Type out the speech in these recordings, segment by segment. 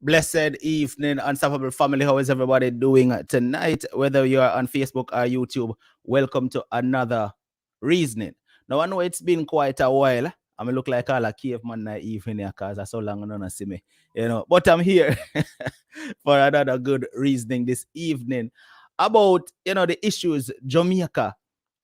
Blessed evening, Unstoppable family. How is everybody doing tonight? Whether you are on Facebook or YouTube, welcome to another reasoning. Now I know it's been quite a while. I mean, look like all a caveman that evening here because I so long no see me, But I'm here for another good reasoning this evening about the issues Jamaica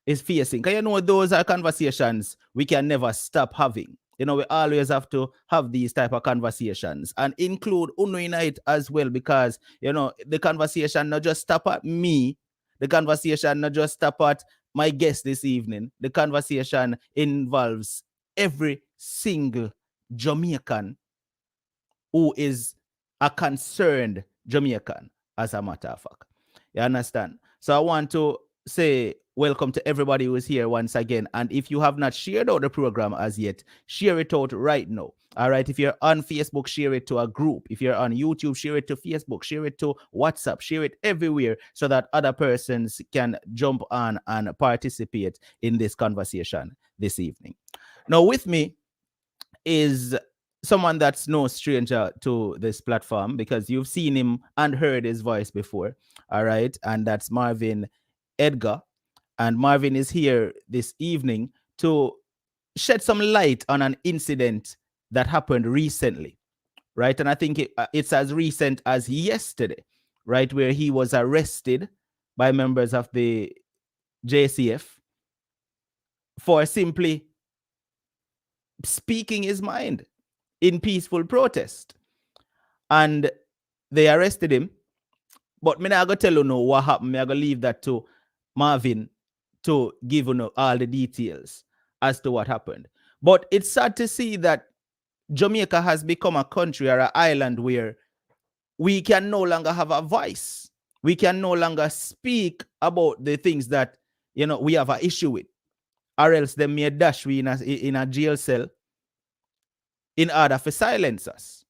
is facing. Because those are conversations we can never stop having. We always have to have these type of conversations and include Uno in it as well, because the conversation not just stop at me, the conversation not just stop at my guest this evening. The conversation involves every single Jamaican who is a concerned Jamaican, as a matter of fact. You understand? So I want to say welcome to everybody who is here once again. And if you have not shared out the program as yet, share it out right now. All right. If you're on Facebook, share it to a group. If you're on YouTube, share it to Facebook, share it to WhatsApp, share it everywhere so that other persons can jump on and participate in this conversation this evening. Now, with me is someone that's no stranger to this platform because you've seen him and heard his voice before. All right. And that's Marvin Edgar. And Marvin is here this evening to shed some light on an incident that happened recently. Right. And I think it's as recent as yesterday, right, where he was arrested by members of the JCF for simply speaking his mind in peaceful protest. And they arrested him. But me not going to tell you what happened. Me I going to leave that to Marvin to give all the details as to what happened. But it's sad to see that Jamaica has become a country or an island where we can no longer have a voice. We can no longer speak about the things that we have an issue with, or else they may dash we in a jail cell in order to silence us.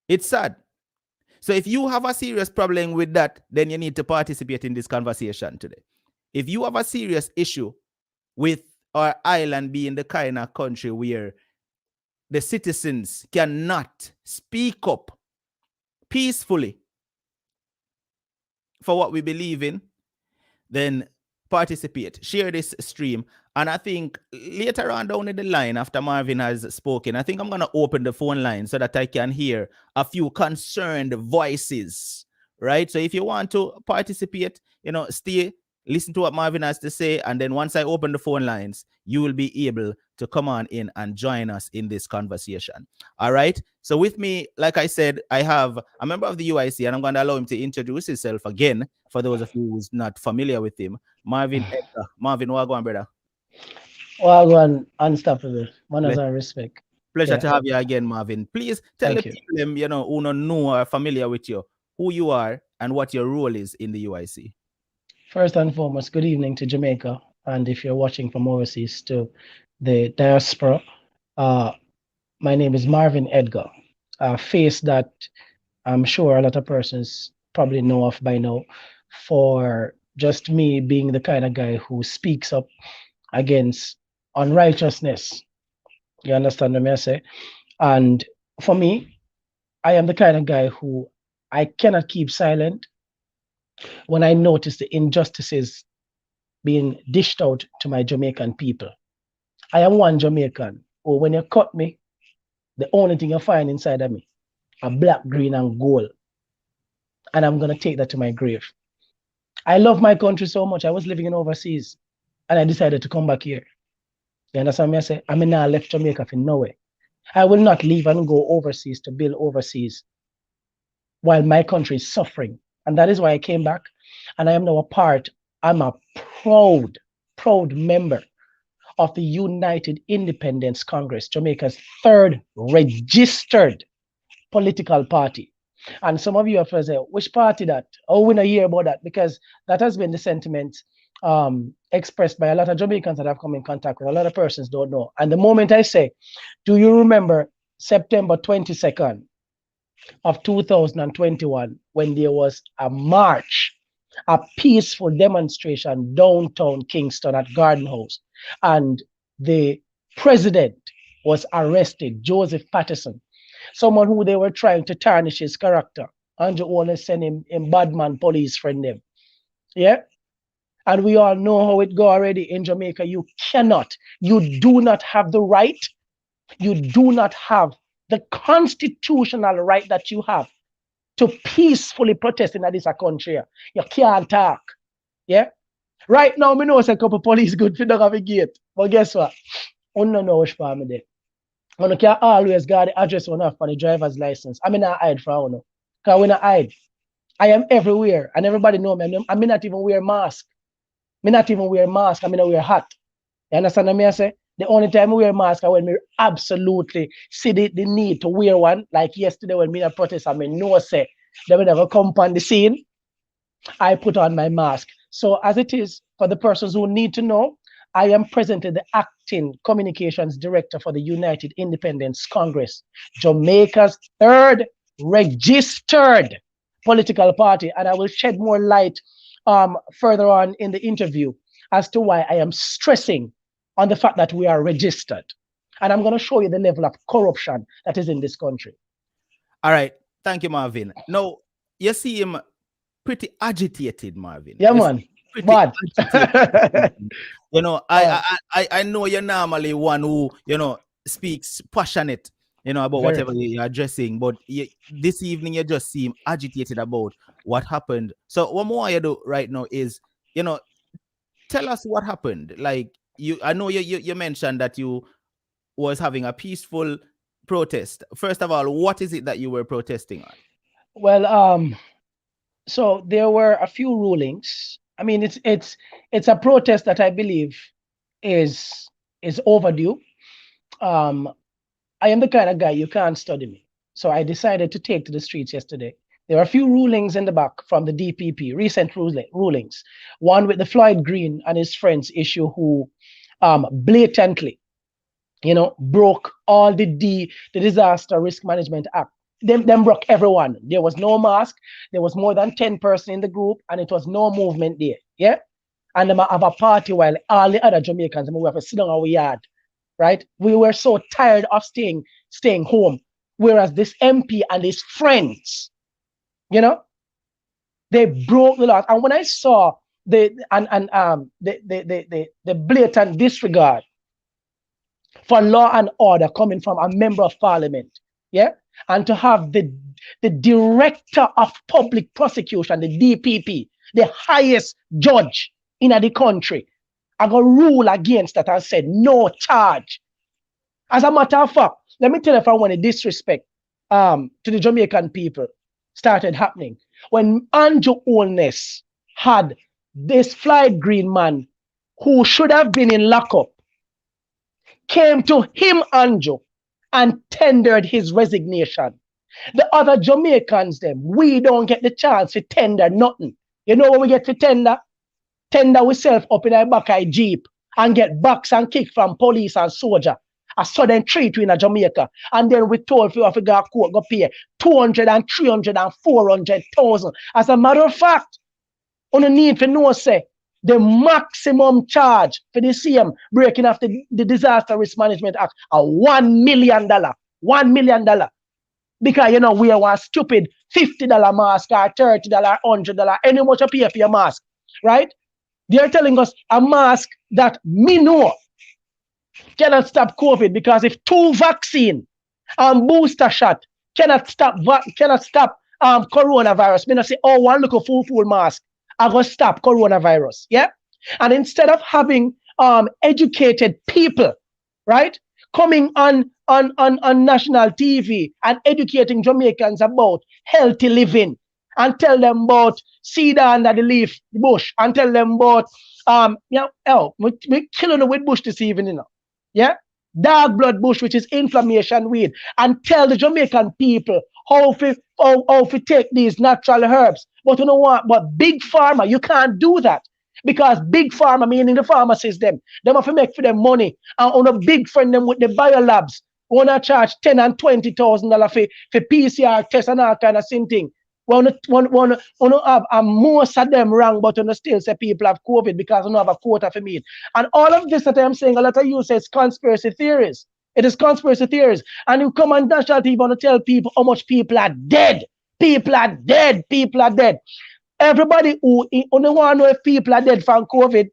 It's sad. So if you have a serious problem with that, then you need to participate in this conversation today. If you have a serious issue with our island being the kind of country where the citizens cannot speak up peacefully for what we believe in, then participate, share this stream. And I think later on down in the line, after Marvin has spoken, I think I'm going to open the phone line so that I can hear a few concerned voices, right? So if you want to participate, stay, listen to what Marvin has to say. And then once I open the phone lines, you will be able to come on in and join us in this conversation. All right. So with me, like I said, I have a member of the UIC, and I'm going to allow him to introduce himself again for those of you who's not familiar with him. Marvin Edgar. Marvin, what going, brother? Well, one unstoppable. Manners and respect. Pleasure to have you again, Marvin. Please tell the people who don't know or are familiar with you, who you are and what your role is in the UIC. First and foremost, good evening to Jamaica. And if you're watching from overseas, to the diaspora, my name is Marvin Edgar, a face that I'm sure a lot of persons probably know of by now, for just me being the kind of guy who speaks up against unrighteousness. You understand what I say? And for me, I am the kind of guy who I cannot keep silent when I notice the injustices being dished out to my Jamaican people. I am one Jamaican who, when you cut me, the only thing you find inside of me are black, green, and gold. And I'm going to take that to my grave. I love my country so much. I was living in overseas and I decided to come back here. You understand me? I say, I'm now left Jamaica for nowhere. I will not leave and go overseas to build overseas while my country is suffering. And that is why I came back. And I am now I'm a proud member of the United Independence Congress, Jamaica's third registered political party. And some of you have said, which party that? Oh, we don't hear about that, because that has been the sentiment expressed by a lot of Jamaicans that have come in contact with. A lot of persons don't know. And the moment I say, do you remember September 22nd of 2021, when there was a march, a peaceful demonstration downtown Kingston at Garden House, and the president was arrested, Joseph Patterson. someone who they were trying to tarnish his character. Andrew always send him bad man police friend them. Yeah. And we all know how it go already in Jamaica. You do not have the right, you do not have the constitutional right that you have to peacefully protest in this country. You can't talk. Yeah. Right now, me know say a couple police good for dog have a gate. But guess what? I don't know which part me there. You can always get the address on off for the driver's license. I mean, I hide from you. Because when I hide, I am everywhere and everybody know me. I mean, not even wear mask. Me not even wear mask. I mean, I wear hat. You understand what I say? The only time I wear mask is when me absolutely see the need to wear one. Like yesterday when me a protest, I mean, no say they will never come on the scene. I put on my mask. So as it is, for the persons who need to know, I am presently the acting communications director for the United Independence Congress, Jamaica's third registered political party. And I will shed more light further on in the interview as to why I am stressing on the fact that we are registered. And I'm going to show you the level of corruption that is in this country. All right. Thank you, Marvin. Now, you see him pretty agitated, Marvin. Yeah, man. Pretty Bad. agitated. You know, I know you're normally one who, you know, speaks passionate, you know, about whatever you're addressing, but this evening you just seem agitated about what happened. So what more you do right now is, you know, tell us what happened. Like I know you mentioned that you was having a peaceful protest. First of all, what is it that you were protesting on? Well, so there were a few rulings. I mean, it's a protest that I believe is overdue. I am the kind of guy you can't study me, so I decided to take to the streets yesterday. There are a few rulings in the back from the DPP, recent rulings. One with the Floyd Green and his friends issue, who blatantly, you know, broke all the Disaster Risk Management Act. Them broke everyone. There was no mask. There was more than 10 persons in the group, and it was no movement there. Yeah. And them have a party while all the other Jamaicans, we have to sit down our yard. Right? We were so tired of staying home. Whereas this MP and his friends, you know, they broke the law. And when I saw the blatant disregard for law and order coming from a member of parliament, yeah, and to have the director of public prosecution, the DPP, the highest judge in the country, I got rule against that and said no charge. As a matter of fact, let me tell you, if I want to disrespect to the Jamaican people started happening when Andrew Holness had this Floyd Green man who should have been in lockup, came to him, Andrew, and tendered his resignation. The other Jamaicans, them, we don't get the chance to tender nothing. You know what we get to tender? Tender ourselves up in our back of a jeep and get box and kick from police and soldier. A sudden treat in a Jamaica. And then we told if you have to go court, go pay 200 and 300 and 400,000. As a matter of fact, on the need for no say, the maximum charge for the same breaking of the Disaster Risk Management Act are $1 million. $1 million. Because, you know, we are one stupid $50 mask or $30, $100, any much you pay for your mask, right? They're telling us a mask that me know cannot stop COVID, because if 2 vaccine and booster shot cannot stop coronavirus, me not say, oh, one look a full mask, I go stop coronavirus. Yeah. And instead of having educated people, right, coming on national TV and educating Jamaicans about healthy living, and tell them about cedar under the leaf bush, and tell them about we killing them with bush this evening, you know. Yeah, dark blood bush, which is inflammation weed, and tell the Jamaican people how to take these natural herbs. But you know what? But big pharma, you can't do that, because big pharma, meaning the pharmacists, them have to make for them money, and on a big friend them with the biolabs, wanna charge $10,000 and $20,000 for PCR tests and all kind of same thing. Wanna have most of them wrong, but you still say people have COVID because you don't have a quota for meat. And all of this that I'm saying, a lot of you say it's conspiracy theories. It is conspiracy theories. And you come on national TV and tell people how much people are dead. People are dead. People are dead. Everybody who don't want to know if people are dead from COVID,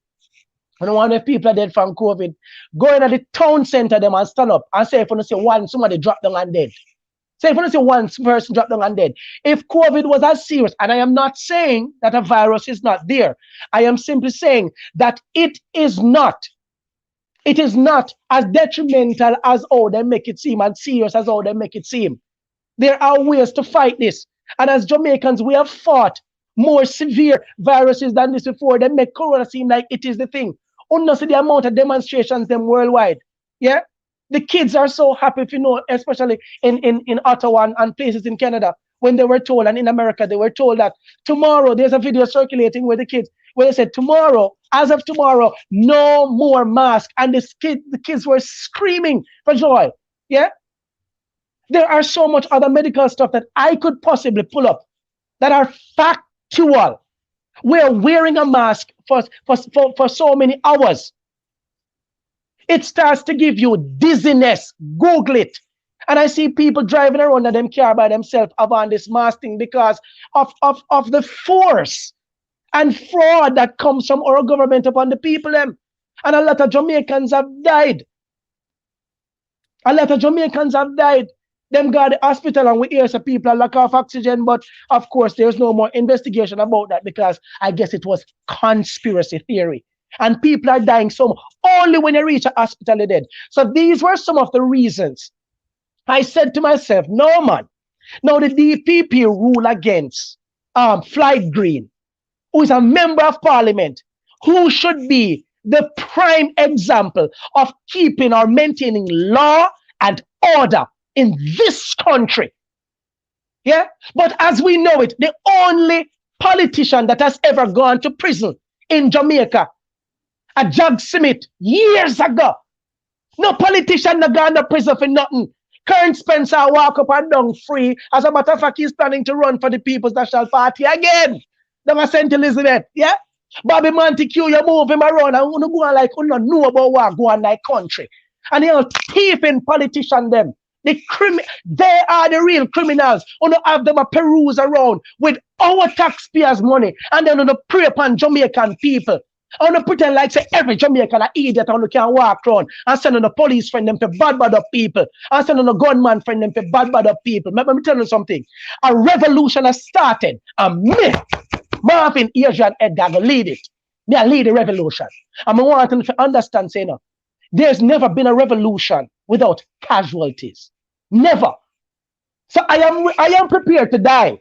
I don't want to know if people are dead from COVID, go in at the town center them and stand up and say if you say one, somebody drop down and dead. Say if you say one person drop down and dead. If COVID was as serious, and I am not saying that a virus is not there, I am simply saying that it is not as detrimental as how they make it seem and serious as how they make it seem. There are ways to fight this. And as Jamaicans, we have fought more severe viruses than this before. They make Corona seem like it is the thing. Only see the amount of demonstrations them worldwide. Yeah? The kids are so happy, if you know, especially in Ottawa and places in Canada, when they were told, and in America, they were told that tomorrow, there's a video circulating where they said tomorrow, as of tomorrow, no more mask. And the kids were screaming for joy. Yeah? There are so much other medical stuff that I could possibly pull up that are factual. We're wearing a mask for so many hours. It starts to give you dizziness. Google it. And I see people driving around in them car by themselves about this mask thing because of the force and fraud that comes from our government upon the people them. And a lot of Jamaicans have died. A lot of Jamaicans have died. Them got the hospital and we hear some people are lack of oxygen, but of course there's no more investigation about that because I guess it was conspiracy theory. And people are dying so only when they reach a hospital they're dead. So these were some of the reasons. I said to myself, no man. Now the DPP rule against Floyd Green, who is a member of parliament, who should be the prime example of keeping or maintaining law and order in this country. Yeah? But as we know it, the only politician that has ever gone to prison in Jamaica, a Jug Smith, years ago. No politician not gone to prison for nothing. Karen Spencer walk up and down free. As a matter of fact, he's planning to run for the People's National Party again. Them a St. Elizabeth, yeah? Bobby Montague, you move him around and you go on like you don't know about what go on like country. And you're thieving politician them. They are the real criminals. You don't have them a peruse around with our taxpayers' money and then you prey upon Jamaican people. I want to pretend like say every Jamaican an idiot and can walk around and send on the police friend them to bad up people and send on the gunman friend them to bad up people. Let me tell you something. A revolution has started and me, Marvin Asian Edgar will lead it. Me I lead the revolution. And I want them to understand say no. There's never been a revolution without casualties. Never. So I am prepared to die.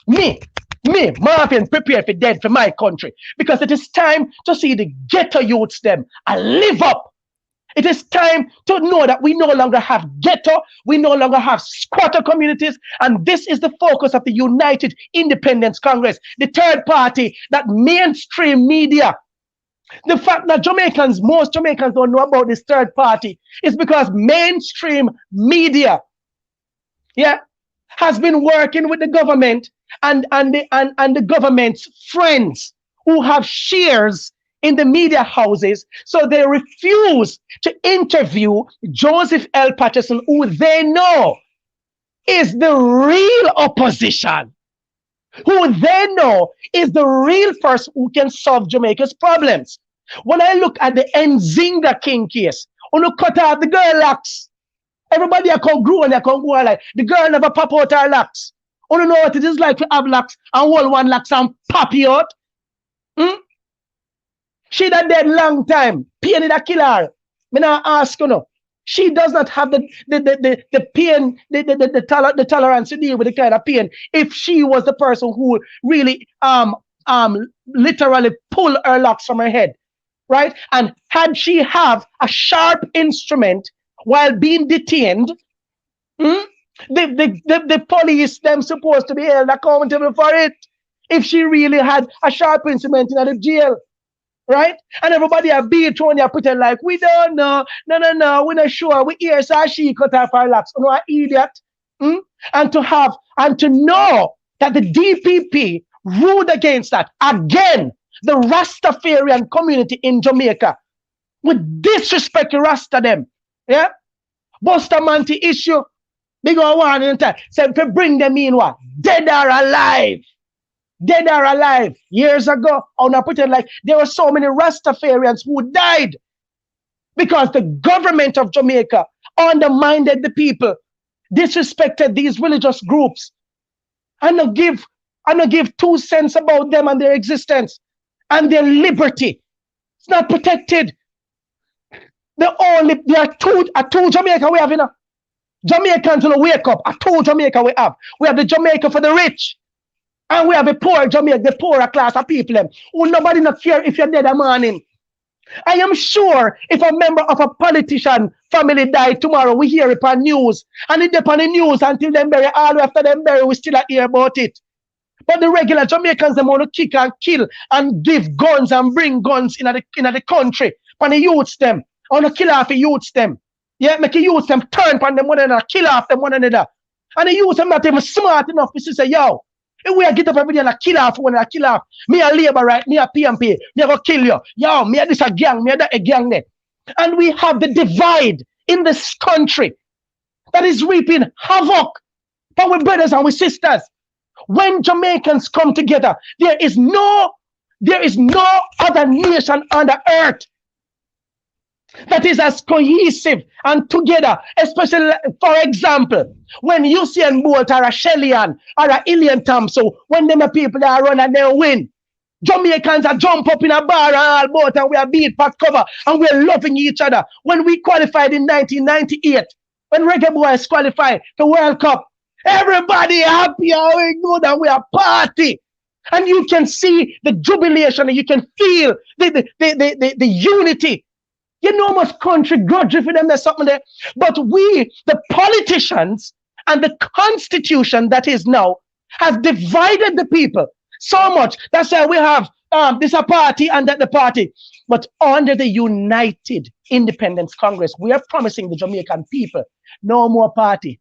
Me, Marvin, prepared for dead for my country. Because it is time to see the ghetto youths them and live up. It is time to know that we no longer have ghetto, we no longer have squatter communities, and this is the focus of the United Independence Congress, the third party that mainstream media. The fact that most Jamaicans don't know about this third party is because mainstream media, yeah, has been working with the government and the government's friends who have shares in the media houses. So they refuse to interview Joseph L. Patterson, who they know is the real opposition, who they know is the real person who can solve Jamaica's problems. When I look at the Nzinga King case, when you cut out the girl locks, everybody I can grow and they can go like the girl never pop out her locks. You know what it is like to have locks and hold one locks and pop you out? She that dead long time. Pain in a killer. Me now ask you know. She does not have the pain, the tolerance to deal with the kind of pain. If she was the person who really literally pull her locks from her head, right? And had she have a sharp instrument while being detained, the police them supposed to be held accountable for it. If she really had a sharp instrument in the jail. Right? And everybody are beat on you pretend like we don't know. No, we're not sure. We hear so she cut off her locks. You know, an idiot. And to know that the DPP ruled against that. Again, the Rastafarian community in Jamaica would disrespect the Rasta them. Yeah? Bustamante issue. Big old one in time. Say to bring them in what? Dead or alive. Dead or alive. Years ago, on a pretend like there were so many Rastafarians who died because the government of Jamaica undermined the people, disrespected these religious groups, and not give 2 cents about them and their existence and their liberty. It's not protected. There are two Jamaica we have, you know. Jamaicans will wake up. I told Jamaica we have. We have the Jamaica for the rich. And we have the poor Jamaica, the poorer class of people them, who nobody not care if you're dead a morning. I am sure if a member of a politician family died tomorrow, we hear it on news. And it's on the news until them bury, all after them bury, we still hear about it. But the regular Jamaicans, they want to kick and kill and give guns and bring guns in the country. And the youths them. I want to kill off the youths them. Yeah, make the youths them turn on them one another, kill off them one another. And the youths them not even smart enough to say, yo, if we get up every day and kill off one another, kill off. Me a labor right, me a PMP, me a go kill you. Yo, me a this a gang, me a that a gang there. And we have the divide in this country that is reaping havoc for our brothers and our sisters. When Jamaicans come together, there is no other nation on the earth that is as cohesive and together, especially, for example, when Usain Bolt or a Shelly-Ann or a Ilian Thompson, when them people that run and they win, Jamaicans are jump up in a bar and all boat and we are beat back cover and we're loving each other. When we qualified in 1998, when Reggae Boys qualified the World Cup, everybody happy and we good and we are party. And you can see the jubilation and you can feel the unity. You know much country grudge for them, there's something there. But we, the politicians and the constitution that is now, have divided the people so much. That's why we have this a party and that the party. But under the United Independence Congress, we are promising the Jamaican people no more party.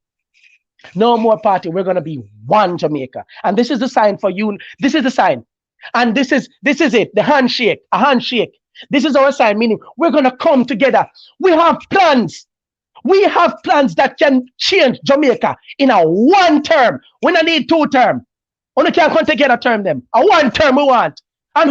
No more party. We're going to be one Jamaica. And this is the sign for you. This is the sign. And this is it. The handshake. A handshake. This is our sign, meaning we're going to come together. We have plans. We have plans that can change Jamaica in a one term. We don't need 2 term. Only can't come together term them. A 1 term we want. And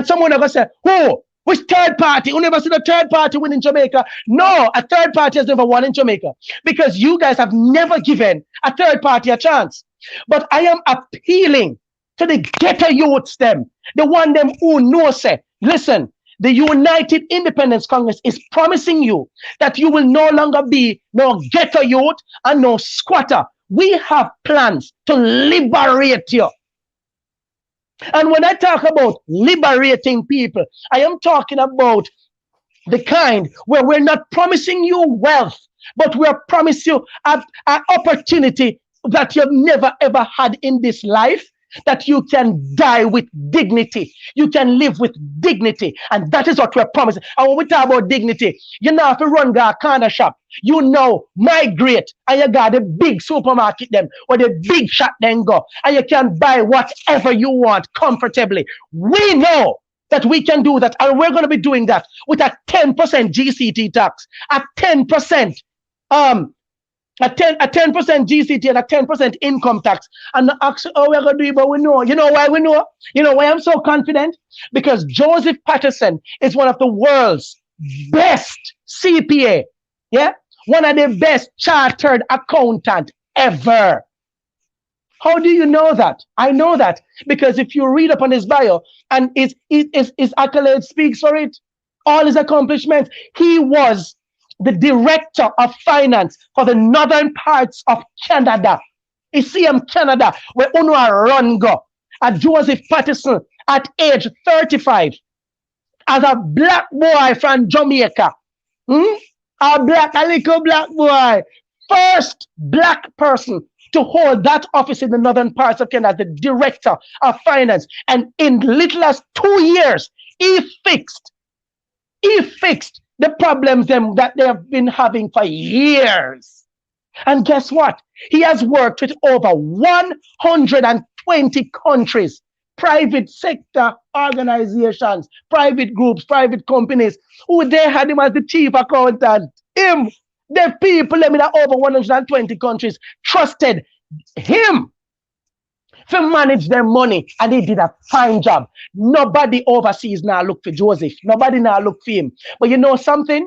someone are going to say, who? Which third party? You never seen a third party win in Jamaica? No, a third party has never won in Jamaica because you guys have never given a third party a chance. But I am appealing to the ghetto youths them, the one them who know say, listen, the United Independence Congress is promising you that you will no longer be no ghetto youth and no squatter. We have plans to liberate you. And when I talk about liberating people, I am talking about the kind where we're not promising you wealth, but we're promising you an opportunity that you've never ever had in this life, that you can die with dignity. You can live with dignity. And that is what we're promising. And when we talk about dignity, you know, if you run a corner shop, you know, migrate, and you got the big supermarket them, or the big shop then go, and you can buy whatever you want comfortably. We know that we can do that, and we're going to be doing that with a 10% GCT tax, a 10%, a 10% GCT and a 10% income tax. And actually, oh, we're going to do it, but we know. You know why we know? You know why I'm so confident? Because Joseph Patterson is one of the world's best CPA. Yeah? One of the best chartered accountant ever. How do you know that? I know that because if you read up on his bio and his accolades speaks for it, all his accomplishments, he was the director of finance for the northern parts of Canada. You see him Canada, where Unwa run go. At Joseph Patterson, at age 35, as a black boy from Jamaica, a little black boy, first black person to hold that office in the northern parts of Canada, the director of finance. And in little as 2 years, he fixed the problems that they have been having for years. And guess what? He has worked with over 120 countries, private sector organizations, private groups, private companies, who they had him as the chief accountant. Him, The people in over 120 countries trusted him to manage their money, and he did a fine job. Nobody overseas now look for Joseph. Nobody now look for him. But you know something?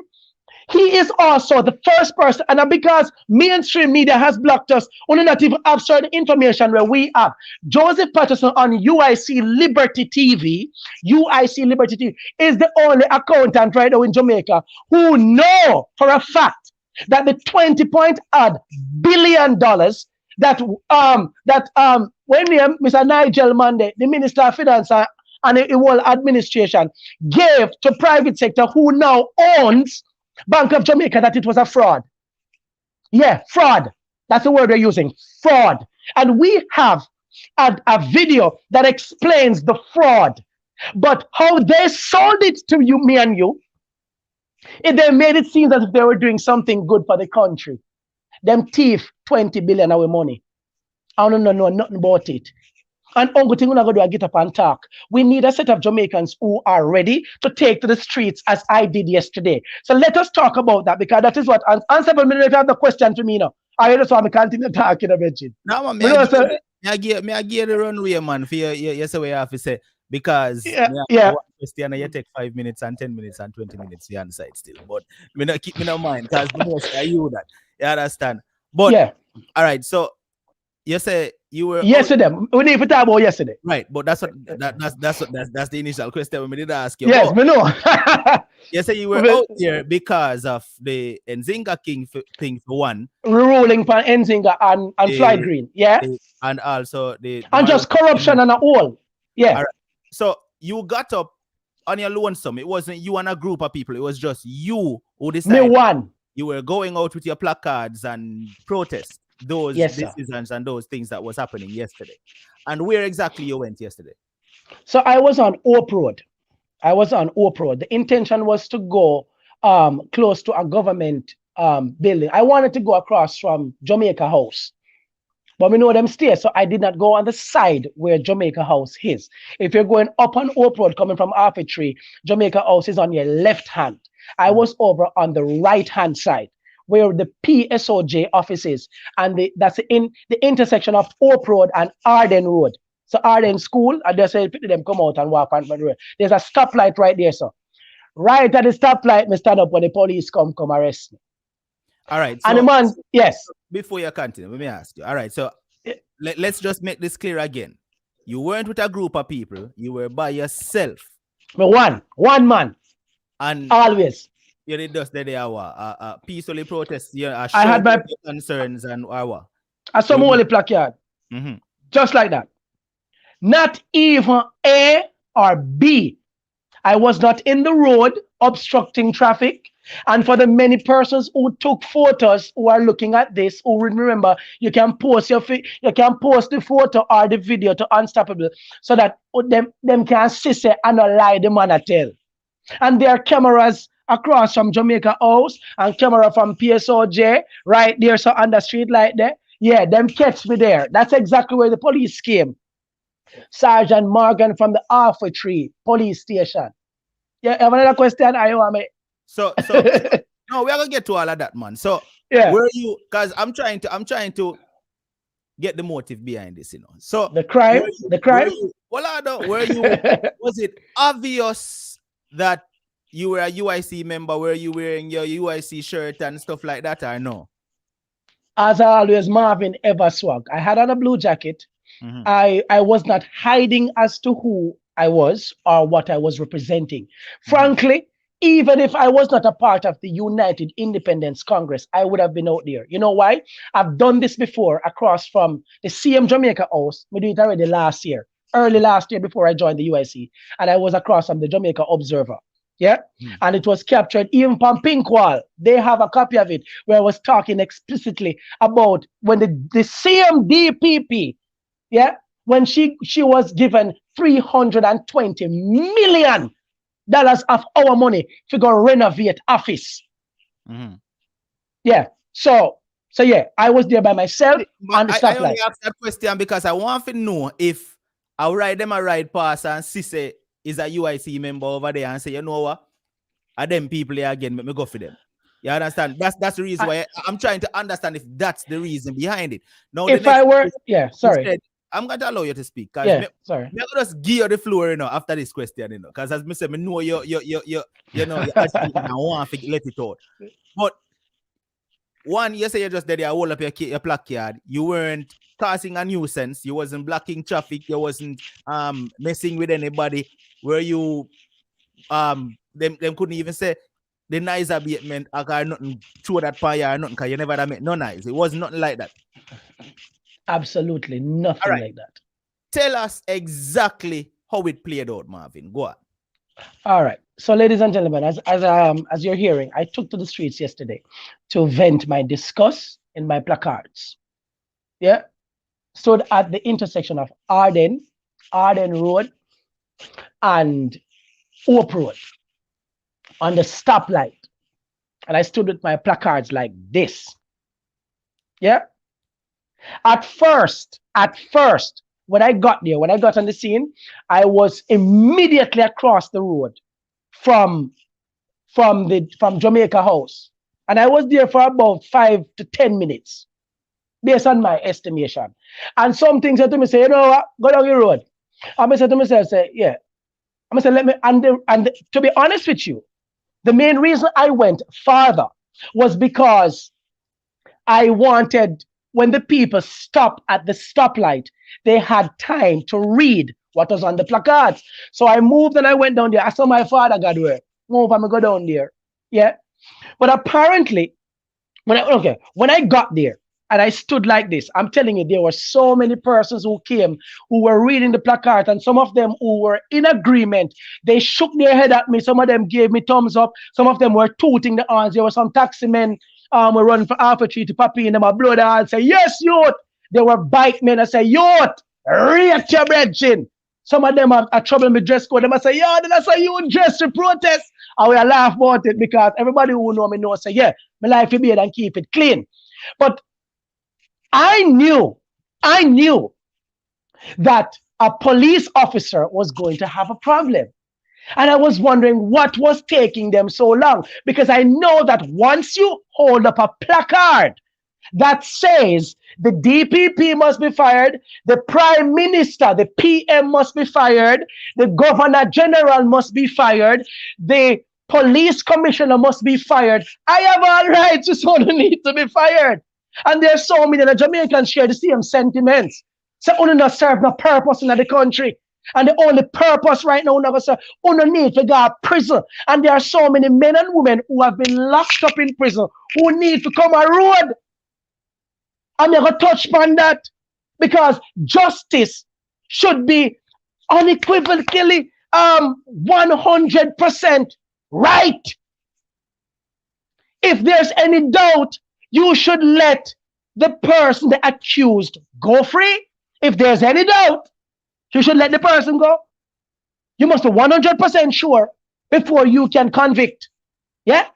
He is also the first person, and because mainstream media has blocked us, only not even have certain information where we have. Joseph Patterson on UIC Liberty TV, UIC Liberty TV, is the only accountant right now in Jamaica who know for a fact that the 20-point-odd billion dollars that when Mr. Nigel Monday, the Minister of Finance and the whole administration, gave to private sector who now owns Bank of Jamaica, that it was a fraud. Yeah, fraud. That's the word we're using. Fraud. And we have a video that explains the fraud. But how they sold it to you, me and you, they made it seem as if they were doing something good for the country. Them thief 20 billion our money. I don't know nothing about it. And only thing we're going to do is get up and talk. We need a set of Jamaicans who are ready to take to the streets as I did yesterday. So let us talk about that, because that is what answer for me. If you have the question to me now, I just want to continue talking about it. No, man, I give the runway, man, for you say what you have to say. Because one question you take 5 minutes and 10 minutes and 20 minutes to answer it still. But me not keep me no mind, because I you that. You understand? But all right, so you say you were yesterday. We need to talk about yesterday, right? But that's the initial question we did ask you. Yes, we know. You say you were out there because of the Nzinga King thing for one, ruling for Nzinga and Floyd Green, and also the and just corruption and all, yeah. Right. So you got up on your lonesome. It wasn't you and a group of people. It was just you who decided. Me one. You were going out with your placards and protest those decisions and those things that was happening yesterday. And where exactly you went yesterday? So I was on Oak Road. The intention was to go close to a government building. I wanted to go across from Jamaica House, but we know them stairs, so I did not go on the side where Jamaica House is. If you're going up on Oak Road coming from Arfitry, Jamaica House is on your left hand. I was over on the right hand side where the PSOJ office is, and that's in the intersection of Oak Road and Arden Road. So Arden School, and they say them come out and walk on the road. There's a stoplight right there, so right at the stoplight, me stand up when the police come arrest me. All right. So and the man, yes. Before you continue, let me ask you. All right, so let's just make this clear again. You weren't with a group of people. You were by yourself. One man. And always. You did just the peacefully protest. Yeah, I had my concerns and what? Some holy placard. Just like that. Not even A or B. I was not in the road obstructing traffic. And for the many persons who took photos who are looking at this, who remember, you can post the photo or the video to Unstoppable so that them can see say and not lie the man I tell. And there are cameras across from Jamaica House and camera from PSOJ right there, so on the street like that. Yeah, them catch me there. That's exactly where the police came. Sergeant Morgan from the Arfitry police station. Yeah, have another question? I want me. So no, we are gonna get to all of that, man. So were you? Because I'm trying to get the motive behind this, So the crime. Were you? Was it obvious that you were a UIC member? Were you wearing your UIC shirt and stuff like that, or no? As always, Marvin ever swag. I had on a blue jacket. I was not hiding as to who I was or what I was representing. Frankly, even if I was not a part of the United Independence Congress, I would have been out there. You know why? I've done this before across from the CM Jamaica House. We did it already early last year before I joined the UIC. And I was across from the Jamaica Observer. Yeah. And it was captured even from Pinkwall. They have a copy of it where I was talking explicitly about when the same DPP, when she was given $320 million of our money to go renovate office. Yeah. So yeah, I was there by myself and the stoplight. I only asked that question because I want to know if I ride them a ride pass and Sisse is a UIC member over there and say, you know what? Are them people here again, let me go for them. You understand? That's the reason why I'm trying to understand if that's the reason behind it. Now the If next I were, question yeah, you sorry. said, I'm going to allow you to speak because Yeah, me, sorry. me gonna just give you the floor, after this question, because as me say, me know you're agitated and want to let it out. But one, you say you just did you hold up your placard. You weren't causing a nuisance. You wasn't blocking traffic. You wasn't messing with anybody. Where you them couldn't even say the noise abatement I got nothing through that fire or nothing because you never had make no noise. It was nothing like that. Absolutely All nothing right. like that. Tell us exactly how it played out, Marvin. Go on. All right. So, ladies and gentlemen, as you're hearing, I took to the streets yesterday to vent my disgust in my placards. Yeah. Stood at the intersection of Arden Road, and Oak Road on the stoplight. And I stood with my placards like this. Yeah. At first, when I got there, when I got on the scene, I was immediately across the road from Jamaica House. And I was there for about 5 to 10 minutes, based on my estimation. And some things said to me, say, you know what, go down the road. I said to myself, say, yeah. I said, let me, and to be honest with you, the main reason I went farther was because I wanted, when the people stopped at the stoplight, they had time to read what was on the placards. So I moved and I went down there. I saw my father, God, where move, I'm gonna go down there. Yeah. But apparently, when I got there and I stood like this, I'm telling you, there were so many persons who came who were reading the placard, and some of them who were in agreement. They shook their head at me. Some of them gave me thumbs up. Some of them were tooting the horns. There were some taxi men were running for half a tree to Papi and them a blow the horn, say, yes, youth. There were bike men that say, youth, rate your brethren. Some of them are trouble with dress code. They must say, yeah, that's how you dress to protest. I will laugh about it because everybody who know me know say, yeah, my life will be here and keep it clean. But I knew that a police officer was going to have a problem. And I was wondering what was taking them so long. Because I know that once you hold up a placard that says the DPP must be fired, the Prime Minister, the PM must be fired, the Governor General must be fired, the Police Commissioner must be fired. I have all rights to so need to be fired. And there's so many that Jamaicans share the same sentiments. So only not serve no purpose in the country. And the only purpose right now, only need to go to prison. And there are so many men and women who have been locked up in prison who need to come a road. I'm not going to touch upon that because justice should be unequivocally 100% right. If there's any doubt, you should let the person, the accused, go free. If there's any doubt, you should let the person go. You must be 100% sure before you can convict. Yeah?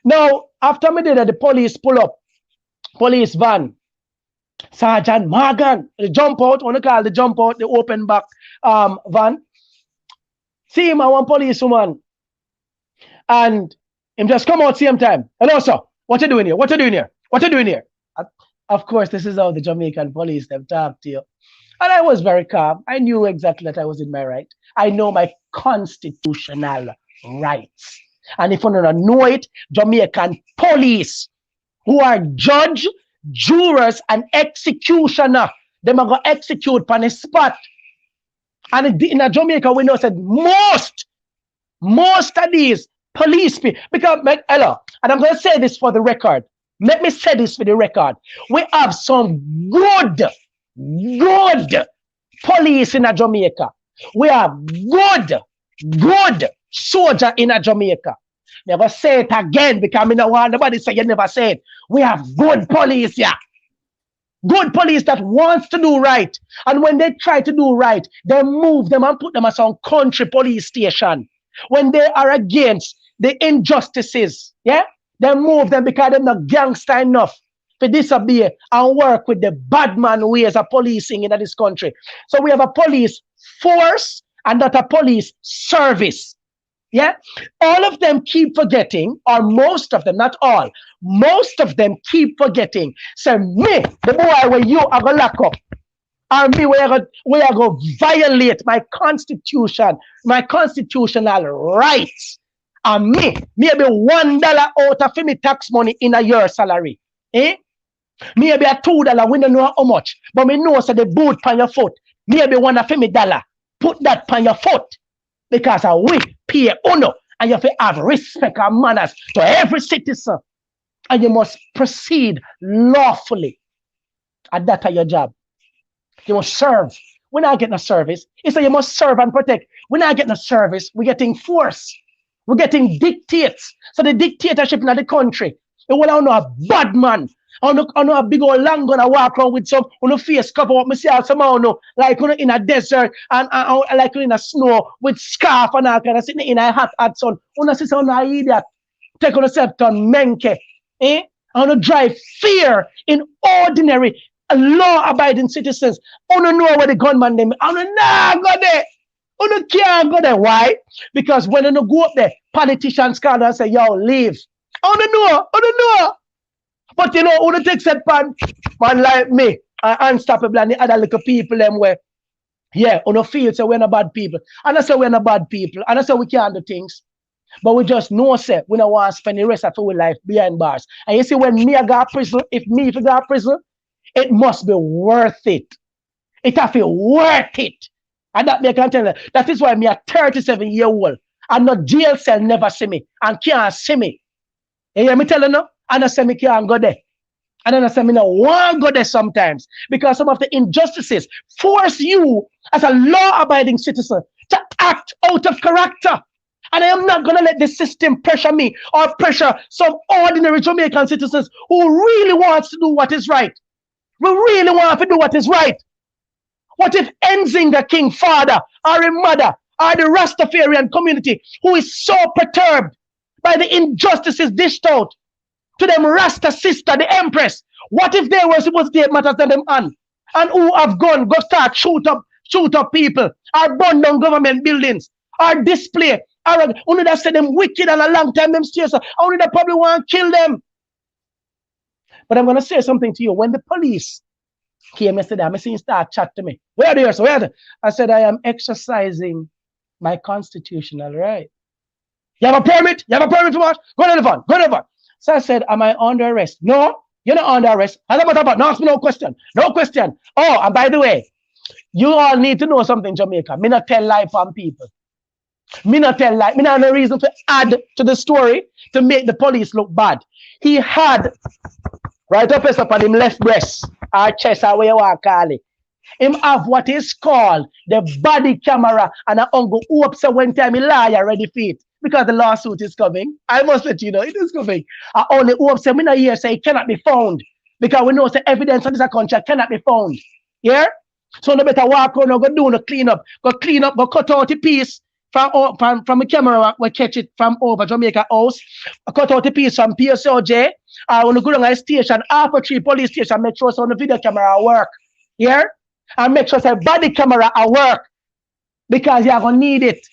Now, after me did that, the police pull up, police van, Sergeant Morgan, the jump out, want to call the jump out, the open back van. See him, I want policewoman. And him just come out same time. Hello, sir. What you doing here? What you doing here? What you doing here? Of course, this is how the Jamaican police them talk to you. And I was very calm. I knew exactly that I was in my right. I know my constitutional rights. And if you don't know it, Jamaican police, who are judge, jurors, and executioner, them are going to execute on the spot. And in Jamaica, we know that most of these police people, because, hello, and I'm going to say this for the record. Let me say this for the record. We have some good police in Jamaica. We have good soldier in Jamaica. Never say it again because I don't want nobody say you never said. We have good police here. Good police that wants to do right. And when they try to do right, they move them and put them at some country police station. When they are against the injustices, yeah, they move them because they're not gangster enough to disobey and work with the bad man ways of policing in this country. So we have a police force and not a police service. Yeah, all of them keep forgetting, or most of them, not all, most of them keep forgetting. Say, me, the boy where you are going to lock up, or me, where I go violate my constitution, my constitutional rights. And me, maybe $1 out of me tax money in a year salary. Eh? Maybe a $2, we don't know how much, but me know so the boot on your foot. Maybe one of me dollar. Put that on your foot. Because we pay honor and you have to have respect and manners to every citizen. And you must proceed lawfully. And that's your job. You must serve. We're not getting a service. It's that you must serve and protect. We're not getting a service. We're getting force. We're getting dictates. So the dictatorship in the country, it will know a bad man. I know a big old long gun I walk around with some on the face cover up. Me see somehow no like in a desert and like in a snow with scarf and all kind of sitting in a hot sun. Una see some idiot take on yourself to menke. Eh? I want to drive fear in ordinary law-abiding citizens. I don't know where the gunman them. I don't know go there. I don't can't go there. Why? Because when you go up there, politicians call and say, yo, leave. I don't know. But you know, who the takes that man like me, unstoppable and the other little people them where, yeah, on the field say we're not bad people. And I say we're not bad people. And I say we can't do things. But we just know say we don't want to spend the rest of our life behind bars. And you see when me I go to prison, if I go to prison, it must be worth it. It have to be worth it. And that me I can tell you. That is why me a 37-year-old and no jail cell never see me and can't see me. You hear me tell you no? And I say me can't go there. And then I say me no want to go there sometimes because some of the injustices force you as a law-abiding citizen to act out of character. And I am not going to let the system pressure me or pressure some ordinary Jamaican citizens who really wants to do what is right. We really want to do what is right. What if Enzinga King father or a mother or the Rastafarian community who is so perturbed by the injustices dished out to them Rasta sister, the Empress? What if they were supposed to take matters to them on? And who have gone, go start shoot up people, or burn down government buildings, or display, or only that said them wicked and a long time them stay, so only that probably want to kill them. But I'm gonna say something to you. When the police came yesterday, I'm seeing start chat to me. Where are you? So where are you? I said I am exercising my constitutional right. You have a permit? You have a permit for what? Go to the phone. Go to the phone. So I said, am I under arrest? No, you're not under arrest. As a matter of fact, no, ask me no question. No question. Oh, and by the way, you all need to know something, Jamaica. Me not tell lie from people. Me not tell lie. Me not have no reason to add to the story to make the police look bad. He had right up on him left breast or chest or where you want to call it. Him have what is called the body camera and I uncle who upset when time he lie already fit. Because the lawsuit is coming. I must let you know it is coming. I only who upset me not here say it cannot be found. Because we know the evidence on this contract cannot be found. Yeah? So no better walk around and go do no clean up. Go clean up, go cut out the piece from the camera we catch it from over Jamaica House. Cut out the piece from PSOJ. I want to go down a station, Alpha 3 police station, make sure so the video camera work. Yeah? And make sure the body camera work. Because you're going to need it.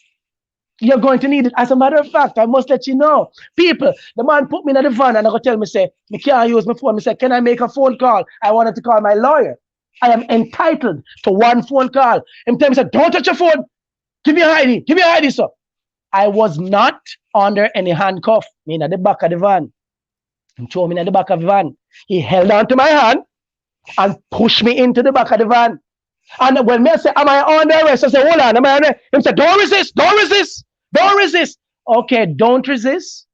You're going to need it. As a matter of fact, I must let you know. People, the man put me in the van and I go tell me, say, I can't use my phone. I say, can I make a phone call? I wanted to call my lawyer. I am entitled to one phone call. And tell me, say, don't touch your phone. Give me a ID. Give me a ID, sir. I was not under any handcuff. Me in the back of the van. He threw me in the back of the van. He held on to my hand and pushed me into the back of the van. And when me say, am I under arrest? I say, hold on, am I under arrest? He said, don't resist, don't resist. Don't resist. Okay, don't resist.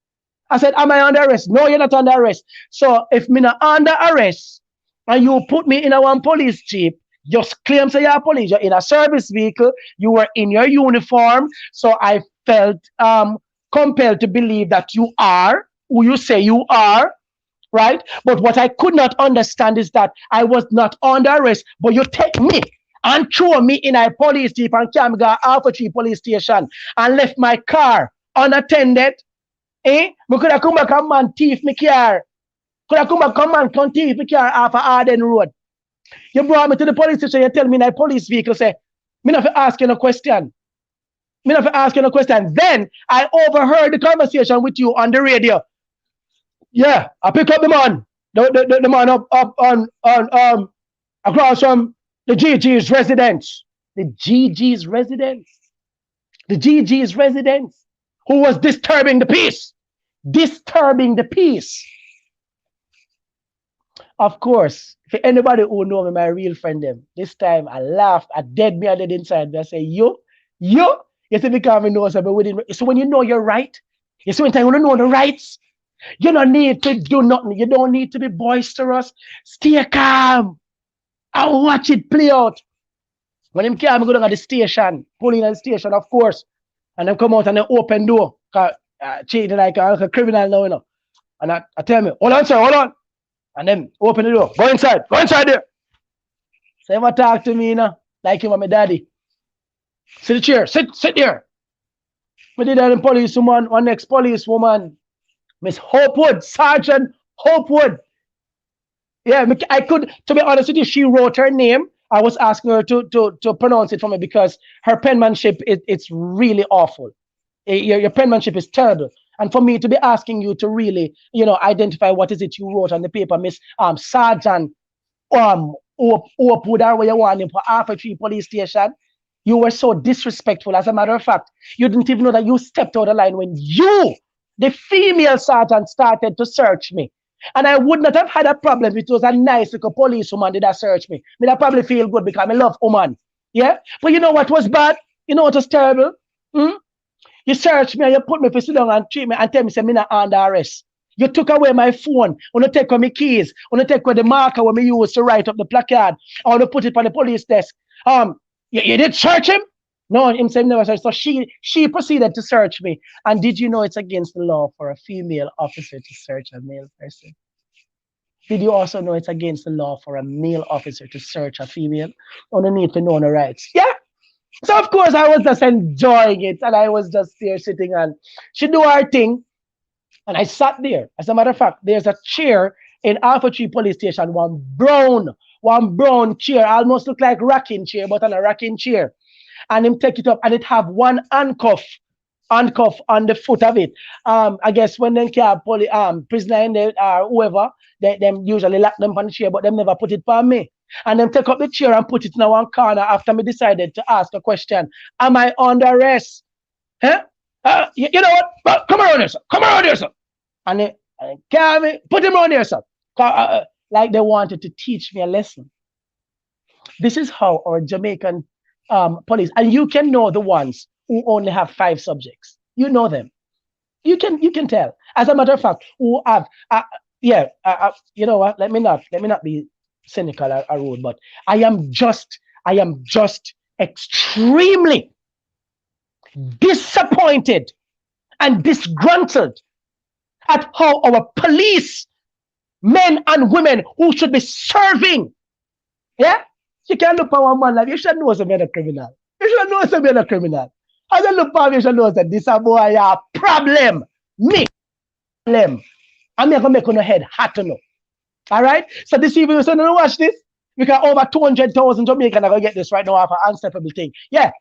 I said, am I under arrest? No, you're not under arrest. So if me not under arrest and you put me in a one police jeep, just claim say you're police, you're in a service vehicle, you were in your uniform. So I felt compelled to believe that you are who you say you are, right? But what I could not understand is that I was not under arrest, but you take me and throw me in a police jeep and carry me to Alpha 3 police station and left my car unattended. Eh? Me could have come back and man thief me car. Could have come back and man come thief me car off of Arden Road. You brought me to the police station, you tell me in a police vehicle, say, me not ask you no question. Me not ask you no question. Then I overheard the conversation with you on the radio. Yeah, I pick up the man. The man up on across from the GG's residence. The GG's residence. The GG's residence. Who was disturbing the peace. Disturbing the peace. Of course, for anybody who know me, my real friend them, this time I laughed, I dead me, I did inside me. I say, yo, you see, because I know something within. So when you know you're right, you see, when you know the rights, you don't need to do nothing. You don't need to be boisterous. Stay calm. I watch it play out. When him came, I go down at the station, pulling at the station, of course, and then come out and then open door, cheating like a criminal now, you know. And I tell me, hold on, sir, hold on. And then open the door. Go inside there. So ever talk to me, you know, like him and my daddy. Sit the chair, sit there. We did that in police woman, one ex-police woman, Miss Hopewood, Sergeant Hopewood. Yeah, I could, to be honest with you, she wrote her name. I was asking her to pronounce it for me because her penmanship, it's really awful. Your penmanship is terrible. And for me to be asking you to really, you know, identify what is it you wrote on the paper, Miss Sergeant Hopewood, or where you want him for Alpha 3 police station, you were so disrespectful. As a matter of fact, you didn't even know that you stepped out of line when you, the female sergeant, started to search me. And I would not have had a problem if it was a nice little policewoman did that search me. Me that probably feel good because I love woman. Yeah? But you know what was bad? You know what was terrible? You search me and you put me for sit down and treat me and tell me say me not under arrest. You took away my phone. When you take away my keys. When you take away the marker when me use to write up the placard. I want to put it on the police desk. You did search him? No, him said never search. So she proceeded to search me. And did you know it's against the law for a female officer to search a male person? Did you also know it's against the law for a male officer to search a female? On the need to know the rights. Yeah. So of course I was just enjoying it, and I was just there sitting, and she do her thing, and I sat there. As a matter of fact, there's a chair in Alpha 3 police station, one brown chair, almost look like rocking chair, but on a rocking chair. And him take it up, and it have one handcuff on the foot of it. I guess when they have prisoner in there or whoever, them usually lock them on the chair, but them never put it on me. And then take up the chair and put it in one corner after me decided to ask a question. Am I under arrest? Huh? You know what? Well, come around here, sir. Come around here, sir. And they put him around here, sir. Like they wanted to teach me a lesson. This is how our Jamaican police, and you can know the ones who only have 5 subjects. You know them. You can tell. As a matter of fact, who have you know what? Let me not be cynical or rude, but I am just extremely disappointed and disgruntled at how our police, men and women who should be serving, yeah, you can't look at one man like you should know some other criminal. You should know some other criminal. As I look at you should know that this a boy a problem. Me problem. I'm not gonna make on your head hot to know. All right. So this evening, so now watch this. We got over 200,000 Jamaicans are gonna get this right now after unstoppable thing. Yeah.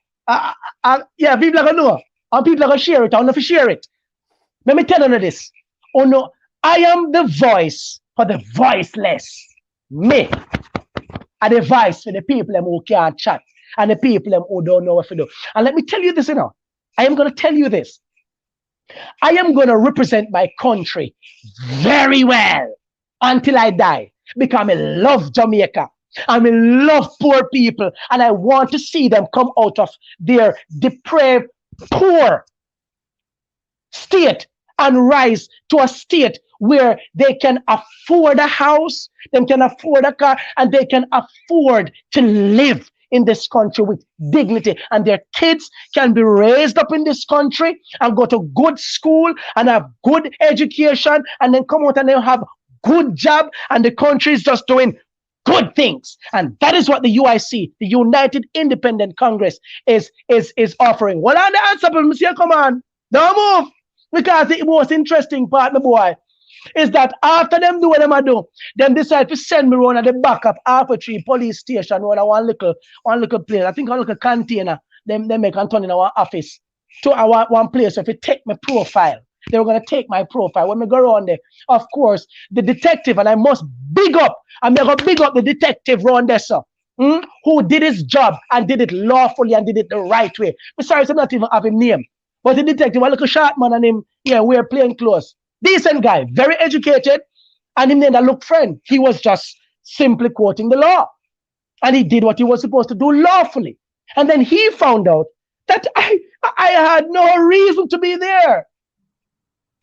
Yeah, people are gonna know. And people are gonna share it. I don't know if you share it. Let me tell you this. Oh no, I am the voice for the voiceless. Me. And the voice for the people who can't chat. And the people who don't know what to do. And let me tell you this, you know. I am gonna tell you this. I am gonna represent my country very well until I die, because I love Jamaica, I love poor people, and I want to see them come out of their depraved, poor state and rise to a state where they can afford a house, they can afford a car, and they can afford to live in this country with dignity, and their kids can be raised up in this country and go to good school and have good education, and then come out and they'll have good job, and the country is just doing good things. And that is what the UIC, the United Independent Congress, is offering. Well, on the answer, Monsieur, come on, don't move, because the most interesting part, my boy, is that after them do what them do, them decide to send me around at the back of Alpha 3 police station, one little place. I think one little container. Them make and turn in our office. to one place. So if you take my profile, they were going to take my profile. When we go around there, of course, the detective, and I must big up, I'm going to big up the detective around there, sir, who did his job and did it lawfully and did it the right way. Besides, I'm not even have him name. But the detective, a little short man and him, yeah, we're playing close. Decent guy, very educated, and him named a look friend. He was just simply quoting the law. And he did what he was supposed to do lawfully. And then he found out that I had no reason to be there.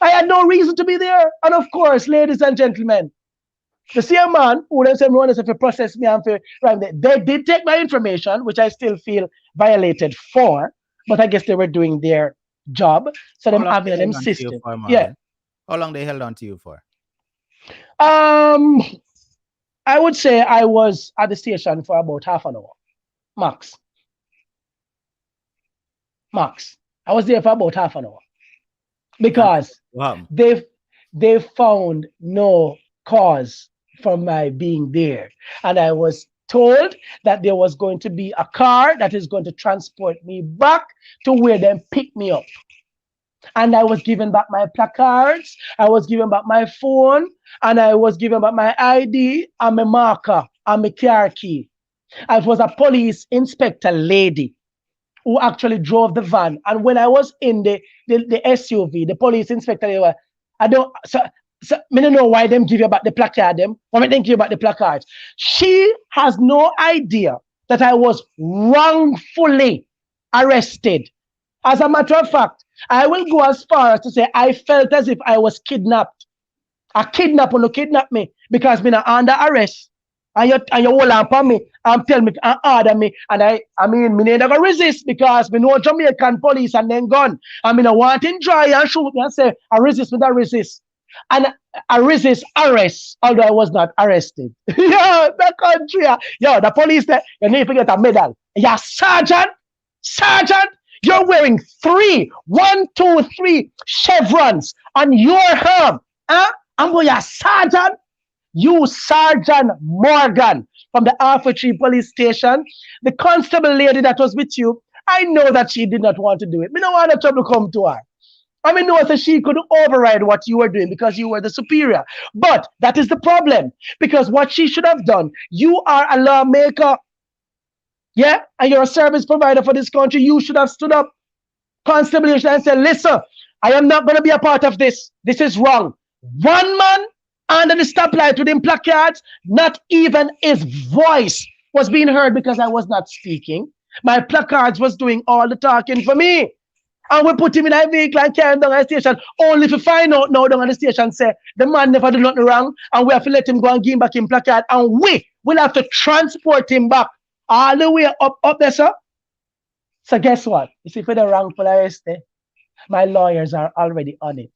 I had no reason to be there. And of course, ladies and gentlemen, the same man who then said me wanted to process me and for right, they did take my information, which I still feel violated for, but I guess they were doing their job. So How them long they having them held on to you system. for, Yeah. Marvin? How long they held on to you for? Um I would say I was at the station for about half an hour. Max. Max. I was there for about half an hour. And Because wow. they found no cause for my being there. And I was told that there was going to be a car that is going to transport me back to where they pick me up. And I was given back my placards, I was given back my phone, and I was given back my ID and my marker and my car key. It was a police inspector lady who actually drove the van. And when I was in the SUV, the police inspector, they were, I don't, so I don't know why them give you back the placard, them. Why they give you back the placards? She has no idea that I was wrongfully arrested. As a matter of fact, I will go as far as to say I felt as if I was kidnapped. A kidnap or kidnap me because me not under arrest. And you hold on for me and tell me and order me. And I mean, me never resist because me know Jamaican police and then gun. And me no want him dry and shoot me and say, I resist, me not resist. And I resist arrest, although I was not arrested. Yeah, the country. Yo, the police there, you need to get a medal. Yeah, sergeant, you're wearing one, two, three chevrons on your arm. Huh? I'm going, yeah, sergeant. You, Sergeant Morgan from the Alpha Tree Police Station, the constable lady that was with you, I know that she did not want to do it. Me don't want the trouble come to her. I mean, no, so she could override what you were doing because you were the superior. But that is the problem. Because what she should have done, you are a lawmaker, yeah, and you're a service provider for this country. You should have stood up, constable, and said, listen, I am not going to be a part of this. This is wrong. One man under the stoplight with him placards, not even his voice was being heard because I was not speaking. My placards was doing all the talking for me. And we put him in a vehicle and carry him down the station. Only to find out now down on the station say the man never did nothing wrong and we have to let him go and give him back him placard. And we will have to transport him back all the way up there, sir. So guess what? You see, for the wrongful arrest, my lawyers are already on it.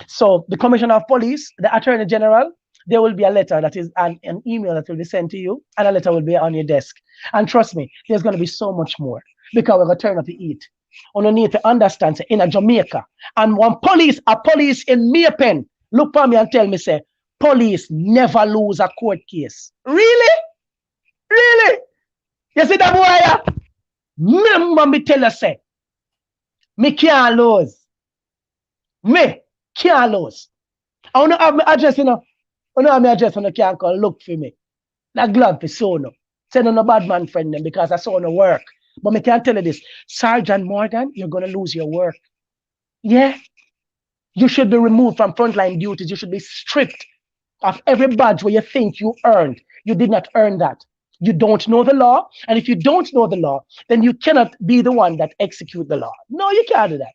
So the Commissioner of Police, the Attorney General, there will be a letter that is an email that will be sent to you, and a letter will be on your desk. And trust me, there's going to be so much more because we're going to turn up the heat. You don't need to understand, say, in a Jamaica, and when a police in Maypen, look for me and tell me, say, police never lose a court case. Really? Really? You see that boy? Remember me tell you, say, me can't lose. Me can't lose. I want to have my address, you know. I don't have my address when you can't call, look for me. That glove for so no. Say no bad man friend them because I saw no work. But me can't tell you this. Sergeant Morgan, you're gonna lose your work. Yeah. You should be removed from frontline duties. You should be stripped of every badge where you think you earned. You did not earn that. You don't know the law. And if you don't know the law, then you cannot be the one that execute the law. No, you can't do that.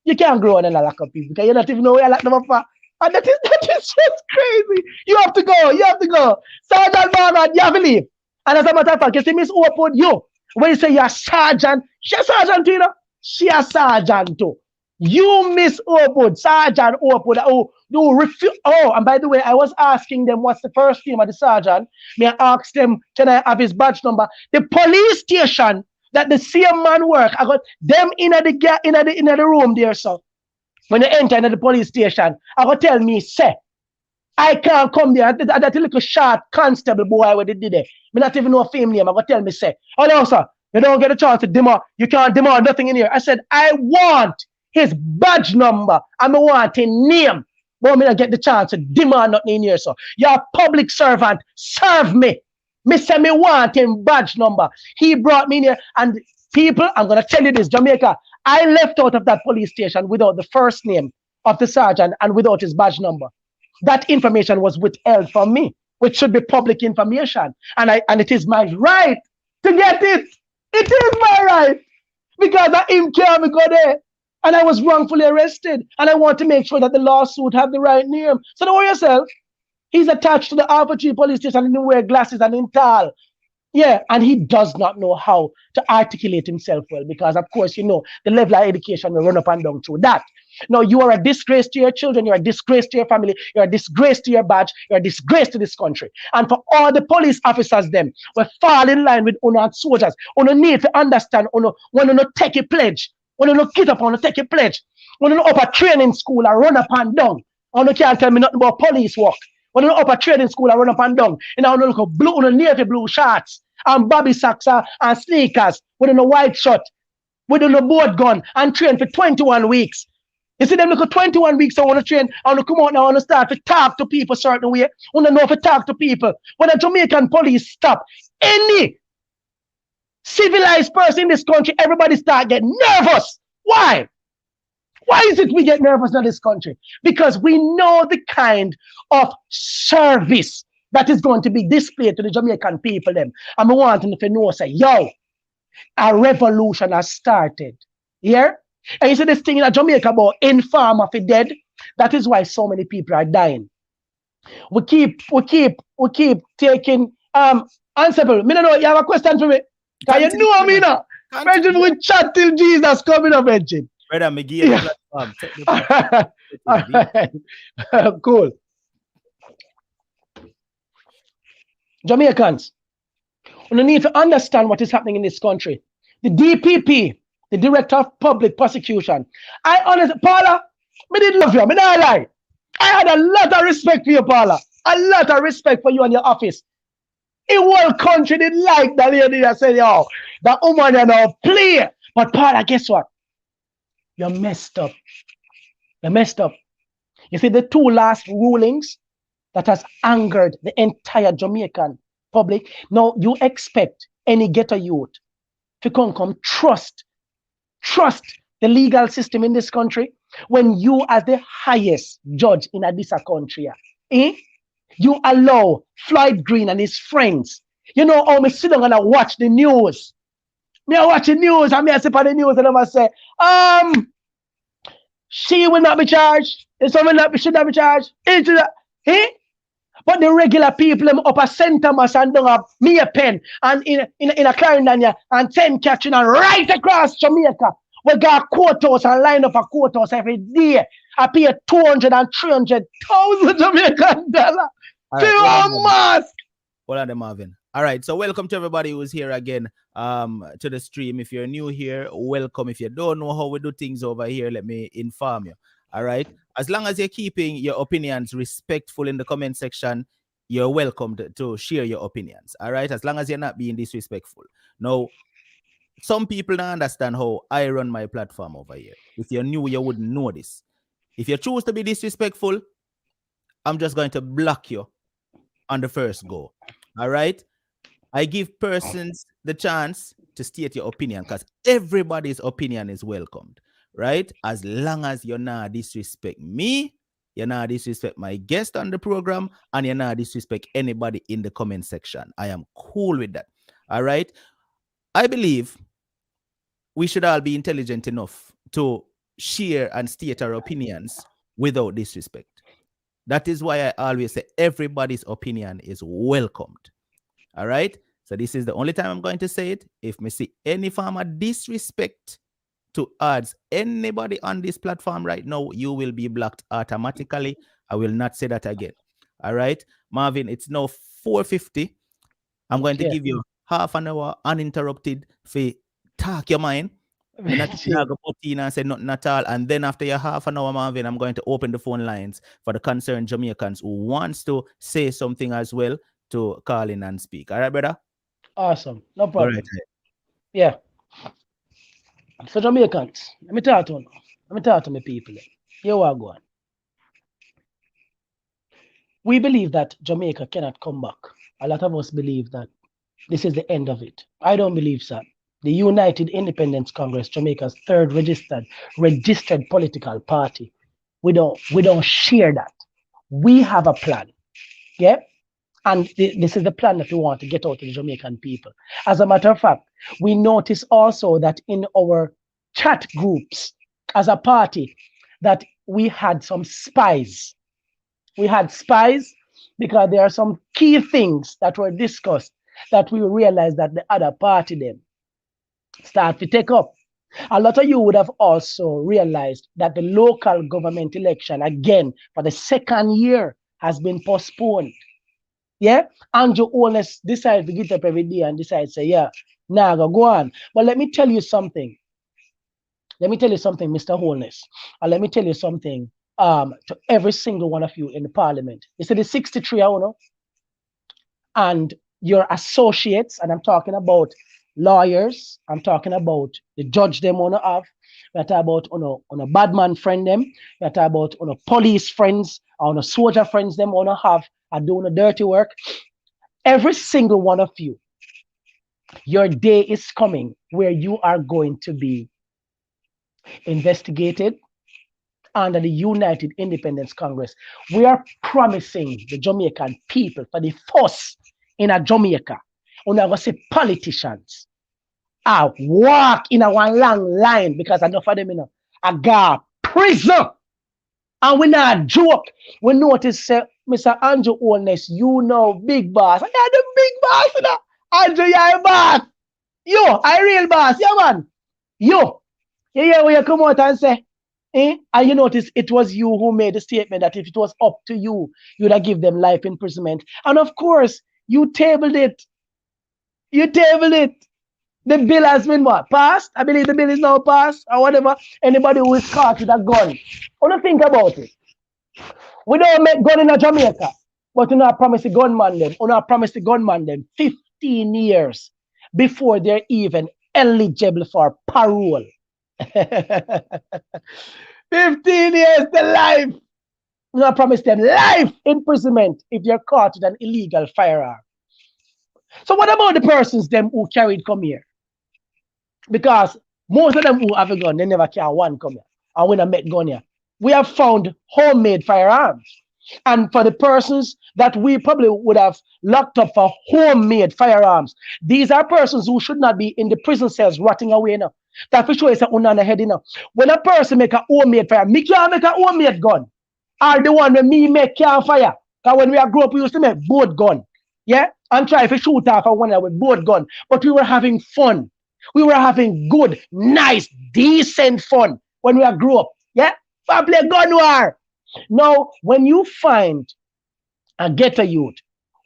You can't grow on and lock up people because you don't even know where you lock them up for. And that is just crazy. You have to go. You have to go. Sergeant Morgan, you have to leave. And as a matter of fact, you see Miss Open, you, when you say you're a sergeant, she's a sergeant too, you know? She a sergeant too. You Miss Open, Sergeant Open, who refuse. Oh, and by the way, I was asking them what's the first name of the sergeant. Me I asked them, can I have his badge number? The police station that the same man work, I got them in the room there, so. When you enter into the police station, I go tell me, say, I can't come there. That little short constable boy what they did there. Me not even know a fame name. I go tell me, say, oh no, sir, You don't get a chance to demand. You can't demand nothing in here. I said, I want his badge number. I want his name. But me not get the chance to demand nothing in here. So you're a public servant. Serve me. Me say me want him badge number. He brought me in here. And people, I'm gonna tell you this, Jamaica. I left out of that police station without the first name of the sergeant and without his badge number. That information was withheld from me, which should be public information. And it is my right to get it. It is my right because I him care me go there. And I was wrongfully arrested. And I want to make sure that the lawsuit have the right name. So don't worry yourself. He's attached to the Alpha Tree police station and he wear glasses and in tall. Yeah, and he does not know how to articulate himself well because, of course, you know, the level of education will run up and down through that. Now, you are a disgrace to your children, you're a disgrace to your family, you're a disgrace to your badge, you're a disgrace to this country. And for all the police officers, them, will fall in line with UNO soldiers. UNO need to understand, UNO, when UNO take a pledge, when UNO get up, UNO take a pledge, when UNO up a training school and run up and down, UNO can't tell me nothing about police work. When UNO up a training school and run up and down, you know, UNO look at blue, UNO navy blue shorts, and bobby socks and sneakers with a white shirt, with a board gun and train for 21 weeks. You see them look at 21 weeks, I want to train, I want to come out now, I want to start to talk to people a certain way. I want to know if to talk to people. When a Jamaican police stop any civilized person in this country, everybody start getting nervous. Why? Why is it we get nervous in this country? Because we know the kind of service that is going to be displayed to the Jamaican people. Them. And we want them to know, say, yo, a revolution has started. Yeah? And you see this thing in Jamaica about informer for dead. That is why so many people are dying. We keep taking answerable. Me don't know, you have a question for me? Can you know me now? Imagine we chat till Jesus coming up, Benjamin. Brother, me give you the platform. Cool. Jamaicans, we need to understand what is happening in this country. The DPP, the Director of Public Prosecution. I honestly, Paula, me did love you. Me not lie. I had a lot of respect for you, Paula. A lot of respect for you and your office. The whole country didn't like that lady that said, yo, that woman you know play. But Paula, guess what? You're messed up. You're messed up. You see, the two last rulings that has angered the entire Jamaican public. Now, you expect any ghetto youth to come trust the legal system in this country when you, as the highest judge in this country, you allow Floyd Green and his friends. You know how me sit down and I watch the news. Me I watch the news and me I sit on the news and I say, she will not be charged. Someone should not be charged. But the regular people them up a St. Thomas and down up me a pen and in a Clarendon and 10 catching and right across Jamaica. We got courthouse and line up a courthouse every day. I pay 200 and 300,000 Jamaican dollars to a mask. Hold on, Marvin. All right, so welcome to everybody who's here again to the stream. If you're new here, welcome. If you don't know how we do things over here, let me inform you. All right, as long as you're keeping your opinions respectful in the comment section, you're welcome to share your opinions. All right, as long as you're not being disrespectful. Now, some people don't understand how I run my platform over here. If you're new, you wouldn't know this. If you choose to be disrespectful, I'm just going to block you on the first go. All right, I give persons the chance to state your opinion because everybody's opinion is welcomed, right? As long as you're not disrespect me, you're not disrespect my guest on the program, and you're not disrespect anybody in the comment section. I am cool with that. All right. I believe we should all be intelligent enough to share and state our opinions without disrespect. That is why I always say everybody's opinion is welcomed. All right. So this is the only time I'm going to say it. If me see any form of disrespect towards anybody on this platform right now, you will be blocked automatically. I will not say that again. All right. Marvin, it's now 4:50. I'm going to give you half an hour uninterrupted for talk your mind. I'm not going to put in and say nothing at all. And then after your half an hour, Marvin, I'm going to open the phone lines for the concerned Jamaicans who wants to say something as well to call in and speak. All right, brother? Awesome. No problem. All right. Yeah. So Jamaicans, let me talk to you. Let me talk to my people. Here we go. We believe that Jamaica cannot come back. A lot of us believe that this is the end of it. I don't believe so. The United Independence Congress, Jamaica's third registered political party. We don't share that. We have a plan. Yeah. And this is the plan that we want to get out to the Jamaican people. As a matter of fact, we notice also that in our chat groups as a party, that we had some spies. We had spies because there are some key things that were discussed that we realized that the other party then start to take up. A lot of you would have also realized that the local government election, again, for the second year, has been postponed. Yeah, Andrew Holness decided to get up every day and decide to say, yeah, nah, go on. But let me tell you something. Let me tell you something, Mr. Holness. And let me tell you something to every single one of you in the parliament. You see the 63, I know, and your associates, and I'm talking about lawyers, I'm talking about the judge them wanna have, we're talking about on a bad man friend them, we're talking about on a police friends, on a soldier friends them wanna have and doing the dirty work. Every single one of you, your day is coming where you are going to be investigated under the United Independence Congress. We are promising the Jamaican people for the first in a Jamaica, we're going to see politicians walk in a one long line because enough of them in a go prison. And we not joke. We notice Mr. Andrew Holness, you know, big boss. I got the big boss, you know. Andrew, you're a boss. Yo, I real boss. Yeah, man. Yo, you hear when you come out and say, eh? And you notice it was you who made the statement that if it was up to you, you'd have give them life imprisonment. And of course, you tabled it. You tabled it. The bill has been what? Passed? I believe the bill is now passed or whatever. Anybody who is caught with a gun. What do you think about it? We don't make gun in a Jamaica, but you know, I promise the gunman them. You know, I promise the gunman them 15 years before they're even eligible for parole. 15 years to life. You know, I promise them life imprisonment if you're caught with an illegal firearm. So what about the persons them who carried come here? Because most of them who have a gun, they never carry one come here. And when I met gun here, we have found homemade firearms. And for the persons that we probably would have locked up for homemade firearms, these are persons who should not be in the prison cells rotting away now. That for sure is a head enough. When a person make a homemade fire, me can't make a homemade gun. Or the one when me make can't fire. Because when we grew up, we used to make boat gun. Yeah? And try to shoot off one with boat gun. But we were having fun. We were having good, nice, decent fun when we grew up. Yeah? I play gun war. Now, when you find a ghetto youth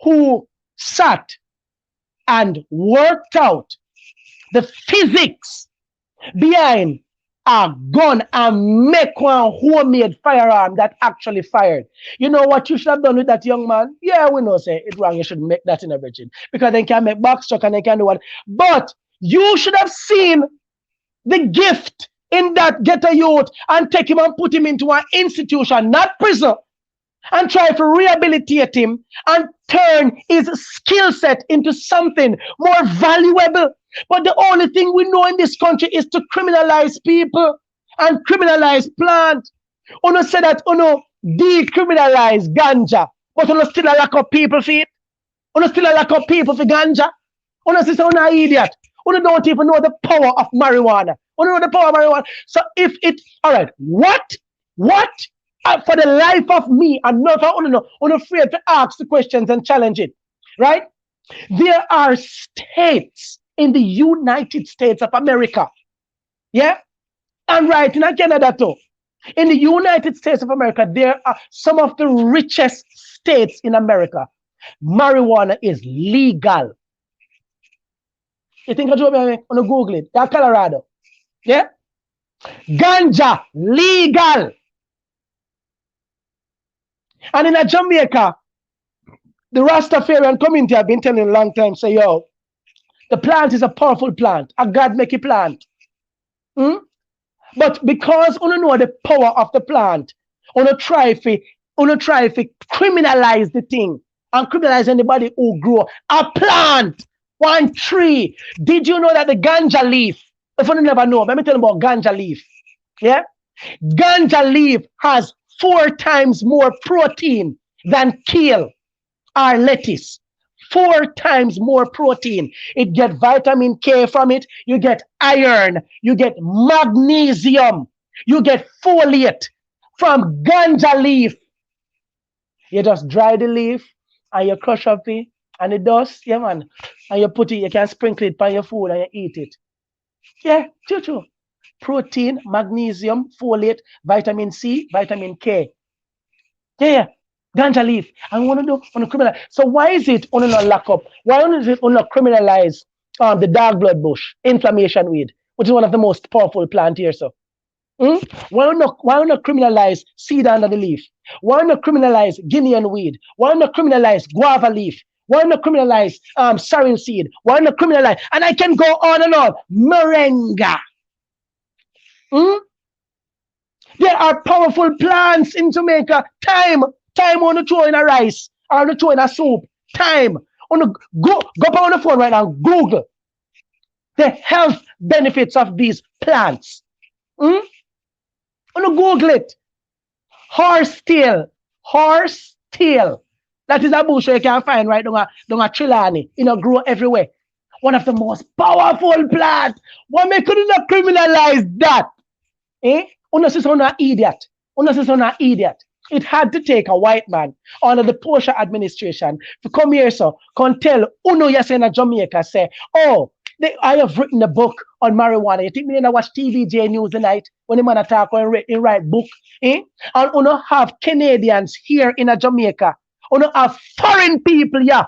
who sat and worked out the physics behind a gun and make one homemade firearm that actually fired. You know what you should have done with that young man? Yeah, we know say it's wrong. You shouldn't make that in a virgin because they can make box truck and they can do what. But you should have seen the gift in that ghetto youth and take him and put him into an institution, not prison, and try to rehabilitate him and turn his skill set into something more valuable. But the only thing we know in this country is to criminalize people and criminalize plant. Uno say that uno decriminalize ganja, but uno still a lack of people for it. Uno still a lack of people for ganja. Uno say uno an idiot. Uno don't even know the power of marijuana. Uno know the power of marijuana. So if it, all right, what? For the life of me, I'm not afraid to ask the questions and challenge it, right? There are states in the United States of America, yeah, and right in Canada too. In the United States of America, there are some of the richest states in America. Marijuana is legal. You think I do it on Google it? That's Colorado, yeah. Ganja legal. And in Jamaica, the Rastafarian community have been telling a long time, say, yo, The plant is a powerful plant, a God make it plant. Hmm? But because you know the power of the plant, you try to criminalize the thing and criminalize anybody who grow a plant, one tree. Did you know that the ganja leaf, if you never know, let me tell you about ganja leaf. Yeah? Ganja leaf has 4 times more protein than kale or lettuce. 4 times more protein. It get vitamin K from it. You get iron. You get magnesium. You get folate from ganja leaf. You just dry the leaf and you crush up it and the dust, yeah man. And you put it, you can sprinkle it on your food and you eat it. Yeah, true. Protein, magnesium, folate, vitamin C, vitamin K. Yeah. Ganja leaf. I want to do on a criminal. So why is it on a lock up? Why is it on a criminalize the dark blood bush, inflammation weed, which is one of the most powerful plant here? So why not criminalize seed under the leaf? Why not criminalize Guinean weed? Why not criminalize guava leaf? Why not criminalize sarin seed? Why not criminalize? And I can go on and on. Moringa. Hmm? There are powerful plants in Jamaica. Time on the throw in a rice or on the throw in a soup. Time. On the, go up on the phone right now. Google the health benefits of these plants. On the Google it. Horsetail. Horsetail. That is a bush you can find right down a Trelawney. Grow everywhere. One of the most powerful plants. Why me couldn't not criminalize that? Una is an idiot. Una is an idiot. It had to take a white man under the Porsche administration to come here, so can tell Uno yes in Jamaica say, oh, I have written a book on marijuana. You think me I watch TVJ News tonight when the man attack or write book? And Uno have Canadians here in Jamaica. Uno have foreign people here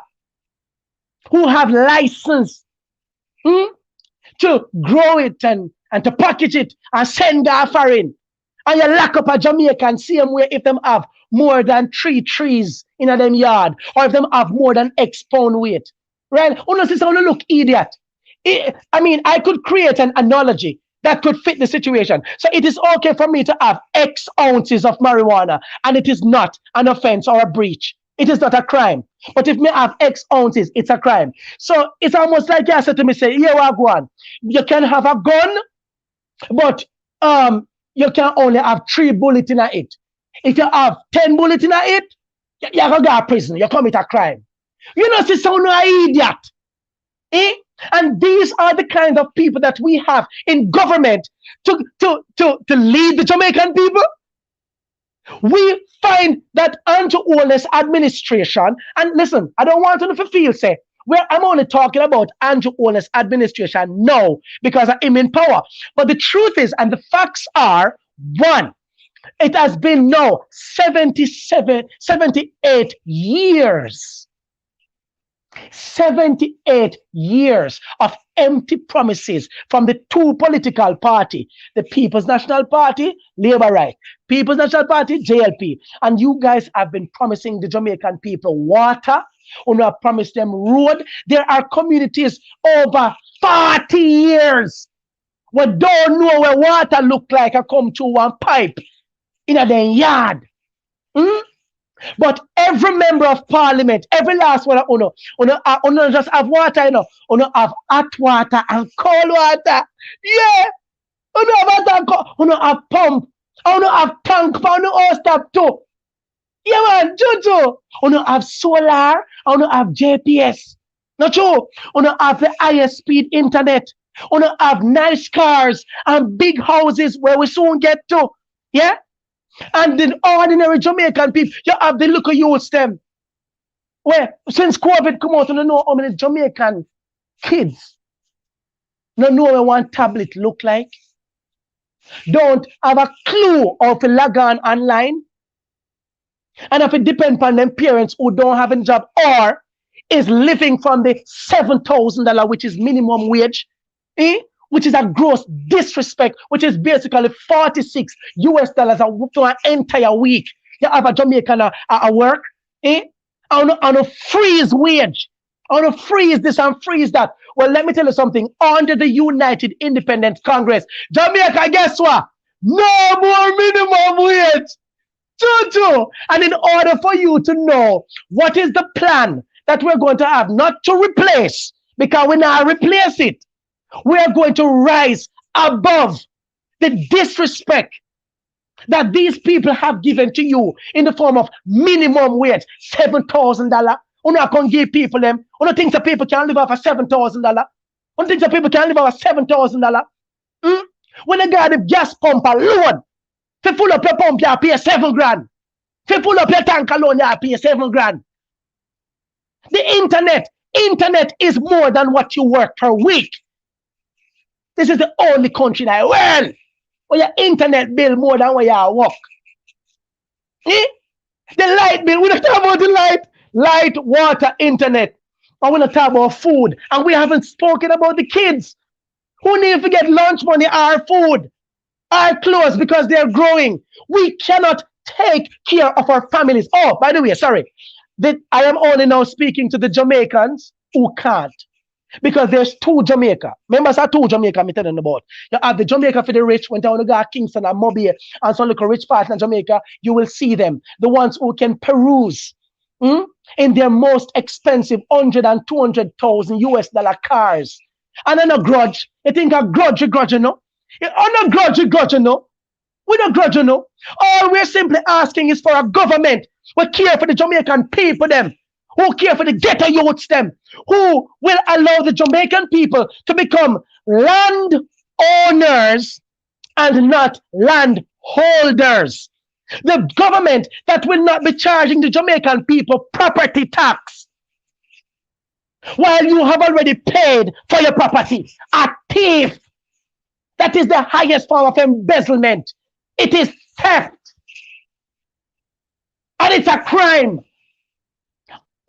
who have license to grow it and to package it and send that foreign. And you lock up a Jamaican same way if them have more than 3 trees in a them yard, or if them have more than X pound weight. Right? Uno says uno look idiot. I could create an analogy that could fit the situation. So it is okay for me to have X ounces of marijuana, and it is not an offense or a breach. It is not a crime. But if me have X ounces, it's a crime. So it's almost like you said to me, say, here we go on. You can have a gun, but you can only have 3 bullets in it. If you have 10 bullets in it, you're going to go to prison. You commit a crime. You know, see, someone an idiot. And these are the kind of people that we have in government to lead the Jamaican people. We find that Andrew Holness administration, and listen, I don't want to feel say, I'm only talking about Andrew Holness administration now because I'm in power. But the truth is, and the facts are, one, it has been now 78 years. 78 years of empty promises from the 2 political parties, the People's National Party, Labour Right, People's National Party, JLP. And you guys have been promising the Jamaican people water. You have promised them road. There are communities over 40 years we don't know where water look like. I come to one pipe in a yard. But every member of parliament, every last one, uno just have water, uno have hot water and cold water. Yeah, uno have hot and cold, uno have pump, uno have tank, uno all stop too. Yeah man, Jojo, uno have solar, uno have JPS. Not true, uno have the highest speed internet, uno have nice cars and big houses where we soon get to. Yeah. And the ordinary Jamaican people, you have the local youths them. Where since COVID come out, you don't know how many Jamaican kids don't know what one tablet look like. Don't have a clue how to log on online. And if it depends on them parents who don't have a job or is living from the $7,000, which is minimum wage, which is a gross disrespect, which is basically $46 to an entire week. You have a Jamaican work, on a freeze wage. I want to freeze this and freeze that. Well, let me tell you something. Under the United Independent Congress, Jamaica, guess what? No more minimum wage. True. And in order for you to know what is the plan that we're going to have, not to replace, because we now replace it, we are going to rise above the disrespect that these people have given to you in the form of minimum wage, $7,000. You know, I can give people them. You know, think that people can live off of $7,000. You think that people can live off of $7,000. When they got the gas pump alone, if you pull up your pump, you pay 7 grand. If you pull up your tank alone, you pay 7 grand. The internet is more than what you work per week. This is the only country that well, where your internet bill more than where you work. Eh? The light bill, we don't talk about the light, water, internet. I want to talk about food. And we haven't spoken about the kids who need to get lunch money, our food, our clothes, because they're growing. We cannot take care of our families. Oh, by the way, sorry. I am only now speaking to the Jamaicans who can't. Because there's 2 Jamaica. Members are 2 Jamaica I'm telling about. You have the Jamaica for the rich, when down to go Kingston and Mobile and some little rich part in Jamaica, you will see them. The ones who can peruse in their most expensive 100 and 200,000 US dollar cars. And then a grudge. You think a grudge, you know? On a grudge, you know? We don't grudge, you know? All we're simply asking is for a government who care for the Jamaican people, them, who care for the ghetto youths, them, who will allow the Jamaican people to become land owners and not land holders. The government that will not be charging the Jamaican people property tax while you have already paid for your property. A thief. That is the highest form of embezzlement. It is theft. And it's a crime.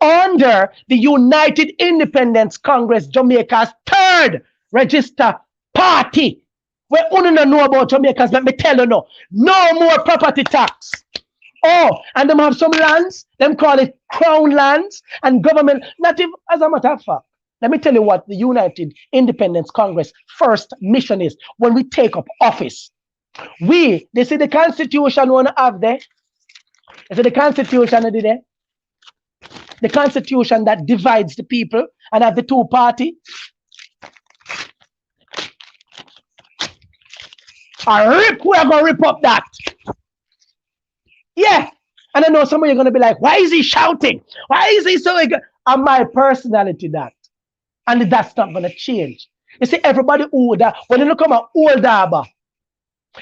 Under the United Independence Congress, Jamaica's 3rd register party. Where you don't know about Jamaicans, let me tell you no more property tax. Oh, and them have some lands, them call it crown lands, and government, not even, as a matter of fact, let me tell you what the United Independence Congress first mission is when we take up office. They see the Constitution we want to have there. They see the Constitution there. The Constitution that divides the people and have the 2 party. We're going to rip up that. Yeah. And I know some of you are going to be like, why is he shouting? Why is he so... And my personality that. And that's not going to change. You see, everybody older, when you look at my old Harbour,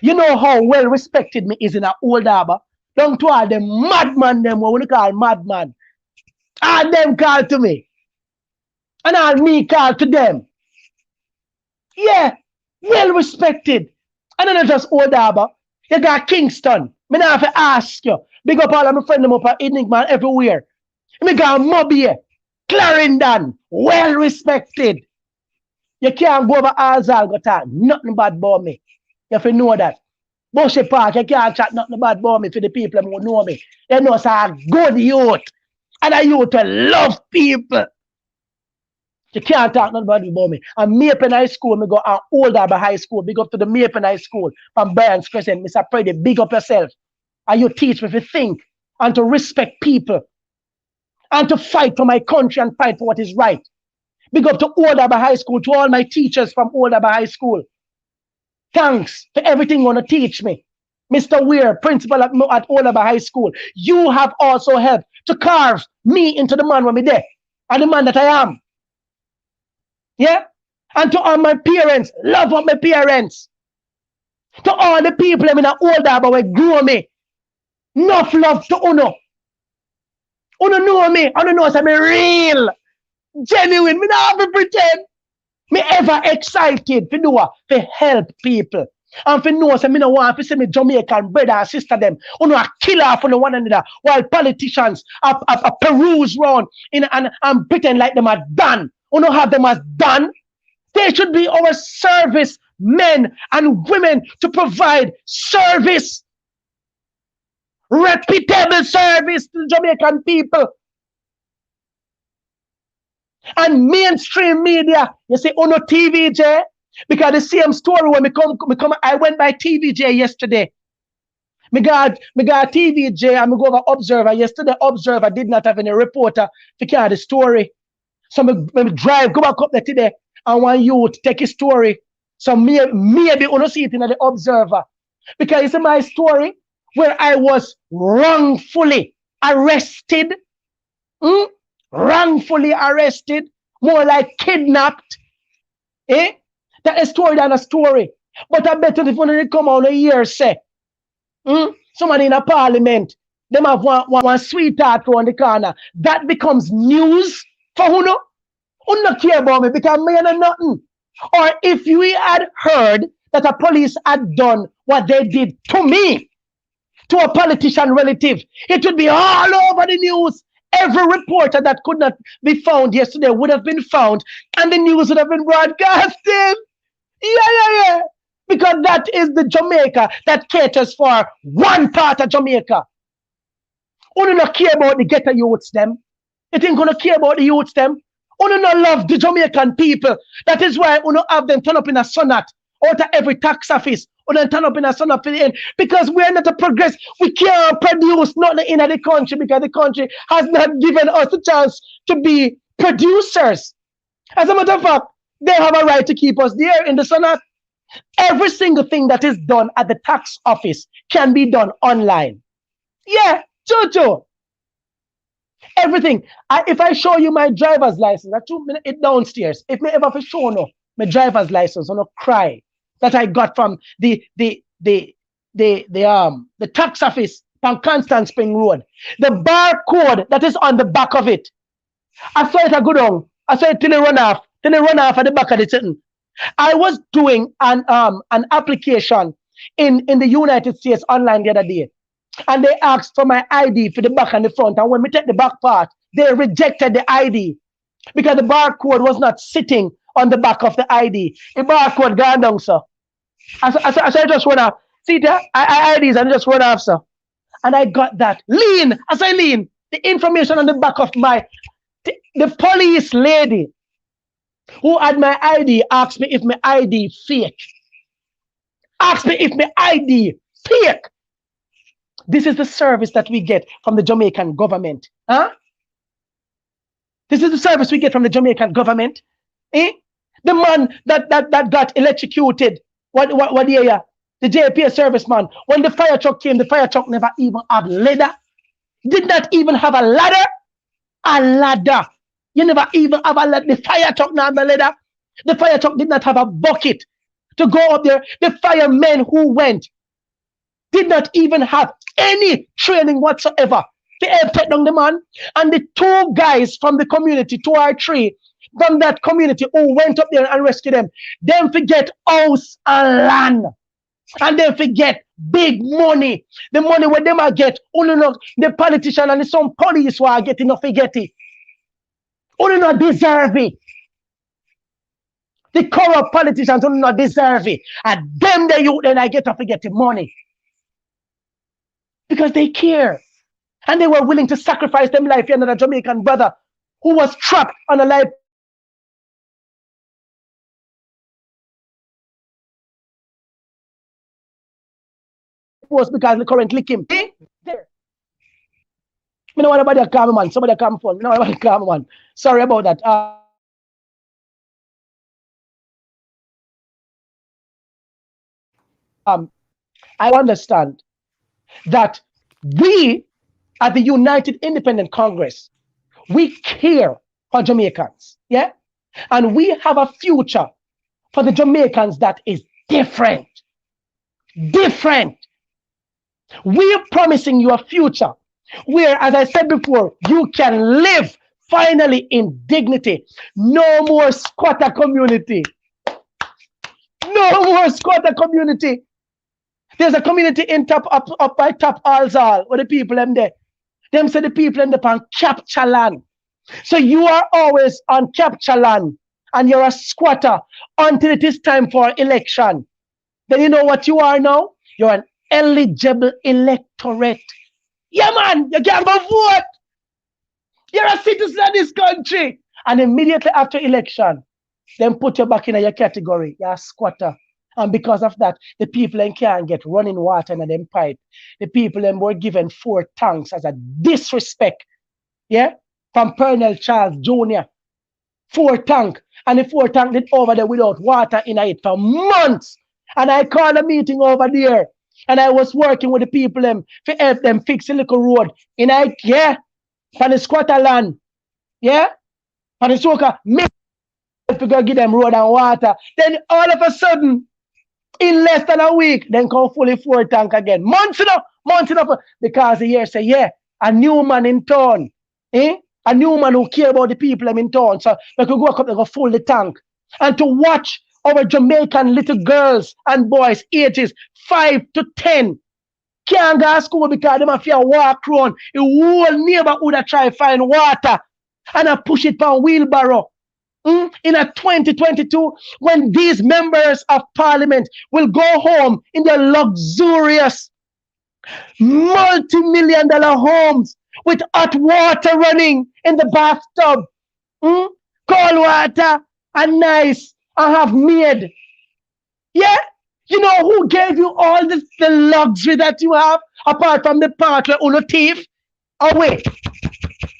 you know how well respected me is in an old Harbour. Don't to all them madman, them what we call madman. All them call to me. And all me call to them. Yeah, well respected. And then not just old Harbour. You got Kingston. Me now have to ask you. Big up all of my friends up at Enigma everywhere. Me got Mobile, Clarendon, well respected. You can't go over Alzal go talk nothing bad about me. You have to know that. Bushy Park, you can't chat nothing bad about me for the people who know me. They know it's a good youth. And a youth will love people. You can't talk nothing about me. And Mapen High School, me go an old Harbour High School. Big up to the Mapen High School from Brian's Crescent. Mr. Prady, big up yourself. And you teach me to think and to respect people. And to fight for my country and fight for what is right. Big up to Old Harbour High School, to all my teachers from Old Harbour High School. Thanks for everything you want to teach me. Mr. Weir, principal at Old Harbour High School. You have also helped to carve me into the man when me there. And the man that I am. Yeah? And to all my parents, love of my parents. To all the people in the Old Harbour who grew me. Enough love to Uno. Uno know me. Uno knows I'm real. Genuine. Me not have to pretend. Me ever excited to do to help people. And for know say me no want to see me Jamaican brother and sister them. Uno a kill off on one another while politicians are peruse round in and pretend like them are done. Uno have them as done. They should be our service men and women to provide service. Reputable service to Jamaican people. And mainstream media, you see, on TVJ, because the same story when I went by TVJ yesterday. Me got TVJ and me go over Observer. Yesterday, Observer did not have any reporter to carry the story. So me drive, go back up there today, and want you to take a story. So maybe you see it in the Observer. Because it's my story where I was wrongfully arrested. Wrongfully arrested, more like kidnapped. That is story than a story. But I bet if when come out a year, say, somebody in a parliament, them have one sweetheart around the corner. That becomes news for who no? Who not care about me because me and nothing. Or if we had heard that a police had done what they did to me, to a politician relative, it would be all over the news. Every reporter that could not be found yesterday would have been found, and the news would have been broadcasted. Yeah. Because that is the Jamaica that caters for one part of Jamaica. Who do not care about the ghetto youths them? It ain't gonna care about the youths them. Who do not love the Jamaican people? That is why we don't have them turn up in a sonat out of every tax office. Or then turn up in a sonat for the end. Because we are not a progress. We can't produce nothing in the country because the country has not given us a chance to be producers. As a matter of fact, they have a right to keep us there in the sonat. Every single thing that is done at the tax office can be done online. Yeah, Jojo. Everything. If I show you my driver's license, I 2 minutes it downstairs. If me ever for show no my driver's license, I no cry that I got from the tax office on Constant Spring Road. The barcode that is on the back of it. I saw it a good on. I saw it till it run off. Till it run off at the back of the sitting. I was doing an application in the United States online the other day. And they asked for my ID for the back and the front. And when we take the back part, they rejected the ID because the barcode was not sitting on the back of the ID. The barcode gone down, sir. I just run off. See that? IDs and just run off, sir. And I got that. Lean. As I lean, the information on the back of the police lady who had my ID asked me if my ID fake. Asked me if my ID fake. This is the service that we get from the Jamaican government. Huh? This is the service we get from the Jamaican government. The man that got electrocuted, what year? The JPA serviceman. When the fire truck came, the fire truck never even had ladder. Did not even have a ladder. A ladder. You never even have a ladder. The fire truck not have a ladder. The fire truck did not have a bucket to go up there. The firemen who went did not even have any training whatsoever to help take down the man. And the two guys from the community, 2 or 3 from that community who went up there and rescued them, then forget house and land. And then forget big money. The money where them are get, only not the politician and some police who are getting, not forget it. Only not deserve it. The corrupt politicians only not deserve it. And them the youth then I get to forget the money. Because they care. And they were willing to sacrifice them life. You know, a Jamaican brother who was trapped on a life was because the current lick him. There. I know what about that calm man. Somebody calm phone. I know what about calm man. Sorry about that. I understand that we at the United Independent Congress, we care for Jamaicans, yeah? And we have a future for the Jamaicans that is different. Different. We're promising you a future where, as I said before, you can live finally in dignity. No more squatter community. No more squatter community. There's a community in up by Top Alzal where the people them there. Them say the people end up on capture land. So you are always on capture land and you're a squatter until it is time for election. Then you know what you are now? You're an eligible electorate. Yeah, man, you can't go vote. You're a citizen of this country. And immediately after election, then put you back in your category. You're a squatter. And because of that, the people then can't get running water in them pipe. The people then were given 4 tanks as a disrespect. Yeah? From Pernell Charles Jr. 4 tank. And the 4 tank did over there without water in it for months. And I called a meeting over there. And I was working with the people them to help them fix a little road. In I yeah, for the squatter land. Yeah? For the soca, me to go give them road and water. Then all of a sudden, in less than a week, then come fully 4 tank again. Months enough, because the year say, yeah, a new man in town, eh? A new man who care about the people in town. So they could go up and go full the tank. And to watch our Jamaican little girls and boys, ages 5 to 10, can't go to school because they must walk around. The whole neighborhood try to find water. And I push it for a wheelbarrow. In a 2022, when these members of parliament will go home in their luxurious multi-million-dollar homes with hot water running in the bathtub, cold water and nice, and have maid. Yeah? You know who gave you all the luxury that you have apart from the part where uno thief? Away.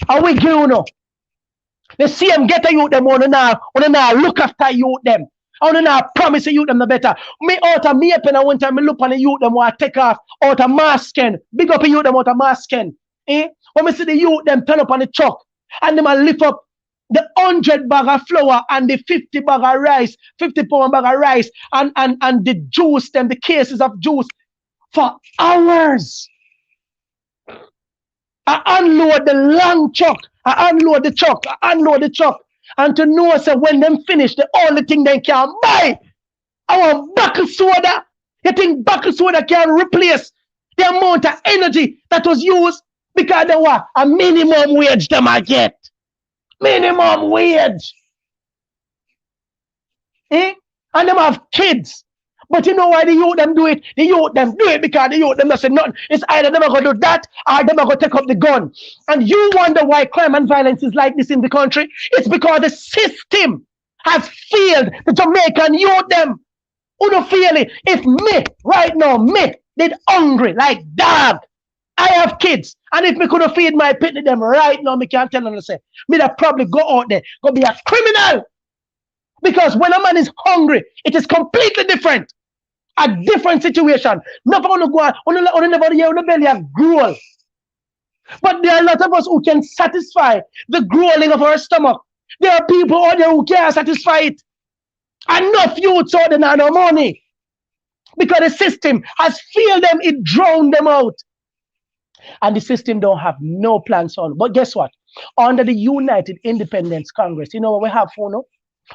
Away, you know. The same get a youth them on now look after youth them. On now promise you them the better. Me out of me pen and one time me look on the youth them want take off out of masking. Big up the youth them out of masking. Eh? When me see the youth them turn up on the truck and them a lift up the 100 bag of flour and the 50 bag of rice, 50 pound bag of rice and the juice them, the cases of juice for hours. I unload the long truck. I unload the truck. I unload the truck. And to know so when them finish, the only thing they can buy, I want buckle soda. You think buckle soda can replace the amount of energy that was used? Because they were a minimum wage them I get. Minimum wage. Eh? And them have kids. But you know why the youth them do it? The youth them do it because the youth them not say nothing. It's either them are going to do that or them are going to take up the gun. And you wonder why crime and violence is like this in the country? It's because the system has failed the Jamaican youth them. Who don't feel it? If me, right now, me, did hungry like dog. I have kids. And if me couldn't feed my pitney them right now, me can't tell them to say, me that probably go out there, go be a criminal. Because when a man is hungry, it is completely different. A different situation. Never gonna go on never hear the belly and growl. But there are a lot of us who can satisfy the growling of our stomach. There are people out there who can't satisfy it. Enough youths out there now no money. Because the system has failed them, it drowned them out. And the system don't have no plans on. But guess what? Under the United Independence Congress, you know what we have for now?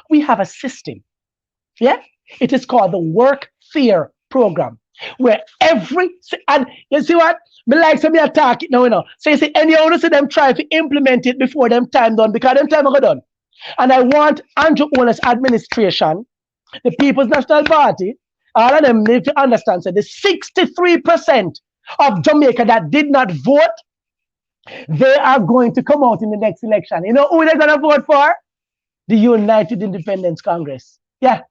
We have a system. Yeah? It is called the Work Fair Program. Where and you see what? Me like some attack it now, you know. So you see, and you want to see them try to implement it before them time done, because them time are done. And I want Andrew Owner's administration, the People's National Party, all of them need to understand that the 63% of Jamaica that did not vote, they are going to come out in the next election. You know who they're going to vote for? The United Independence Congress. Yeah.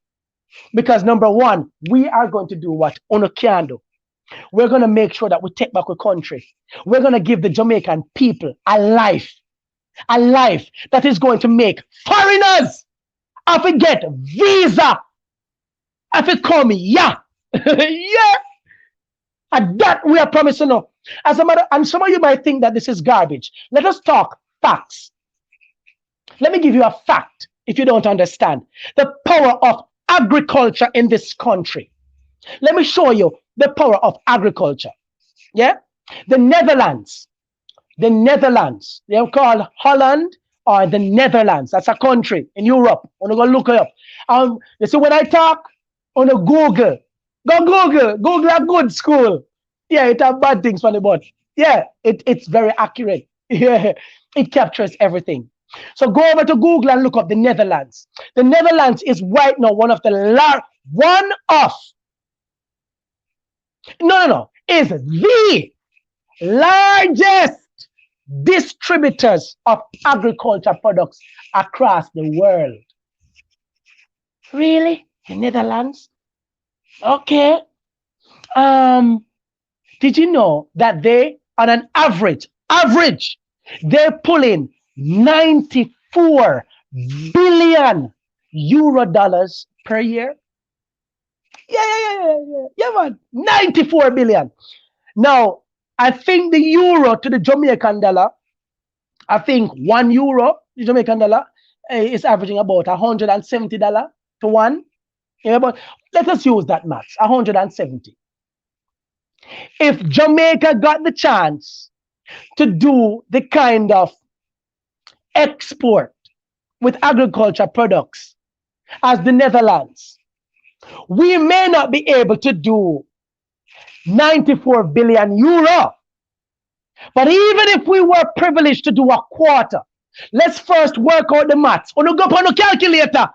Because number one, we are going to do what Ono can do. We're going to make sure that we take back our country. We're going to give the Jamaican people a life that is going to make foreigners, if we get visa, if it come, yeah, yeah. And that we are promising now. As a matter, and some of you might think that this is garbage. Let us talk facts. Let me give you a fact if you don't understand the power of agriculture in this country. Let me show you the power of agriculture. Yeah? The Netherlands, they're called Holland or the Netherlands. That's a country in Europe. I'm going to look it up. You see, when I talk on a Google, Google a good school. Yeah, it have bad things funny, but yeah, it's very accurate. Yeah, it captures everything. So go over to Google and look up the Netherlands. The Netherlands is right now one of the is the largest distributors of agriculture products across the world. Really? The Netherlands? Okay. Um, did you know that they, on an average, they're pulling 94 billion euro dollars per year? Yeah, man. 94 billion. Now, I think the euro to the Jamaican dollar, I think €1, the Jamaican dollar, is averaging about $170 to one. Yeah, but let us use that maths, 170. If Jamaica got the chance to do the kind of export with agriculture products as the Netherlands, we may not be able to do 94 billion euro. But even if we were privileged to do a quarter, let's first work out the maths. On go on a calculator.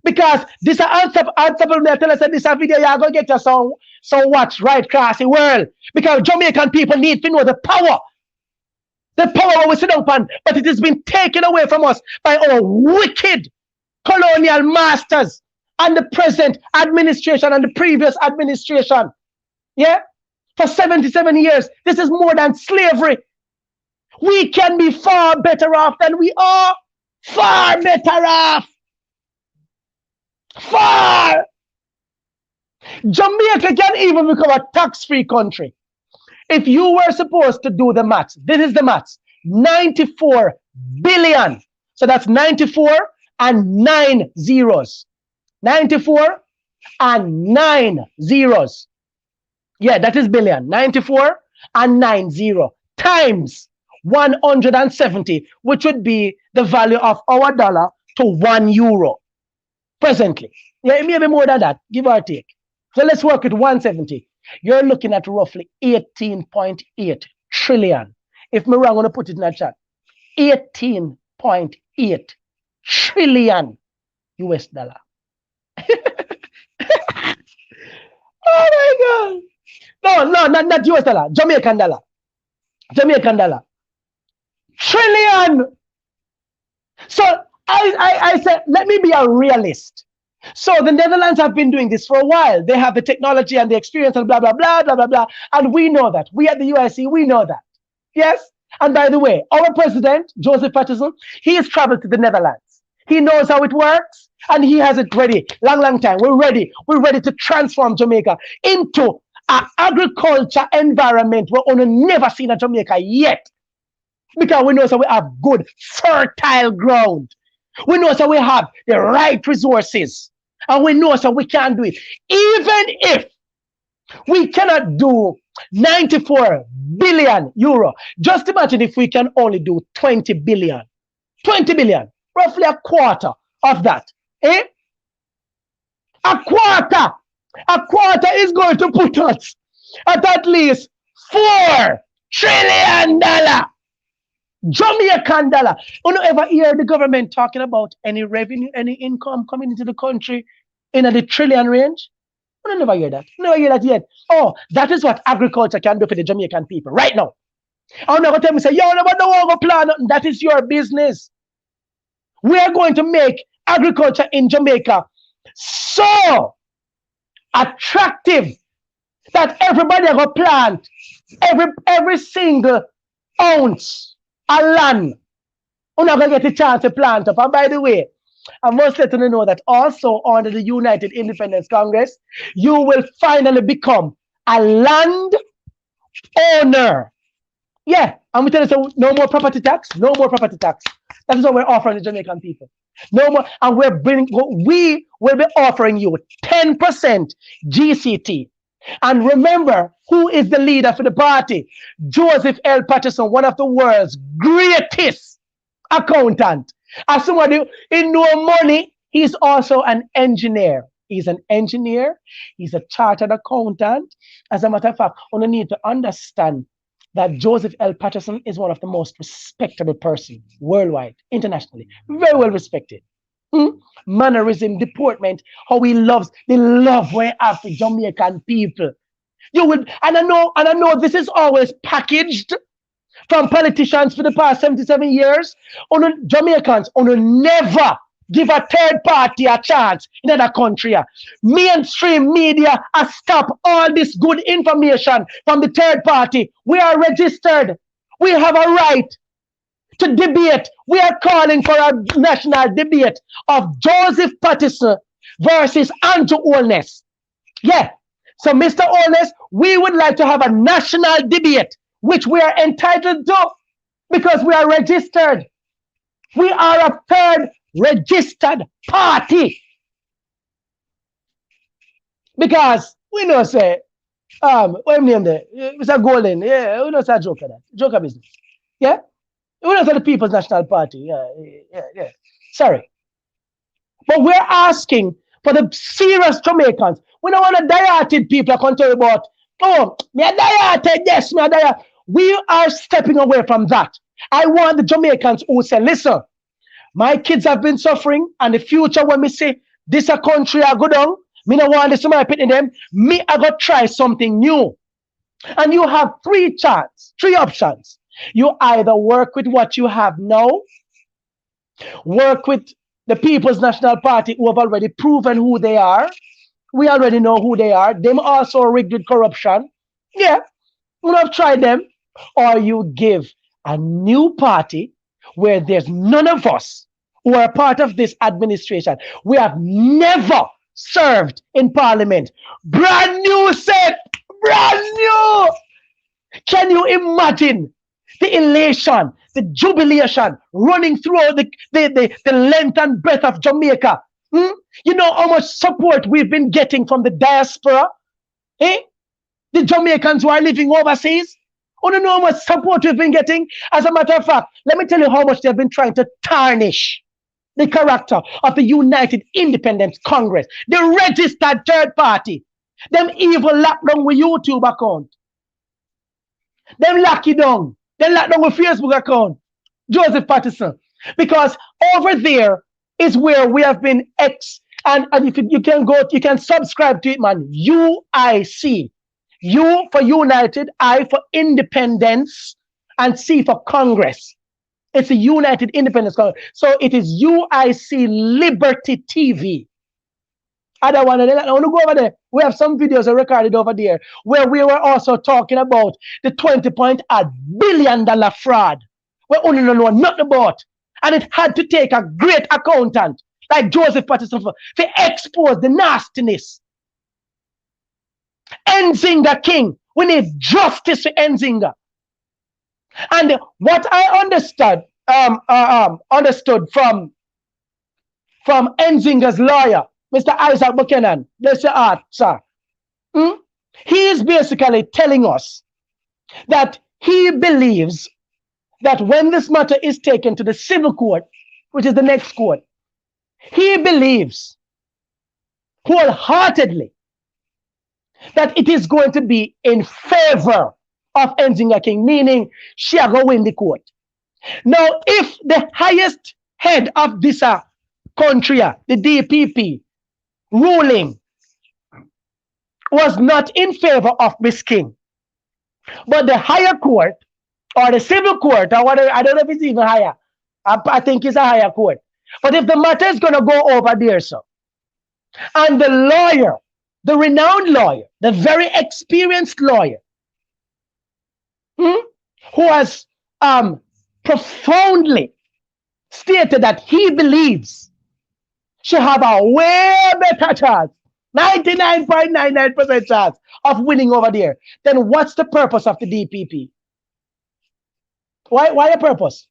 Because this answer me tell us that this video you're gonna get us some watch right across the world. Because Jamaican people need to know the power. The power we sit upon, but it has been taken away from us by our wicked colonial masters and the present administration and the previous administration. Yeah? For 77 years. This is more than slavery. We can be far better off than we are. Far better off. Far. Jamaica can even become a tax-free country. If you were supposed to do the maths, this is the maths. 94 billion. So that's 94 and 9 zeros. 94 and 9 zeros. Yeah, that is billion. 94 and 90 times 170, which would be the value of our dollar to €1 presently. Yeah, it may be more than that, give or take. So let's work with 170. You're looking at roughly 18.8 trillion. If I'm wrong, I'm going to put it in the chat. 18.8 trillion US dollar. Oh my God. No, not US dollar. Jamaican dollar. Jamaican dollar. Trillion. So I said, let me be a realist. So the Netherlands have been doing this for a while. They have the technology and the experience and blah, blah, blah, blah, blah, blah. And we know that. We at the UIC, we know that. Yes? And by the way, our president, Joseph Patterson, he has traveled to the Netherlands. He knows how it works and he has it ready. Long time. We're ready. We're ready to transform Jamaica into an agriculture environment we're never seen in Jamaica yet. Because we know so we have good, fertile ground. We know so we have the right resources. And we know so we can do it. Even if we cannot do 94 billion euro, just imagine if we can only do 20 billion. 20 billion, roughly a quarter of that. Eh? A quarter. A quarter is going to put us at least $4 trillion. Jamaican dollar. You don't ever hear the government talking about any revenue, any income coming into the country in the trillion range? You don't never hear that. Never hear that yet. Oh, that is what agriculture can do for the Jamaican people right now. I'm not going to tell me, say, yo, never know how to plan nothing. That is your business. We are going to make agriculture in Jamaica so attractive that everybody are going to plant every single ounce of land. You're not going to get a chance to plant up. And by the way, I must let you know that also under the United Independence Congress, you will finally become a land owner. Yeah, I'm going to tell you, so no more property tax, no more property tax. That is what we're offering the Jamaican people. No more, and we will be offering you 10% GCT. And remember, who is the leader for the party? Joseph L. Patterson, one of the world's greatest accountant. As somebody in no money, he's also an engineer. He's an engineer. He's a chartered accountant. As a matter of fact, you need to understand that Joseph L. Patterson is one of the most respectable persons worldwide, internationally. Very well respected. Mannerism, deportment, how he loves, the love we have for Jamaican people. You will, and I know this is always packaged, from politicians for the past 77 years. On Jamaicans, on never give a third party a chance in another country. Mainstream media has stopped all this good information from the third party. We are registered. We have a right to debate. We are calling for a national debate of Joseph Patterson versus Andrew Holness. Yeah. So, Mr. Holness, we would like to have a national debate, which we are entitled to because we are registered. We are a third registered party. Because we know, say, what name there? Mr. Golden, yeah, we know, say, Joker, that. Joker business. Yeah? We know, say, the People's National Party. Yeah. Sorry. But we're asking for the serious Jamaicans. We don't want to dieted people come tell you about, oh, me a dieted, yes, me a dieted. We are stepping away from that. I want the Jamaicans who say, listen, my kids have been suffering, and the future when me say this a country I go down, me no want this somebody put in them, me I go try something new. And you have three options. You either work with what you have now, work with the People's National Party who have already proven who they are. We already know who they are. Them also rigged with corruption. Yeah, we have tried them. Or you give a new party where there's none of us who are part of this administration. We have never served in parliament. Brand new set, brand new. Can you imagine the elation, the jubilation running throughout the length and breadth of Jamaica? You know how much support we've been getting from the diaspora? The Jamaicans who are living overseas? You don't know how much support we've been getting? As a matter of fact, let me tell you how much they've been trying to tarnish the character of the United Independence Congress, the registered third party. Them evil locked down with YouTube account. Them lock it down. Them lock down with Facebook account. Joseph Patterson. Because over there is where we have been and if you can go, you can subscribe to it, man. UIC. U for United, I for Independence, and C for Congress. It's a United Independence Congress. So it is UIC Liberty TV. I don't want to go over there. We have some videos recorded over there where we were also talking about the $20.8 billion fraud. We only don't know nothing about. And it had to take a great accountant like Joseph Patterson to expose the nastiness. Nzinga King. We need justice for Nzinga. And what I understood from Nzinga's lawyer, Mr. Isaac Buchanan, bless your heart, sir. He is basically telling us that he believes that when this matter is taken to the civil court, which is the next court, he believes wholeheartedly that it is going to be in favor of Nzinga King, meaning she are going to win the court. Now, if the highest head of this country, the DPP, ruling was not in favor of Miss King, but the higher court or the civil court or whatever, I don't know if it's even higher. I think it's a higher court. But if the matter is going to go over there, so, and the lawyer, the renowned lawyer, the very experienced lawyer, who has profoundly stated that he believes she have a way better chance, 99.99% chance of winning over there, then what's the purpose of the DPP? Why a purpose?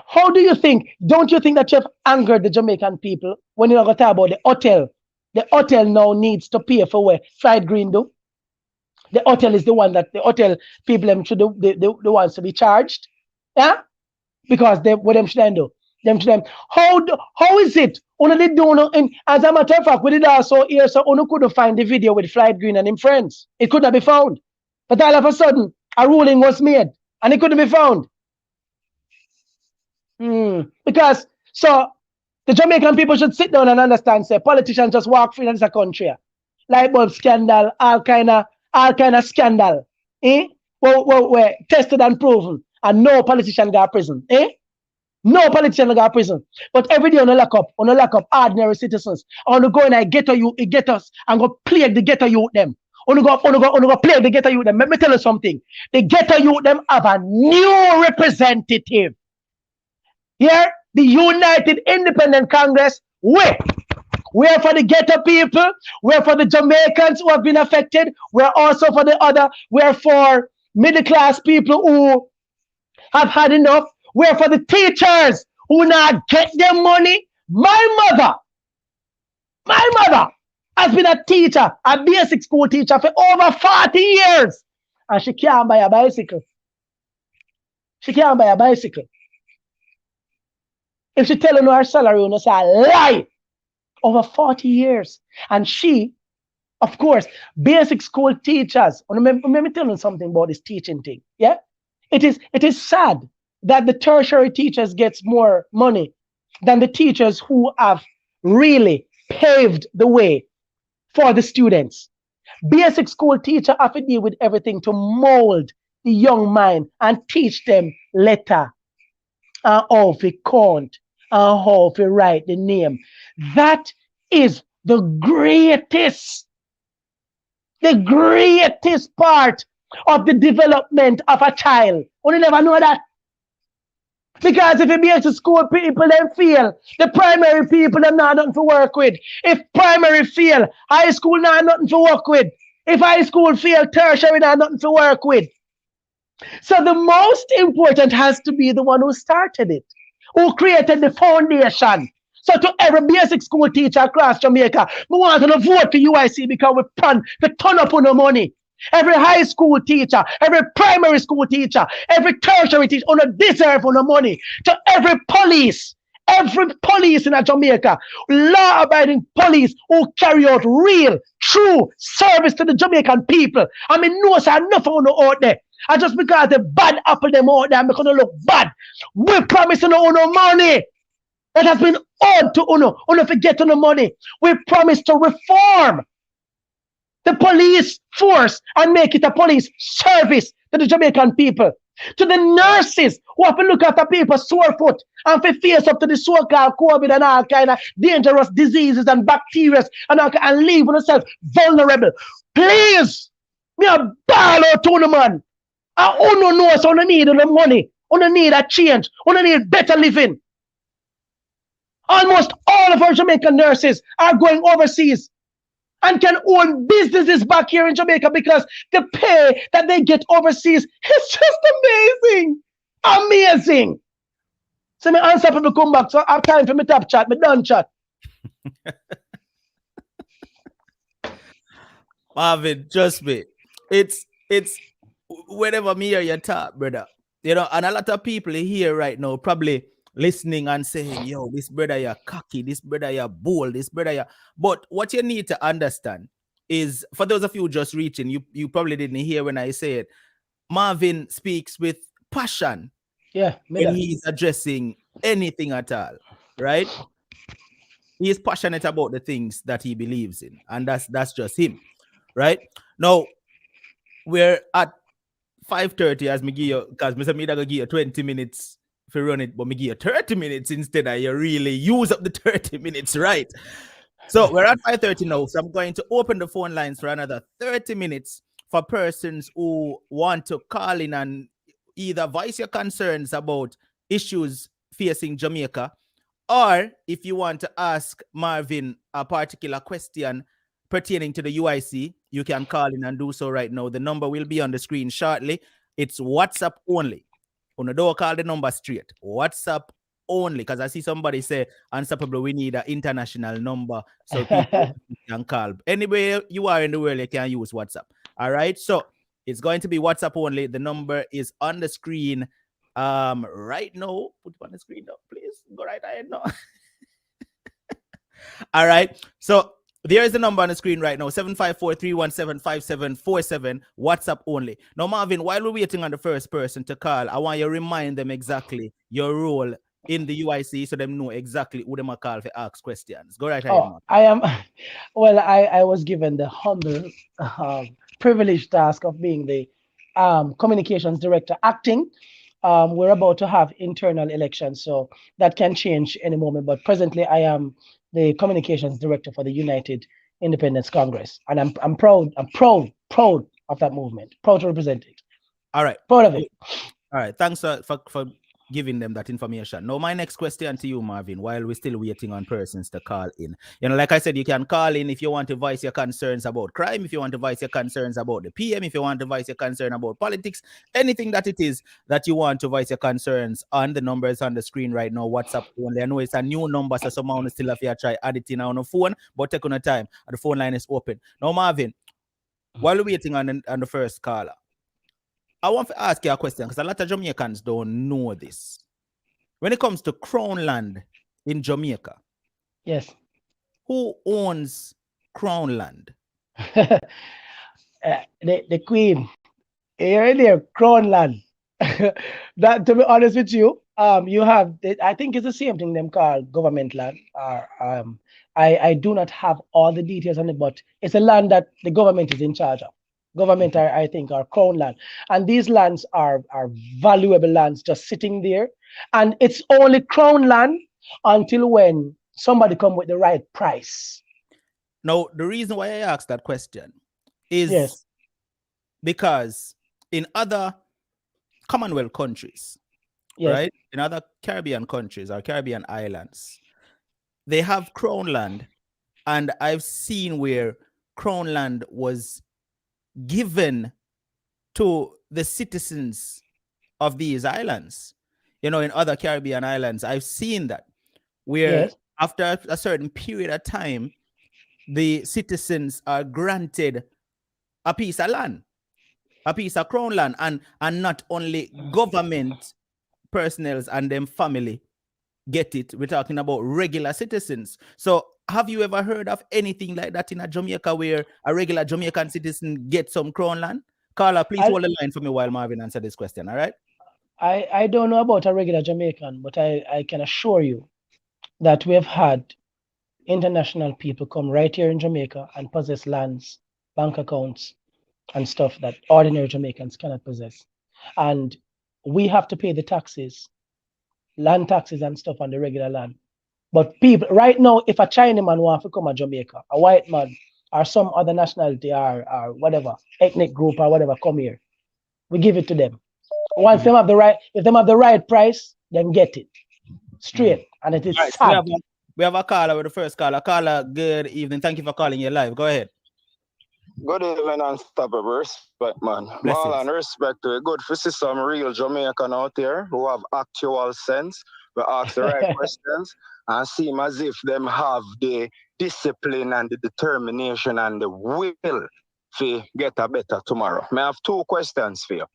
How do you think? Don't you think that you have angered the Jamaican people when you're going to talk about the hotel? The hotel now needs to pay for where Fried Green do. The hotel is the one that the hotel people should do, the ones to be charged. Yeah? Because what them should do? How is it? Only do as a matter of fact, we did also hear so Uno couldn't find the video with Fried Green and him friends. It could not be found. But all of a sudden, a ruling was made and it couldn't be found. Because so the Jamaican people should sit down and understand, say politicians just walk free in this country. Light bulb scandal, all kind of scandal. We were tested and proven, and no politician got prison. Eh? No politician got prison. But every day on the lock up ordinary citizens. On the go in I ghetto you, it get us and go plague the ghetto youth them. On go plague the ghetto youth them. Let me tell you something. The ghetto youth them have a new representative. Here, the United Independent Congress, we're for the ghetto people, we're for the Jamaicans who have been affected, we're also for the other, we're for middle class people who have had enough, we're for the teachers who not get their money. My mother has been a teacher, a basic school teacher for over 40 years, and she can't buy a bicycle. She can't buy a bicycle. If she telling her salary, you know, say a lie. Over 40 years. And she, of course, basic school teachers. Let me tell you something about this teaching thing. Yeah? It is sad that the tertiary teachers gets more money than the teachers who have really paved the way for the students. Basic school teacher have to deal with everything to mold the young mind and teach them letter and how to count and how to write the name. That is the greatest part of the development of a child. You never know that. Because if it be to school people then fail, the primary people them not nothing to work with. If primary fail, high school not nothing to work with. If high school fail, tertiary not nothing to work with. So the most important has to be the one who started it, who created the foundation. So to every basic school teacher across Jamaica, we want to vote for UIC because we plan to turn up on the money. Every high school teacher, every primary school teacher, every tertiary teacher on a deserve on the money. To every police in a Jamaica, law-abiding police who carry out real, true service to the Jamaican people. I mean, no, sir, enough on the out there. And just because the bad apple them out there, because they look bad, we promise no money. That has been owed to Uno. Uno forget on the money. We promise to reform the police force and make it a police service to the Jamaican people. To the nurses who have to look after people's sore foot and to face up to the so-called COVID and all kind of dangerous diseases and bacteria and leave themselves vulnerable. Please, me a ball out to the man. And Uno knows Uno need the money. Uno need a change. Uno need better living. Almost all of our Jamaican nurses are going overseas and can own businesses back here in Jamaica because the pay that they get overseas is just amazing. Amazing. So my answer people come back. So I have time for my top chat, my done chat. Marvin, trust me. It's whenever me hear your talk, brother. You know, and a lot of people here right now probably listening and saying, yo, this brother you're cocky, this brother you're bold, this brother you're... But what you need to understand is, for those of you just reaching, you probably didn't hear when I said, Marvin speaks with passion. Yeah, when he's addressing anything at all, right? He is passionate about the things that he believes in, and that's just him, right? Now, we're at 5:30 as me give you, because me say me gonna give you 20 minutes for run it, but me give you 30 minutes instead, and you really use up the 30 minutes, right? So we're at 5:30 now, so I'm going to open the phone lines for another 30 minutes for persons who want to call in and either voice your concerns about issues facing Jamaica, or if you want to ask Marvin a particular question pertaining to the UIC, you can call in and do so right now. The number will be on the screen shortly. It's WhatsApp only. Don't call the number straight. WhatsApp only, because I see somebody say, Unstoppable, we need an international number so people can call. Anywhere you are in the world, you can use WhatsApp. All right, so it's going to be WhatsApp only. The number is on the screen right now. Put it on the screen now, please. Go right ahead now. All right, so there is the number on the screen right now, 754-317-5747, WhatsApp only. Now, Marvin, while we're waiting on the first person to call, I want you to remind them exactly your role in the UIC so them know exactly who them call for ask questions. Go right ahead, Marvin. I was given the humble, privileged task of being the communications director acting. We're about to have internal elections, so that can change any moment. But presently, I am the communications director for the United Independence Congress, and I'm proud. I'm proud of that movement. Proud to represent it. All right. Proud of it. All right. Thanks for giving them that information. Now, my next question to you, Marvin, while we're still waiting on persons to call in. Like I said, you can call in if you want to voice your concerns about crime, if you want to voice your concerns about the PM, if you want to voice your concern about politics, anything that it is that you want to voice your concerns on. The numbers on the screen right now, WhatsApp only. I know it's a new number, so someone still have to try add it in on the phone, but take on the time. The phone line is open. Now, Marvin, while we're waiting on the first caller, I want to ask you a question because a lot of Jamaicans don't know this. When it comes to Crown land in Jamaica, yes, who owns Crown land? The Queen. Here, there, Crown land. That, to be honest with you, you have. I think it's the same thing them called government land. I do not have all the details on it, but it's a land that the government is in charge of. Government, I think, are crown land, and these lands are valuable lands just sitting there, and it's only crown land until when somebody come with the right price. Now, the reason why I asked that question is Yes, because in other Commonwealth countries, yes, right, in other Caribbean countries or Caribbean islands, they have crown land, and I've seen where crown land was given to the citizens of these islands. In other Caribbean islands, I've seen that where yes. after a certain period of time, the citizens are granted a piece of land, a piece of crown land, and not only government personnel and them family get it. We're talking about regular citizens. So have you ever heard of anything like that in a Jamaica where a regular Jamaican citizen gets some crown land? Carla, please hold the line for me while Marvin answers this question, all right? I don't know about a regular Jamaican, but I can assure you that we have had international people come right here in Jamaica and possess lands, bank accounts, and stuff that ordinary Jamaicans cannot possess. And we have to pay the taxes, land taxes and stuff on the regular land. But people, right now, if a Chinaman wants to come to Jamaica, a white man, or some other nationality, or whatever, ethnic group or whatever, come here, we give it to them. Once they have the right, if they have the right price, then get it straight. And it is Right, sad. so we have a caller with the first caller. Caller, good evening. Thank you for calling. You're live. Go ahead. Good evening, unstoppable respect, man. All and respect to it. Good to see some real Jamaican out there who have actual sense. We ask the right questions and seem as if them have the discipline and the determination and the will to get a better tomorrow. I have two questions for you.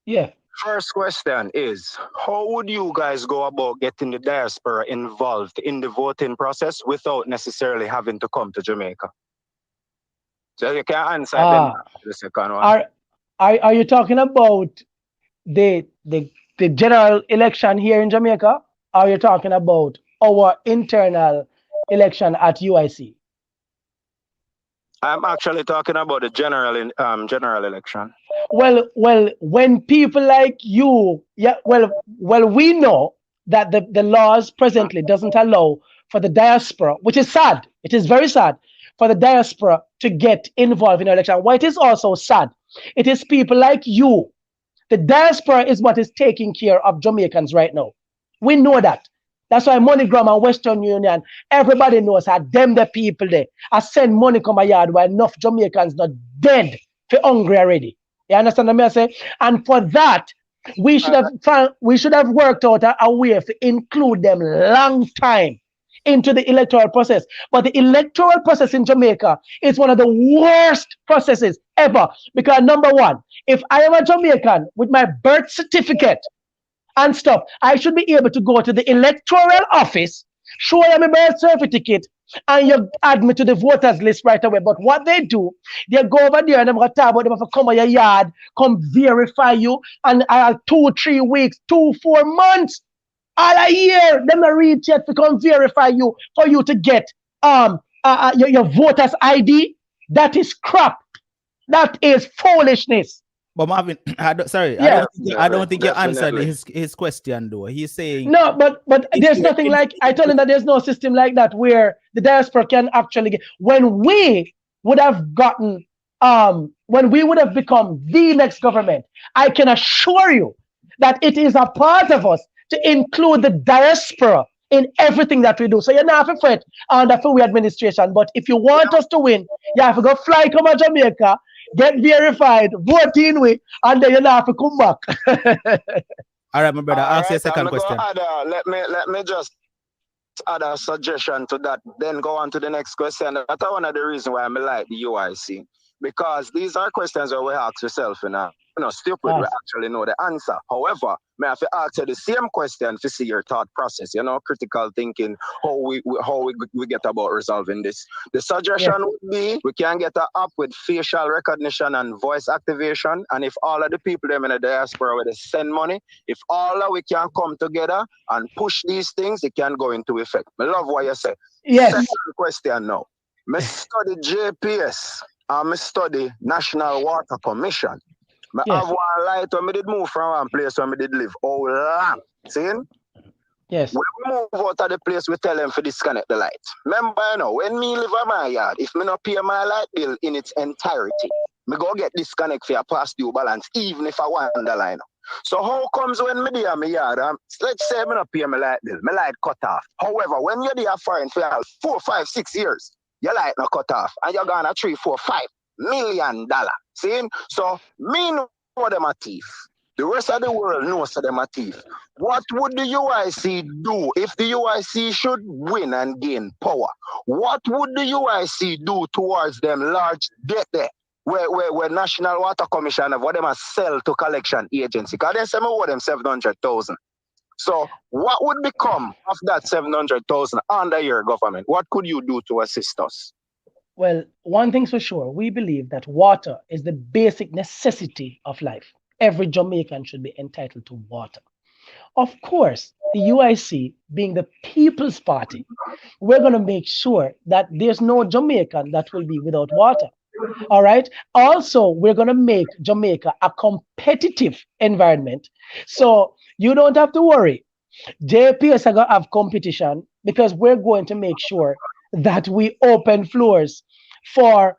Yeah. First question is, how would you guys go about getting the diaspora involved in the voting process without necessarily having to come to Jamaica? So you can answer the second one. Are you talking about the general election here in Jamaica? Or are you talking about our internal election at UIC? I'm actually talking about the general election. Well, when people like you, we know that the laws presently doesn't allow for the diaspora, which is sad. It is very sad for the diaspora to get involved in an election. What is also sad, it is people like you. The diaspora is what is taking care of Jamaicans right now. We know that. That's why MoneyGram and Western Union, everybody knows that them the people there. I send money come a yard while enough Jamaicans not dead for hungry already. You understand what I say? And for that, we should have worked out a way to include them long time into the electoral process. But the electoral process in Jamaica is one of the worst processes ever. Because number one, if I am a Jamaican with my birth certificate and stuff, I should be able to go to the electoral office, show them a birth certificate, and you add me to the voters list right away. But what they do, they go over there and they're going to talk about them have to come on your yard, come verify you, and 2, 3 weeks, 2, 4 months, all a year, them not reach yet to come verify you for you to get your voters ID. That is crap. That is foolishness. But Marvin, sorry, Yeah. I don't think you answered Definitely. his question though. He's saying No, but if there's you're nothing like, I told him that there's no system like that where the diaspora can actually get, when we would have gotten when we would have become the next government, I can assure you that it is a part of us to include the diaspora in everything that we do. So you're not have to fret on the free administration. But if you want us to win, you have to go fly come to Jamaica, get verified, vote in with, and then you have to come back. all right, my brother, All ask your right, I'm second gonna go question. add let me just add a suggestion to that, then go on to the next question. That's one of the reasons why I like the UIC. Because these are questions that we ask yourself, stupid, we Yes. actually know the answer. However, may I have to ask you the same question to see your thought process, critical thinking, how we get about resolving this. The suggestion Yes. would be we can get an app with facial recognition and voice activation. And if all of the people them in the diaspora where they send money, if all of we can come together and push these things, it can go into effect. I love what you say. Second Yes. question now. I study JPS. I study National Water Commission. I have Yes. one light when I did move from one place where I did live. Oh, long. See? Yes. When we move out of the place, we tell them to disconnect the light. Remember, when me live in my yard, if me not pay my light bill in its entirety, me go get disconnect for a past due balance, even if I want the line. So how comes when me there my yard, let's say me not pay my light bill, my light cut off. However, when you're there foreign for 4, 5, 6 years, your light not cut off, and you're gonna $3, $4, $5 million. See? So me know them a thief. The rest of the world knows them a thief. What would the UIC do if the UIC should win and gain power? What would the UIC do towards them large debt there? Where National Water Commission have what them a sell to collection agency? Because they say me owe them 700,000. So what would become of that 700,000 under your government? What could you do to assist us? Well, one thing's for sure, we believe that water is the basic necessity of life. Every Jamaican should be entitled to water. Of course, the UIC, being the People's Party, we're going to make sure that there's no Jamaican that will be without water. All right. Also, we're going to make Jamaica a competitive environment. So you don't have to worry. JPS are going to have competition because we're going to make sure that we open floors for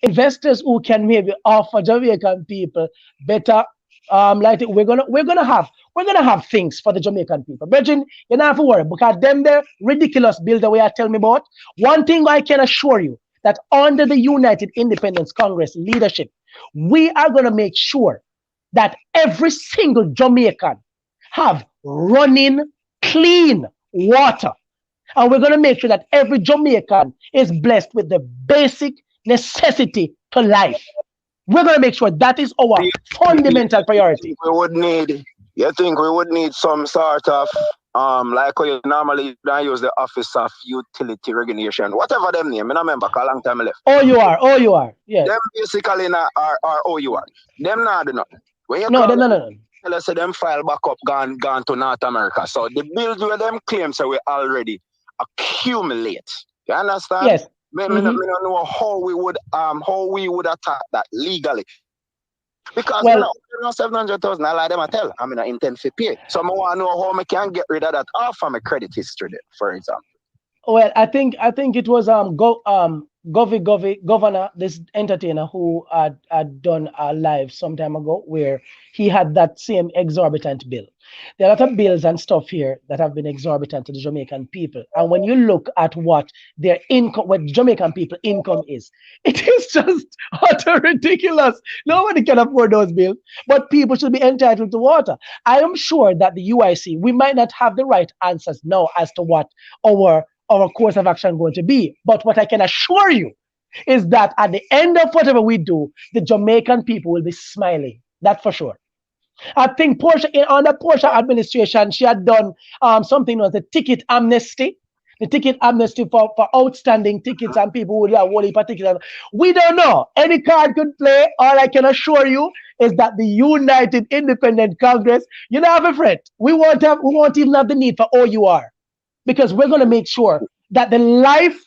investors who can maybe offer Jamaican people better. Like we're gonna have things for the Jamaican people. Virgin, you don't have to worry because them the ridiculous bill that we are telling me about. One thing I can assure you that under the United Independence Congress leadership, we are gonna make sure that every single Jamaican have running clean water. And we're going to make sure that every Jamaican is blessed with the basic necessity to life. We're going to make sure that is our fundamental priority. You think we would need some sort of like how you normally don't use the Office of Utility Regulation, whatever them name, I don't remember, because a long time I left. OUR, yes. Them basically are OUR. Them not do nothing. When you No, call no. let's say them file back up gone to North America. So the bills where them claims that we already accumulate. You understand? Yes. Me don't know how we would attack that legally. Because Well, 700,000, I like them I tell. I mean I intend to pay. So I want to know how I can get rid of that off of my credit history there, for example. Well, I think it was Governor, this entertainer who had done a live some time ago where he had that same exorbitant bill. There are a lot of bills and stuff here that have been exorbitant to the Jamaican people. And when you look at what their income, what Jamaican people income is, it is just utter ridiculous. Nobody can afford those bills, but people should be entitled to water. I am sure that the UIC, we might not have the right answers now as to what our course of action going to be. But what I can assure you is that at the end of whatever we do, the Jamaican people will be smiling. That's for sure. I think under Portia administration, she had done something was the ticket amnesty. The ticket amnesty for outstanding tickets and people who have whole particular. We don't know. Any card could play. All I can assure you is that the United Independent Congress, you know, have a friend. We won't even have the need for OUR. Because we're going to make sure that the life,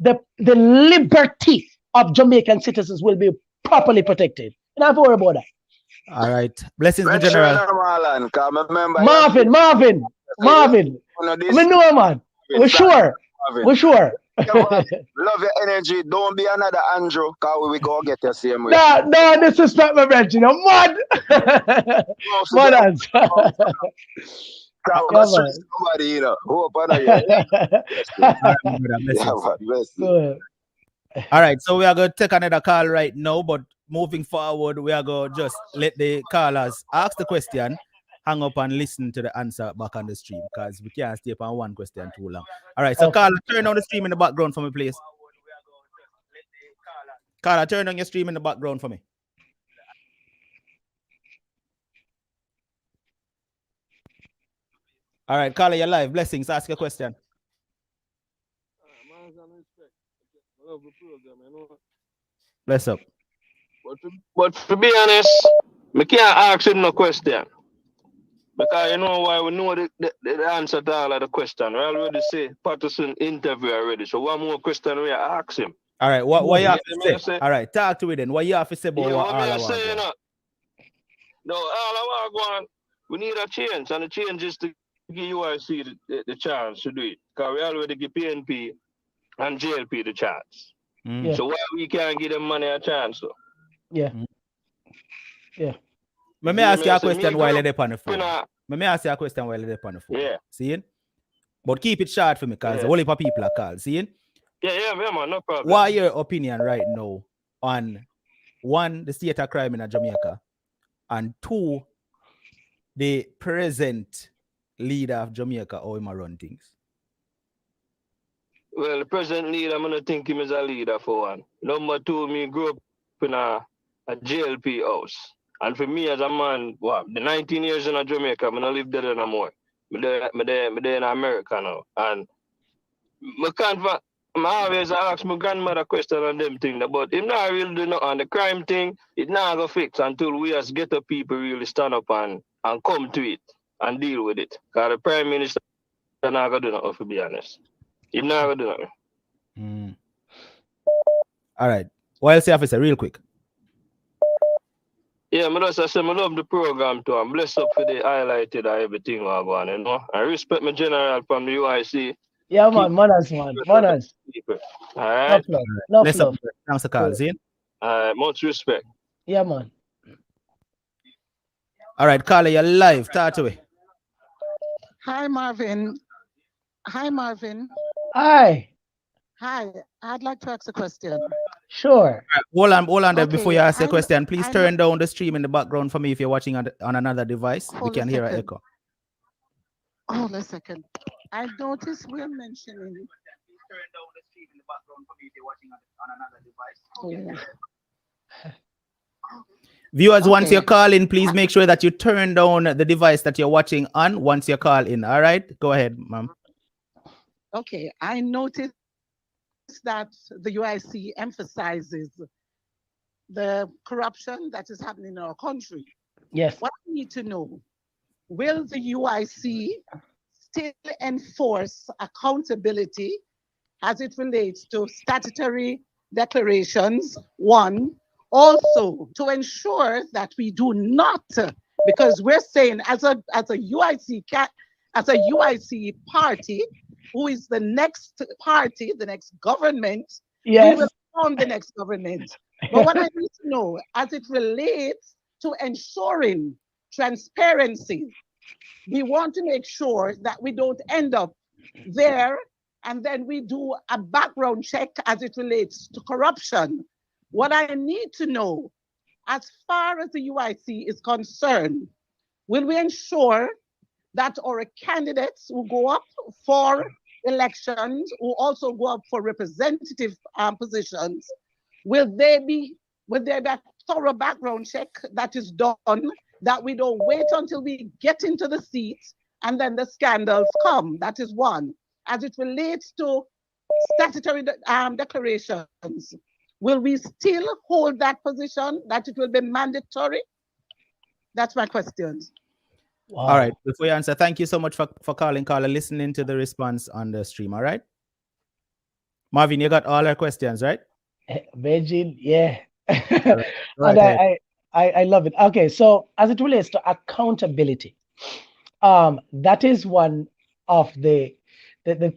the liberty of Jamaican citizens will be properly protected. And I have to worry about that. All right. Blessings, my Make sure you general. know Marlon, because I remember Marvin. I mean, no, man. We're sure. Marvin. We're sure. Love your energy. Don't be another Andrew, because we go get your same way. No, disrespect my friend, you know, mad. Mothers. Because somebody, you know, who up on you. All right, my brother. Yeah, Blessings. man, bless you. Good. All right, so we are going to take another call right now, but moving forward, we are going to just let the callers ask the question, hang up and listen to the answer back on the stream because we can't stay on one question too long. All right, so Okay. Carla, turn on the stream in the background for me, please. Carla, turn on your stream in the background for me. All right, Carla, you're live. Blessings, ask your question. Bless up. But to be honest, I can't ask him no question. Because you know why? We know the answer to all of the question. We already say Patterson interview already. So one more question we ask him. All right, what you have to say? Say? All right, talk to it then. What you have to say about what all I want? Say, no, all I want, we need a change. And the change is to give UIC the chance to do it. Because we already give PNP and JLP the chance. Yeah. So why we can't give them money a chance? So? Yeah. Let me ask you a question while they're on the phone. Let me ask you a question while they're on the phone. Yeah. See? But keep it short for me because a whole heap of people are called. See? Yeah, man, no problem. What are your opinion right now on one, the state of crime in Jamaica, and two, the present leader of Jamaica, how him run things? Well, the present leader, I'm gonna think him as a leader for one. Number two, me grew up in a JLP house. And for me as a man, the 19 years in Jamaica, I'm gonna live there no more. I'm there in America now. And I always ask my grandmother question on them things, but if not really do nothing on the crime thing, it not gonna fix until we as ghetto people really stand up and come to it and deal with it. Because the Prime Minister not gonna do nothing, to be honest. He not gonna do nothing. All right. What else you have to say real quick? Yeah, I just say I love the program too. I'm blessed up for the highlighted and everything I go on, you know. I respect my general from the UIC. Yeah, man, manners. All right. No Bless love. Up. Thanks for calling, Zane. Much respect. Yeah, man. All right, Carla, you're live. Talk to me. Hi, Marvin. Hi. Hi. I'd like to ask a question. Sure. Hold on there. Okay, Before you ask your question, please I turn down the stream in the background for me if you're watching on another device. We Hold can a hear an second. echo. Hold a second. I noticed we're mentioning. Please turn down the stream in the background for me if you're watching on another device. Viewers, once you're calling, please make sure that you turn down the device that you're watching on once you call in. All right? Go ahead, ma'am. Okay. I noticed that the UIC emphasizes the corruption that is happening in our country. Yes. What we need to know, will the UIC still enforce accountability as it relates to statutory declarations? One, also to ensure that we do not, because we're saying as a UIC party, who is the next party, the next government, Yes. we will form the next government. But what I need to know, as it relates to ensuring transparency, we want to make sure that we don't end up there and then we do a background check as it relates to corruption. What I need to know, as far as the UIC is concerned, will we ensure that our candidates who go up for elections, who also go up for representative positions, will there be a thorough background check that is done, that we don't wait until we get into the seat and then the scandals come? That is one. As it relates to statutory declarations, will we still hold that position, that it will be mandatory? That's my questions. Wow. All right. Before you answer, thank you so much for calling, Carla, listening to the response on the stream. All right. Marvin, you got all our questions, right? Virgin, yeah. Right. And I love it. Okay, so as it relates to accountability, that is one of the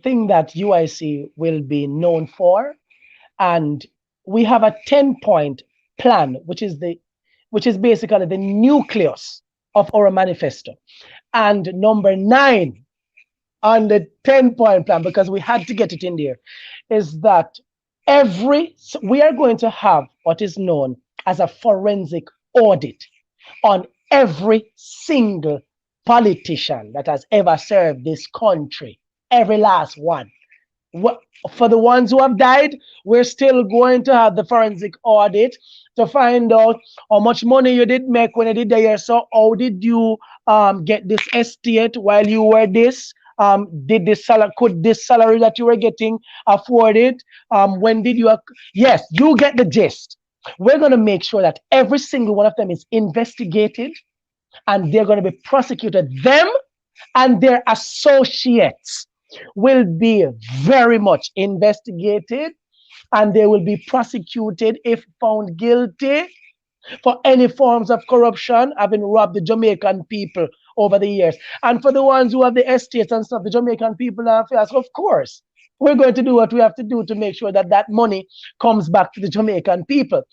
thing that UIC will be known for, and we have a 10-point plan, which is basically the nucleus of our manifesto. And number 9 on the 10-point plan, because we had to get it in there, is that we are going to have what is known as a forensic audit on every single politician that has ever served this country, every last one. For the ones who have died, we're still going to have the forensic audit to find out how much money you did make when you did the year. So how did you get this estate while you were this? Could this salary that you were getting afford it? When did you? Yes, you get the gist. We're going to make sure that every single one of them is investigated, and they're going to be prosecuted. Them and their associates will be very much investigated, and they will be prosecuted if found guilty for any forms of corruption having robbed the Jamaican people over the years. And for the ones who have the estates and stuff, the Jamaican people have asked, of course, we're going to do what we have to do to make sure that that money comes back to the Jamaican people.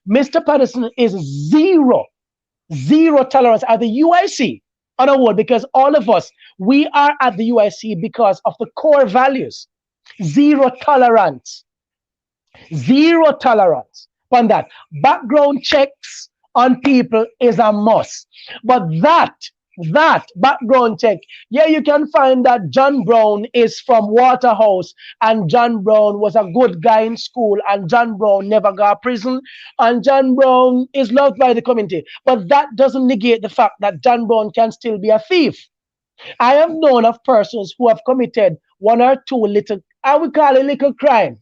Mr. Patterson is zero tolerance at the UIC on a whole, because all of us, we are at the UIC because of the core values. Zero tolerance. Zero tolerance on that. Background checks on people is a must. But that background check, yeah, you can find that John Brown is from Waterhouse, and John Brown was a good guy in school, and John Brown never got prison, and John Brown is loved by the community. But that doesn't negate the fact that John Brown can still be a thief. I have known of persons who have committed one or two little, I would call it little crime,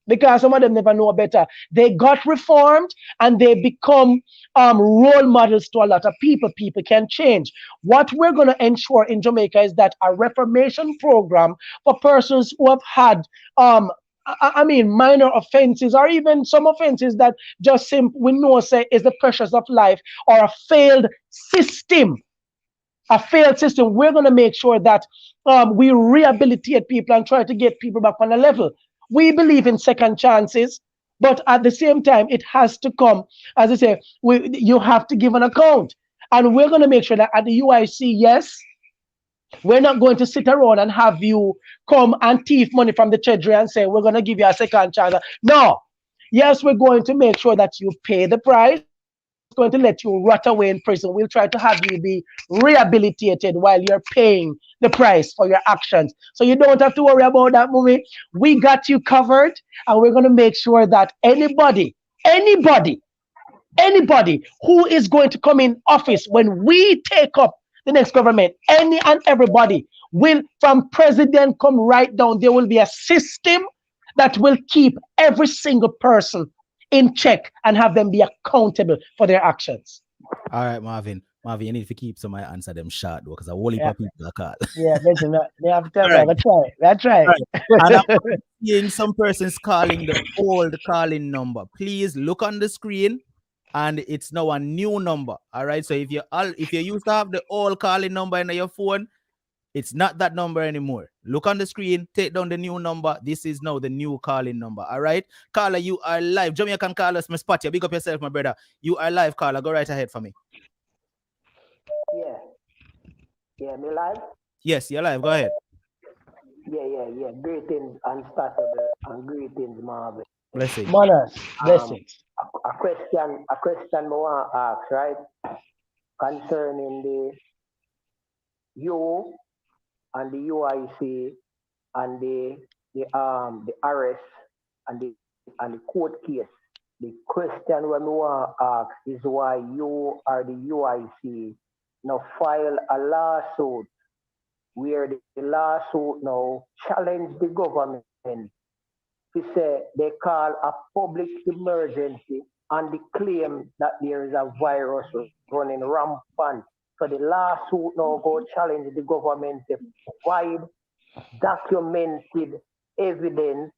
because some of them never know better. They got reformed and they become role models to a lot of people. People can change. What we're going to ensure in Jamaica is that a reformation program for persons who have had minor offenses, or even some offenses that just we know say is the pressures of life, or a failed system. We're going to make sure that we rehabilitate people and try to get people back on a level. We believe in second chances, but at the same time, it has to come, as I say, you have to give an account. And we're going to make sure that at the UIC, yes, we're not going to sit around and have you come and thief money from the treasury and say, we're going to give you a second chance. No. Yes, we're going to make sure that you pay the price. We're not just going to let you rot away in prison. We'll try to have you be rehabilitated while you're paying the price for your actions. So you don't have to worry about that, movie. We got you covered, and we're going to make sure that anybody who is going to come in office when we take up the next government, any and everybody will, from president come right down, there will be a system that will keep every single person in check and have them be accountable for their actions. All right, Marvin, you need to keep some of my answer them short though, because a whole heap of people are called. Yeah, listen, they have time. Right. That's right. And I'm seeing some persons calling the old calling number. Please look on the screen, and it's now a new number. All right. So if you used to have the old calling number in your phone, it's not that number anymore. Look on the screen, take down the new number. This is now the new calling number. All right. Caller, you are live. Jamaican callers, my spot you. Big up yourself, my brother. You are live, caller. Go right ahead for me. Yeah, me live? Yes, you're live. Go ahead. Yeah. Greetings, unstoppable, and greetings, Marvin. Blessings. Manners, blessings. A question I want to ask, right? Concerning the you and the UIC and the arrest and the court case. The question we want to ask is why you or the UIC now file a lawsuit where the lawsuit now challenge the government to say they call a public emergency and they claim that there is a virus running rampant. So the lawsuit now go challenge the government to provide documented evidence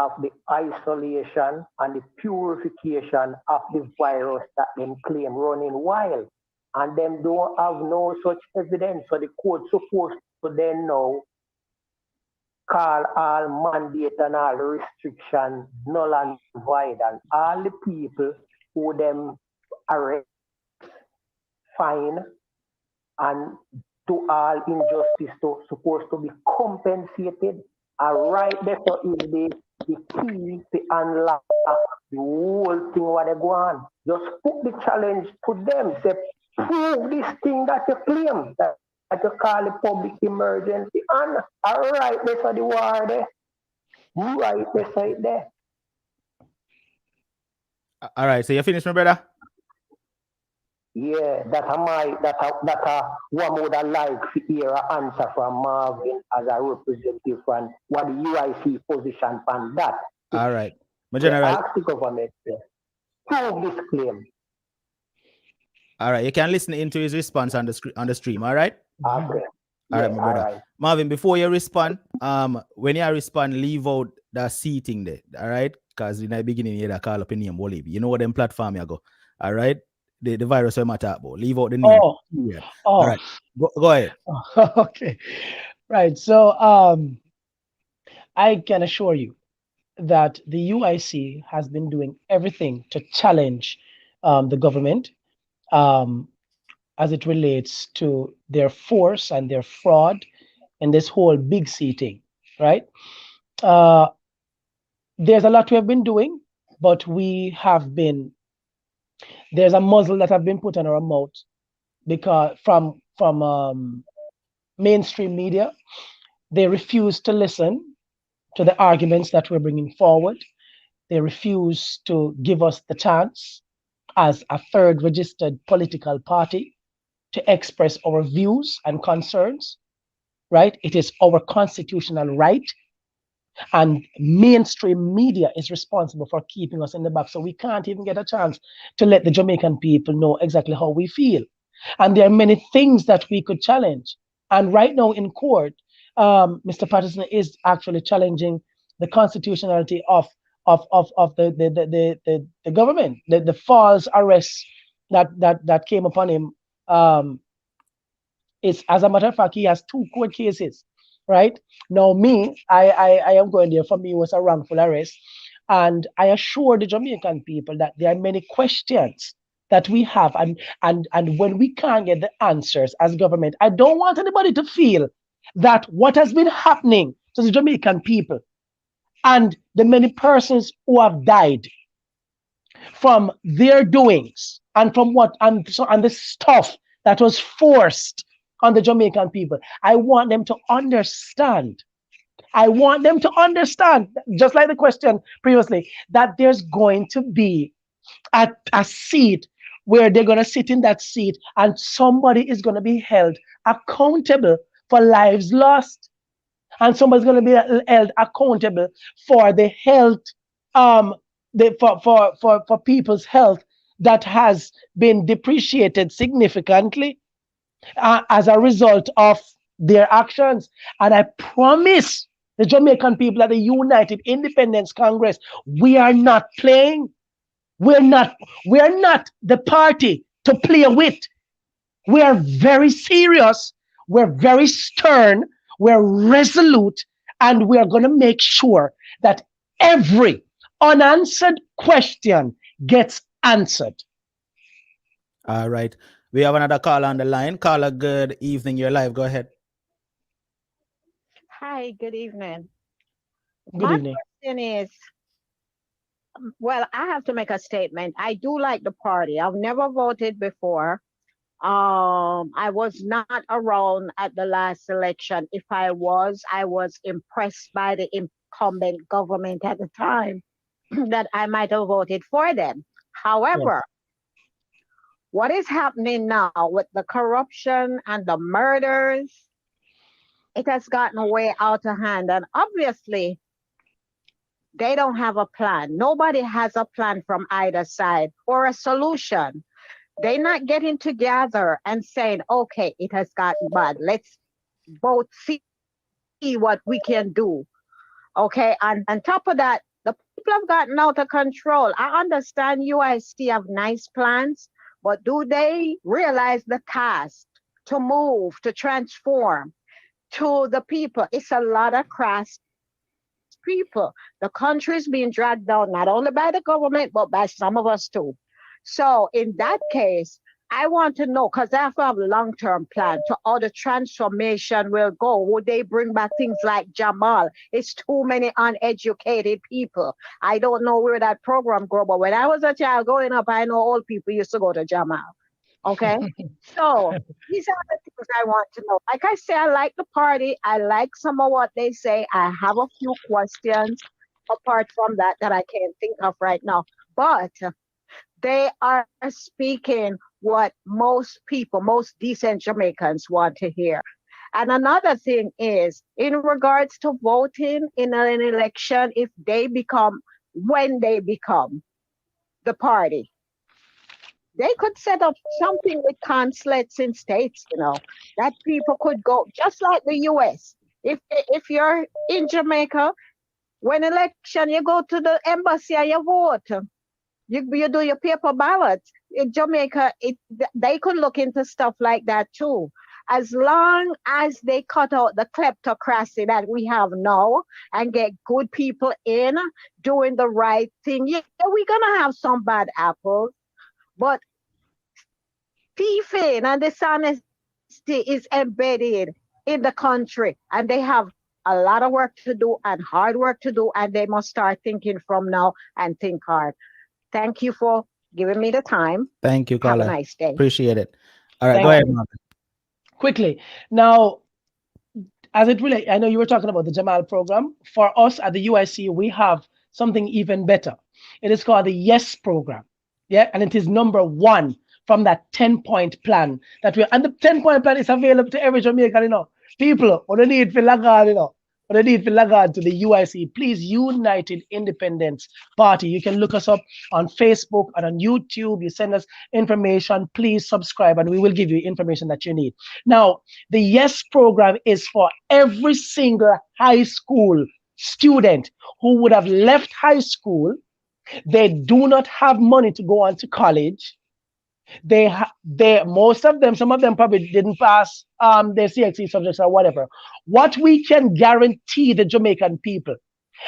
of the isolation and the purification of the virus that them claim running wild. And them don't have no such evidence. So the court supposed to then now call all mandate and all restriction null and void, and all the people who them arrest, fine, and to all injustice to supposed to be compensated. And right there so is the key to unlock the whole thing what they go on. Just put the challenge to them. Say, prove this thing that you claim, that you call a public emergency. And all right, there so the war there. Right there so it there. All right, so you finished, my brother? Yeah, that one would have liked to hear an answer from Marvin as a representative from what the UIC position on that. All right. My They general. ask the government to prove this claim. All right, you can listen into his response on the stream. All right. Okay. All Yeah, right, my brother. all right. Marvin, before you respond, when you respond, leave out the seating there. All right, because in the beginning you had call up a name, Wally. You know what them platform you go. All right, the virus we matter about. Leave out the name. Oh, Yeah. oh. All right, go ahead. Okay, right. So I can assure you that the UIC has been doing everything to challenge the government as it relates to their force and their fraud in this whole big C thing, right? There's a lot we have been doing, but there's a muzzle that have been put on our mouth because from mainstream media, they refuse to listen to the arguments that we're bringing forward. They refuse to give us the chance as a third registered political party to express our views and concerns, right? It is our constitutional right. And mainstream media is responsible for keeping us in the back. So we can't even get a chance to let the Jamaican people know exactly how we feel. And there are many things that we could challenge. And right now in court, Mr. Patterson is actually challenging the constitutionality of the government, the false arrests that came upon him. It's, as a matter of fact, he has 2 court cases. Right now, I am going there. For me, it was a wrongful arrest, and I assure the Jamaican people that there are many questions that we have, and when we can't get the answers as government, I don't want anybody to feel that what has been happening to the Jamaican people and the many persons who have died from their doings and from and the stuff that was forced on the Jamaican people. I want them to understand. I want them to understand, just like the question previously, that there's going to be a seat where they're going to sit in that seat and somebody is going to be held accountable for lives lost. And somebody's going to be held accountable for the health, for people's health that has been depreciated significantly as a result of their actions. And I promise the Jamaican people at the United Independence Congress, we are not playing. We're not the party to play with. We are very serious. We're very stern. We're resolute. And we are going to make sure that every unanswered question gets answered. All right. We have another caller on the line. Caller, good evening. You're live. Go ahead. Hi, good evening. Good evening. My question is, well, I have to make a statement. I do like the party. I've never voted before. I was not around at the last election. If I was impressed by the incumbent government at the time that I might have voted for them. However, what is happening now with the corruption and the murders, it has gotten way out of hand. And obviously, they don't have a plan. Nobody has a plan from either side or a solution. They're not getting together and saying, okay, it has gotten bad. Let's both see what we can do. Okay, and on top of that, have gotten out of control. I understand UIC have nice plans, but do they realize the task to move, to transform to the people? It's a lot of crass people. The country is being dragged down not only by the government, but by some of us too. So in that case, I want to know, because I have to have a long-term plan to how the transformation will go. Would they bring back things like Jamal? It's too many uneducated people. I don't know where that program grew, but when I was a child growing up, I know old people used to go to Jamal. Okay? So these are the things I want to know. Like I say, I like the party. I like some of what they say. I have a few questions apart from that that I can't think of right now. But they are speaking what most people, most decent Jamaicans want to hear. And another thing is, in regards to voting in an election, if they become, when they become the party, they could set up something with consulates in states, that people could go, just like the US. If you're in Jamaica, when election, you go to the embassy and you vote. You do your paper ballot. In Jamaica, they could look into stuff like that too. As long as they cut out the kleptocracy that we have now and get good people in doing the right thing. Yeah, we're going to have some bad apples, but thieving and dishonesty is embedded in the country, and they have a lot of work to do and hard work to do, and they must start thinking from now and think hard. Thank you for giving me the time. Thank you, Have Carla. a nice day. Appreciate it. All right, Thank go ahead, you. Marvin. Quickly. Now, as it relates, I know you were talking about the Jamal program. For us at the UIC, we have something even better. It is called the YES program. Yeah, and it is number one from that 10-point plan that and the 10-point plan is available to every Jamaican, People, what they need for lagard, what they need for lagard to the UIC. Please, United Independence Party. You can look us up on Facebook and on YouTube. You send us information. Please subscribe, and we will give you information that you need. Now, the YES program is for every single high school student who would have left high school. They do not have money to go on to college. Most of them, some of them probably didn't pass their CXC subjects or whatever. What we can guarantee the Jamaican people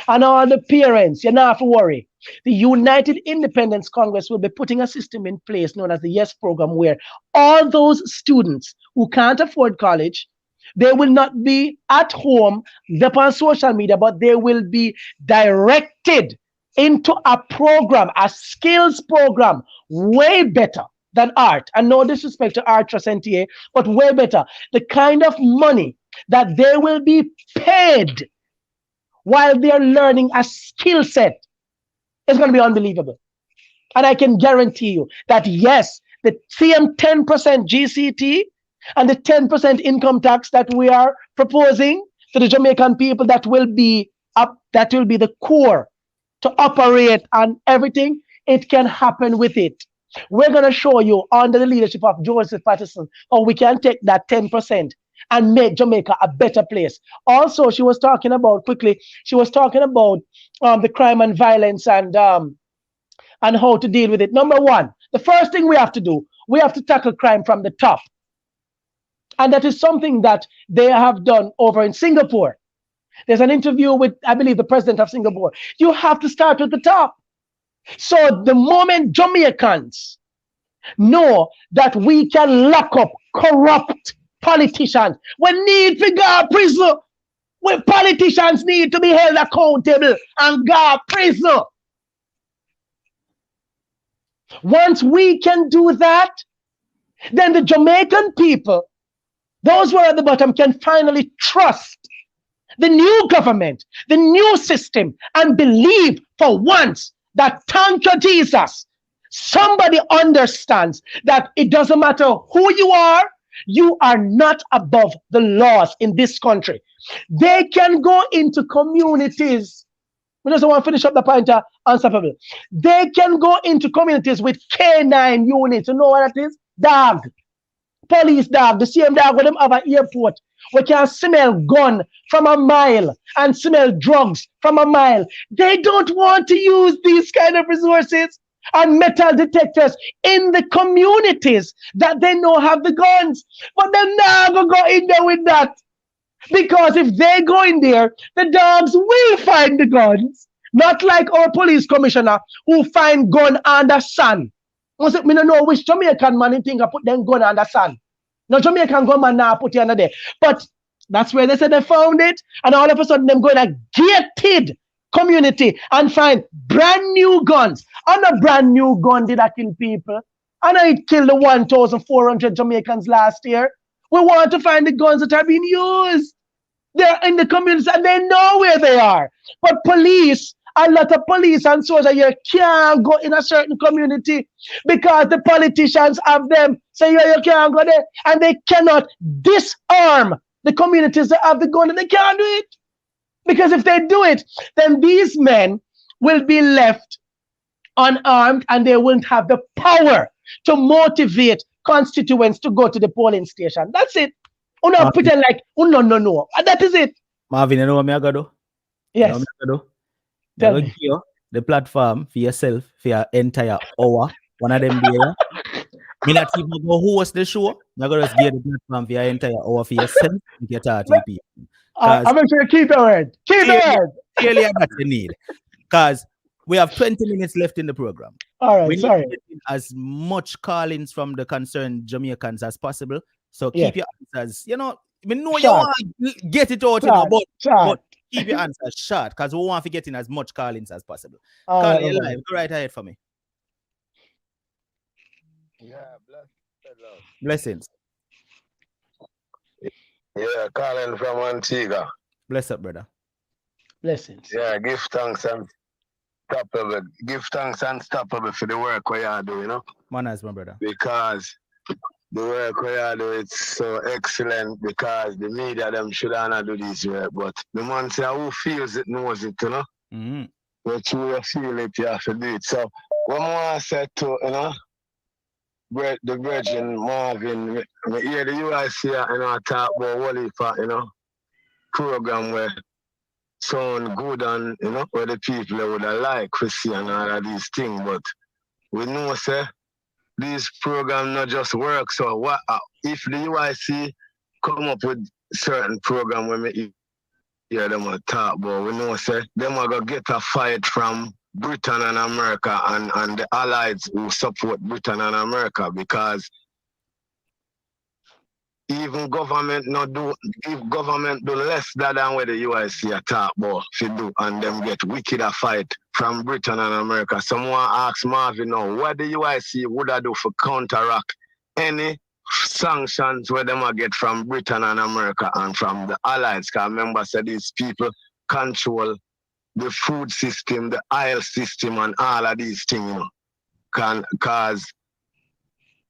and all the parents, you don't have to worry. The United Independence Congress will be putting a system in place known as the YES program, where all those students who can't afford college, they will not be at home, upon social media, but they will be directed into a program, a skills program, way better than art. And no disrespect to Art Trust NTA, but way better. The kind of money that they will be paid while they're learning a skill set is going to be unbelievable. And I can guarantee you that, yes, the same 10% GCT and the 10% income tax that we are proposing to the Jamaican people, that will be the core to operate on everything. It can happen with it. We're going to show you under the leadership of Joseph Patterson how we can take that 10% and make Jamaica a better place. Also, she was talking about the crime and violence and how to deal with it. Number one, the first thing we have to do, we have to tackle crime from the top. And that is something that they have done over in Singapore. There's an interview with, I believe, the president of Singapore. You have to start with the top. So the moment Jamaicans know that we can lock up corrupt politicians, we need to go to prison. When politicians need to be held accountable and go to prison. Once we can do that, then the Jamaican people, those who are at the bottom, can finally trust the new government, the new system, and believe for once that, thank you, Jesus, somebody understands that it doesn't matter who you are not above the laws in this country. They can go into communities. We just want to finish up the point, unstoppable. They can go into communities with K9 units. You know what that is? Dog. police dog, the same dog when them have an airport, we can smell gun from a mile and smell drugs from a mile. They don't want to use these kind of resources and metal detectors in the communities that they know have the guns. But they're not going to go in there with that. Because if they go in there, the dogs will find the guns. Not like our police commissioner who find gun under sun. I don't know which Jamaican man you think I put them gun under sun. No Jamaican gunman now put it under there. But that's where they said they found it. And all of a sudden them going to gated community and find brand new guns. And a brand new gun did I kill people. And it killed the 1,400 Jamaicans last year. We want to find the guns that are being used. They're in the communities and they know where they are. But police, a lot of police and soldiers here can't go in a certain community because the politicians have them. So you can't go there. And they cannot disarm the communities that have the gun and they can't do it. Because if they do it, then these men will be left unarmed and they won't have the power to motivate constituents to go to the polling station. That's it. Uno pretend like, no. And that is it. Marvin, you know what I'm going to do? Yes. You know what I'm going to do? The platform for yourself for your entire hour. One of them there. Me not even go host the show. I'm going to just give the platform for your entire hour for yourself. You get RTP. I'm going to keep the word. Keep the word. Clearly, what you need. Because we have 20 minutes left in the program. All right, we sorry. need as much call-ins from the concerned Jamaicans as possible. So keep your answers, you know you want to get it out, but keep your answers short because we want to get in as much call-ins as possible. Call you live. Go right ahead for me. Yeah, blessings. Yeah, calling from Antigua. Bless up, brother. Blessings. Yeah, give thanks and unstoppable for the work we are doing, you know? Manners, my brother. Because the work we are doing, it's so excellent because the media, them should not do this work. But the man say who feels it knows it, you know? Mm-hmm. But you feel it, you have to do it. So, what I said to, you know, the Virgin Marvin, we hear the UIC, you know, talk about Wally, you know, program where sound good and, you know, where the people would like to see and all of these things. But we know, say, these programs not just work. So what if the UIC come up with certain program when we hear them talk about, we know say them are gonna get a fight from Britain and America and the allies who support Britain and America because even government not do if government do less than what the UIC talk about to do and them get wicked a fight from Britain and America. Someone asked Marvin now, what the UIC would I do for counteract any sanctions where them are get from Britain and America and from the allies? Because remember said these people control the food system, the oil system and all of these things, you know. Cause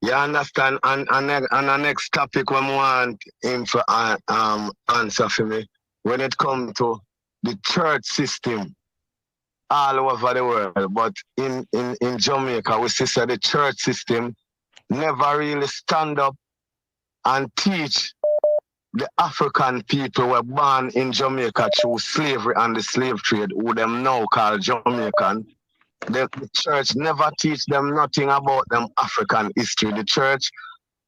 you understand, and the next topic we want him for answer for me, when it comes to the church system all over the world, but in Jamaica, we see that the church system never really stand up and teach the African people were born in Jamaica through slavery and the slave trade, who them now call Jamaican. The church never teach them nothing about them African history. The church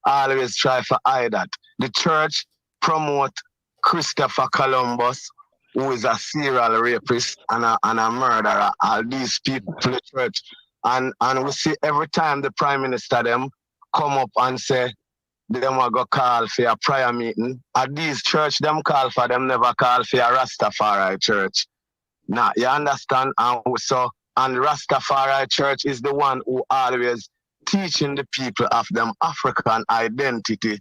always try to hide that. The church promote Christopher Columbus, who is a serial rapist and a murderer. All these people in the church. And we see every time the Prime Minister them come up and say, them are go call for a prayer meeting. At these church, them call for them never call for a Rastafari church. Now, you understand? And Rastafari Church is the one who always teaching the people of them African identity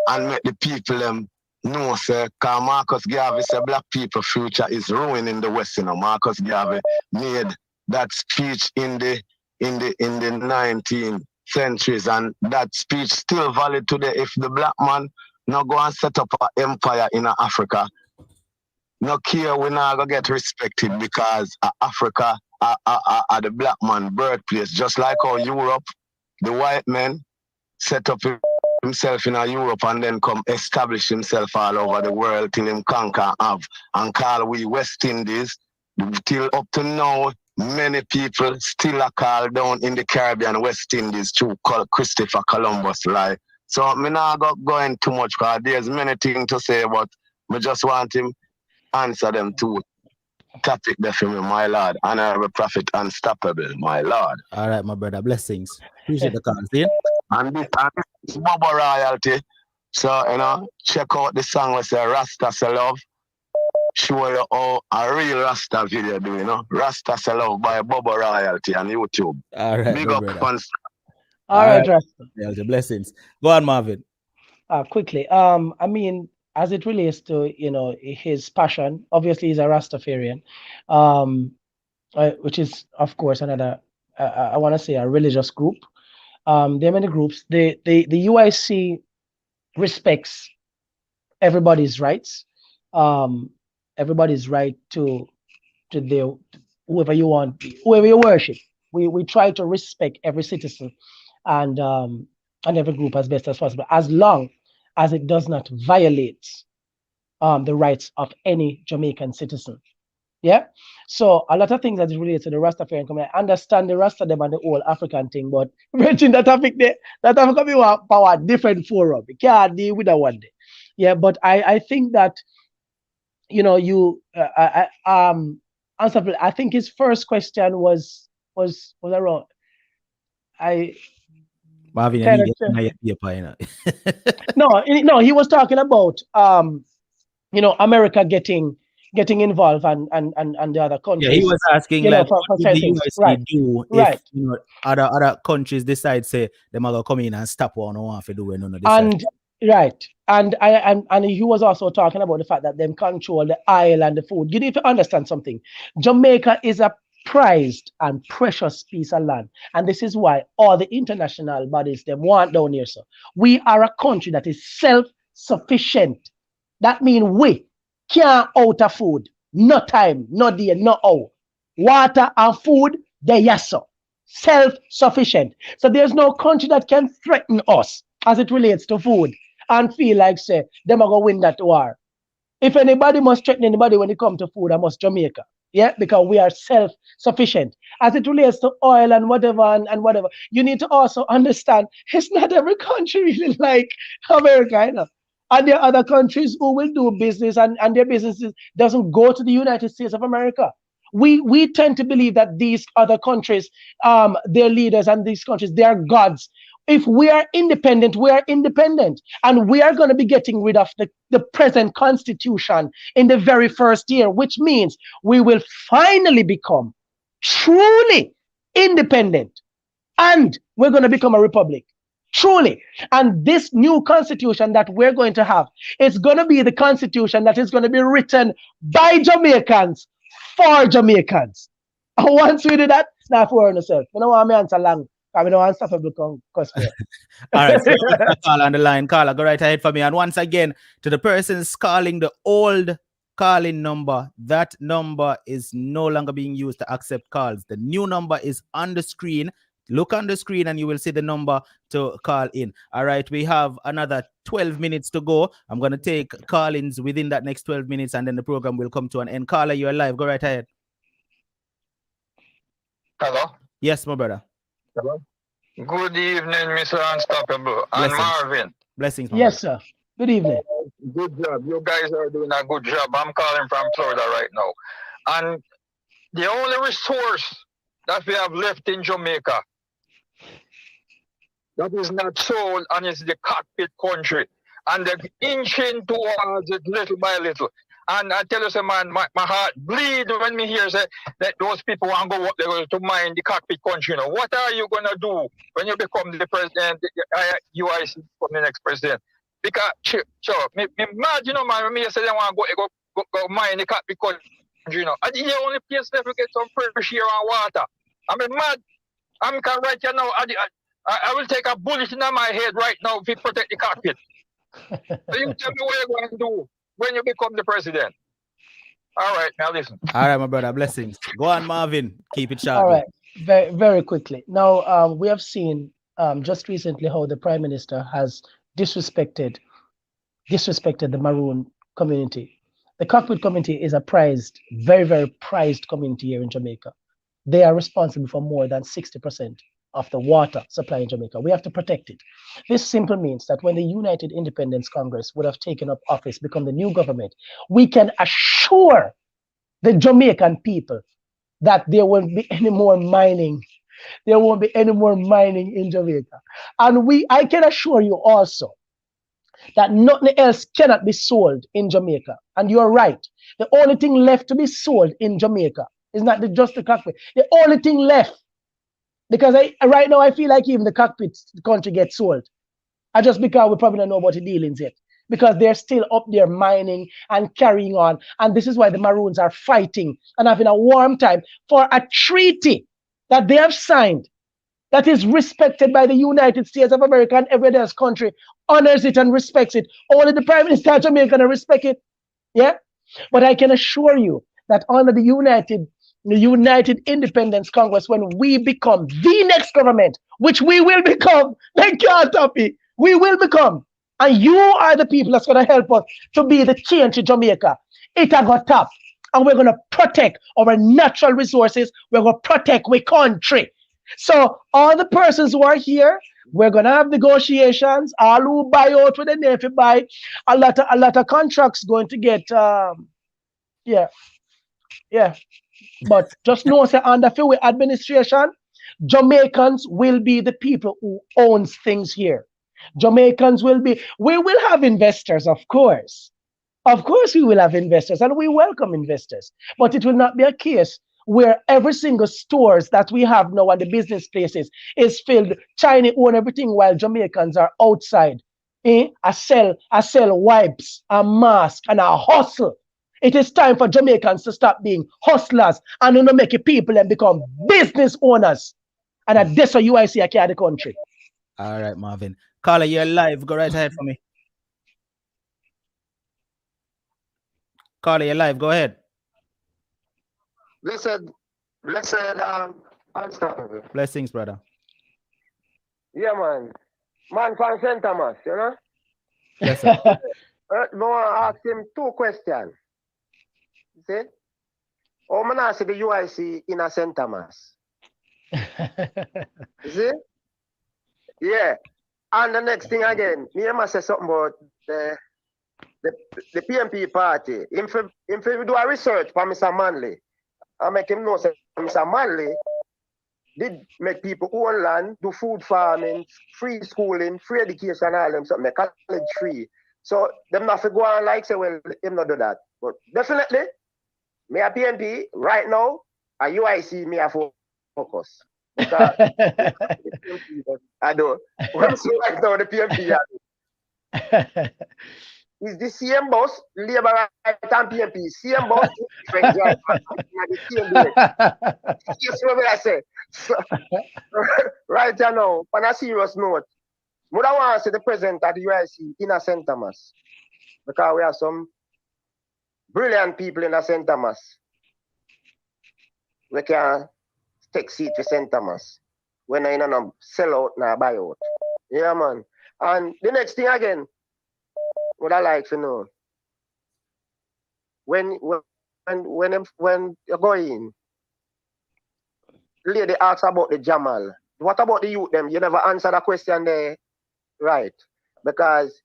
and make the people them know, say, because Marcus Garvey said black people future is ruining the West. You know, Marcus Garvey made that speech in the 19th centuries, and that speech still valid today. If the black man not go and set up an empire in Africa, no care we not gonna get respected because Africa are the black man birthplace. Just like how Europe, the white men set up himself in Europe and then come establish himself all over the world till him conquer have and call we West Indies. Till up to now, many people still are called down in the Caribbean West Indies through Christopher Columbus. Like, so I'm not going too much because there's many things to say, but I just want him answer them to topic there for me, my Lord. Honorable Prophet Unstoppable, my Lord. All right, my brother. Blessings. Appreciate the call, see? And this Bubba Royalty. So, check out the song with say Rasta Say Love. Show you how a real Rasta video do, Rasta Say Love by Bubba Royalty on YouTube. All right, Big my up brother. on. All right, Rasta. Yeah, the blessings. Go on, Marvin. Quickly. I mean, as it relates to, his passion, obviously he's a Rastafarian, which is, of course, another, I want to say, a religious group. There are many groups. The UIC respects everybody's rights. Everybody's right to whoever you want, whoever you worship. We try to respect every citizen and every group as best as possible, as long as it does not violate the rights of any Jamaican citizen. Yeah. So a lot of things that is related to the Rastafarian community. I understand the Rasta them and the whole African thing, but mention that topic there, that have come in power different forum. You can't deal with that one day. Yeah, but I think that I think his first question was around. Marvin, kind you of need your paper, no, he was talking about America getting involved and the other countries. Yeah, he was asking like, for what would the USC do if other countries decide say them are gonna come in and stop what no want to do none of this? And he was also talking about the fact that them control the oil and the food. You need to understand something. Jamaica is a prized and precious piece of land, and this is why all the international bodies them want down here. So we are a country that is self-sufficient. That means we can't out of food. No time, no day, no hour. Water and food, they are so self-sufficient. So there's no country that can threaten us as it relates to food and feel like say them are gonna win that war. If anybody must threaten anybody when it comes to food, I must Jamaica. Yeah, because we are self-sufficient. As it relates to oil and whatever and whatever, you need to also understand it's not every country really like America, And there are other countries who will do business and their businesses doesn't go to the United States of America. We tend to believe that these other countries, their leaders and these countries, they are gods. If we are independent, we are independent. And we are going to be getting rid of the present constitution in the very first year, which means we will finally become truly independent. And we're going to become a republic. Truly. And this new constitution that we're going to have, it's going to be the constitution that is going to be written by Jamaicans for Jamaicans. And once we do that, now for ourselves. You know what I mean? Answer long. I don't want stuff to become customer. All right, so call on the line. Caller, go right ahead for me. And once again, to the persons calling the old calling number, that number is no longer being used to accept calls. The new number is on the screen. Look on the screen and you will see the number to call in. All right, we have another 12 minutes to go. I'm going to take call-ins within that next 12 minutes and then the program will come to an end. Caller, you're live. Go right ahead. Hello? Yes, my brother. Hello? Good evening, Mr. Unstoppable. Blessings. And Marvin. Blessings, yes, sir. Good evening. Good job. You guys are doing a good job. I'm calling from Florida right now. And the only resource that we have left in Jamaica that is not sold and it's the cockpit country. And they're inching towards it little by little. And I tell you, say, man, my heart bleed when me hear say that those people want to go up there to mine the cockpit country. What are you going to do when you become the president, the UIC become the next president? Because, me mad, man, when me say they want to go mine the cockpit country, and the only place left to get some fresh air and water. I mean, mad, I'm right here now, I will take a bullet in my head right now to protect the cockpit. So you tell me what you're going to do when you become the president. All right, now listen. All right, my brother, blessings. Go on, Marvin. Keep it short. All right, very, very quickly. Now, we have seen just recently how the Prime Minister has disrespected the Maroon community. The cockpit community is a prized, very, very prized community here in Jamaica. They are responsible for more than 60% of the water supply in Jamaica. We have to protect it. This simply means that when the United Independence Congress would have taken up office, become the new government, we can assure the Jamaican people that there won't be any more mining. There won't be any more mining in Jamaica. And I can assure you also that nothing else cannot be sold in Jamaica. And you're right. The only thing left to be sold in Jamaica is not just the cockpit. The only thing left, because right now I feel like even the cockpit country gets sold. Just because we probably don't know about the dealings yet. Because they're still up there mining and carrying on. And this is why the Maroons are fighting and having a warm time for a treaty that they have signed that is respected by the United States of America, and every other country honors it and respects it. Only the Prime Minister of Jamaica can respect it. Yeah? But I can assure you that under the United Independence Congress, when we become the next government, which we will become, they can't stop it. We will become. And you are the people that's going to help us to be the change in Jamaica. It has got top. And we're going to protect our natural resources. We're going to protect our country. So all the persons who are here, we're gonna have negotiations. All who buy out with the Navy buy a lot of contracts going to get yeah. But just know say under Fiwi administration, Jamaicans will be the people who owns things here. Jamaicans we will have investors, of course. Of course we will have investors and we welcome investors, but it will not be a case where every single stores that we have now and the business places is filled. China own everything while Jamaicans are outside. I sell wipes, a mask, and a hustle. It is time for Jamaicans to stop being hustlers and to make it people and become business owners. And that's what UIC carry the country. All right, Marvin. Carla, you're live. Go right ahead for me. Carla, you're live. Go ahead. Blessed, unstoppable. Blessings, brother. Yeah, man. Man from St. Thomas, you know? Yes, sir. I want to ask him 2 questions. You see? How many I see the UIC in a St. Thomas? You see? Yeah. And the next thing again, me must say something about the PMP party. If we do a research for Mr. Manley, I make him know that Mr. Manley did make people own land, do food farming, free schooling, free education, all them something, college free. So them not to go on like say, well, him not do that. But definitely, me a PMP right now, a UIC me a focus. Because I do. When I see right now the PMP, is the same boss, Labour right and PMP, same boss, different driver, the same day. Yes, what I say. So, right now, on a serious note, I want to see the president at the UIC in a St. Thomas. Because we have some brilliant people in a St. Thomas. We can take seat for St. Thomas. When I don't sell out now buy out. Yeah, man. And the next thing again, what I like to know, when you go in, the lady asks about the Jamal. What about the youth them? You never answer the question there, right? Because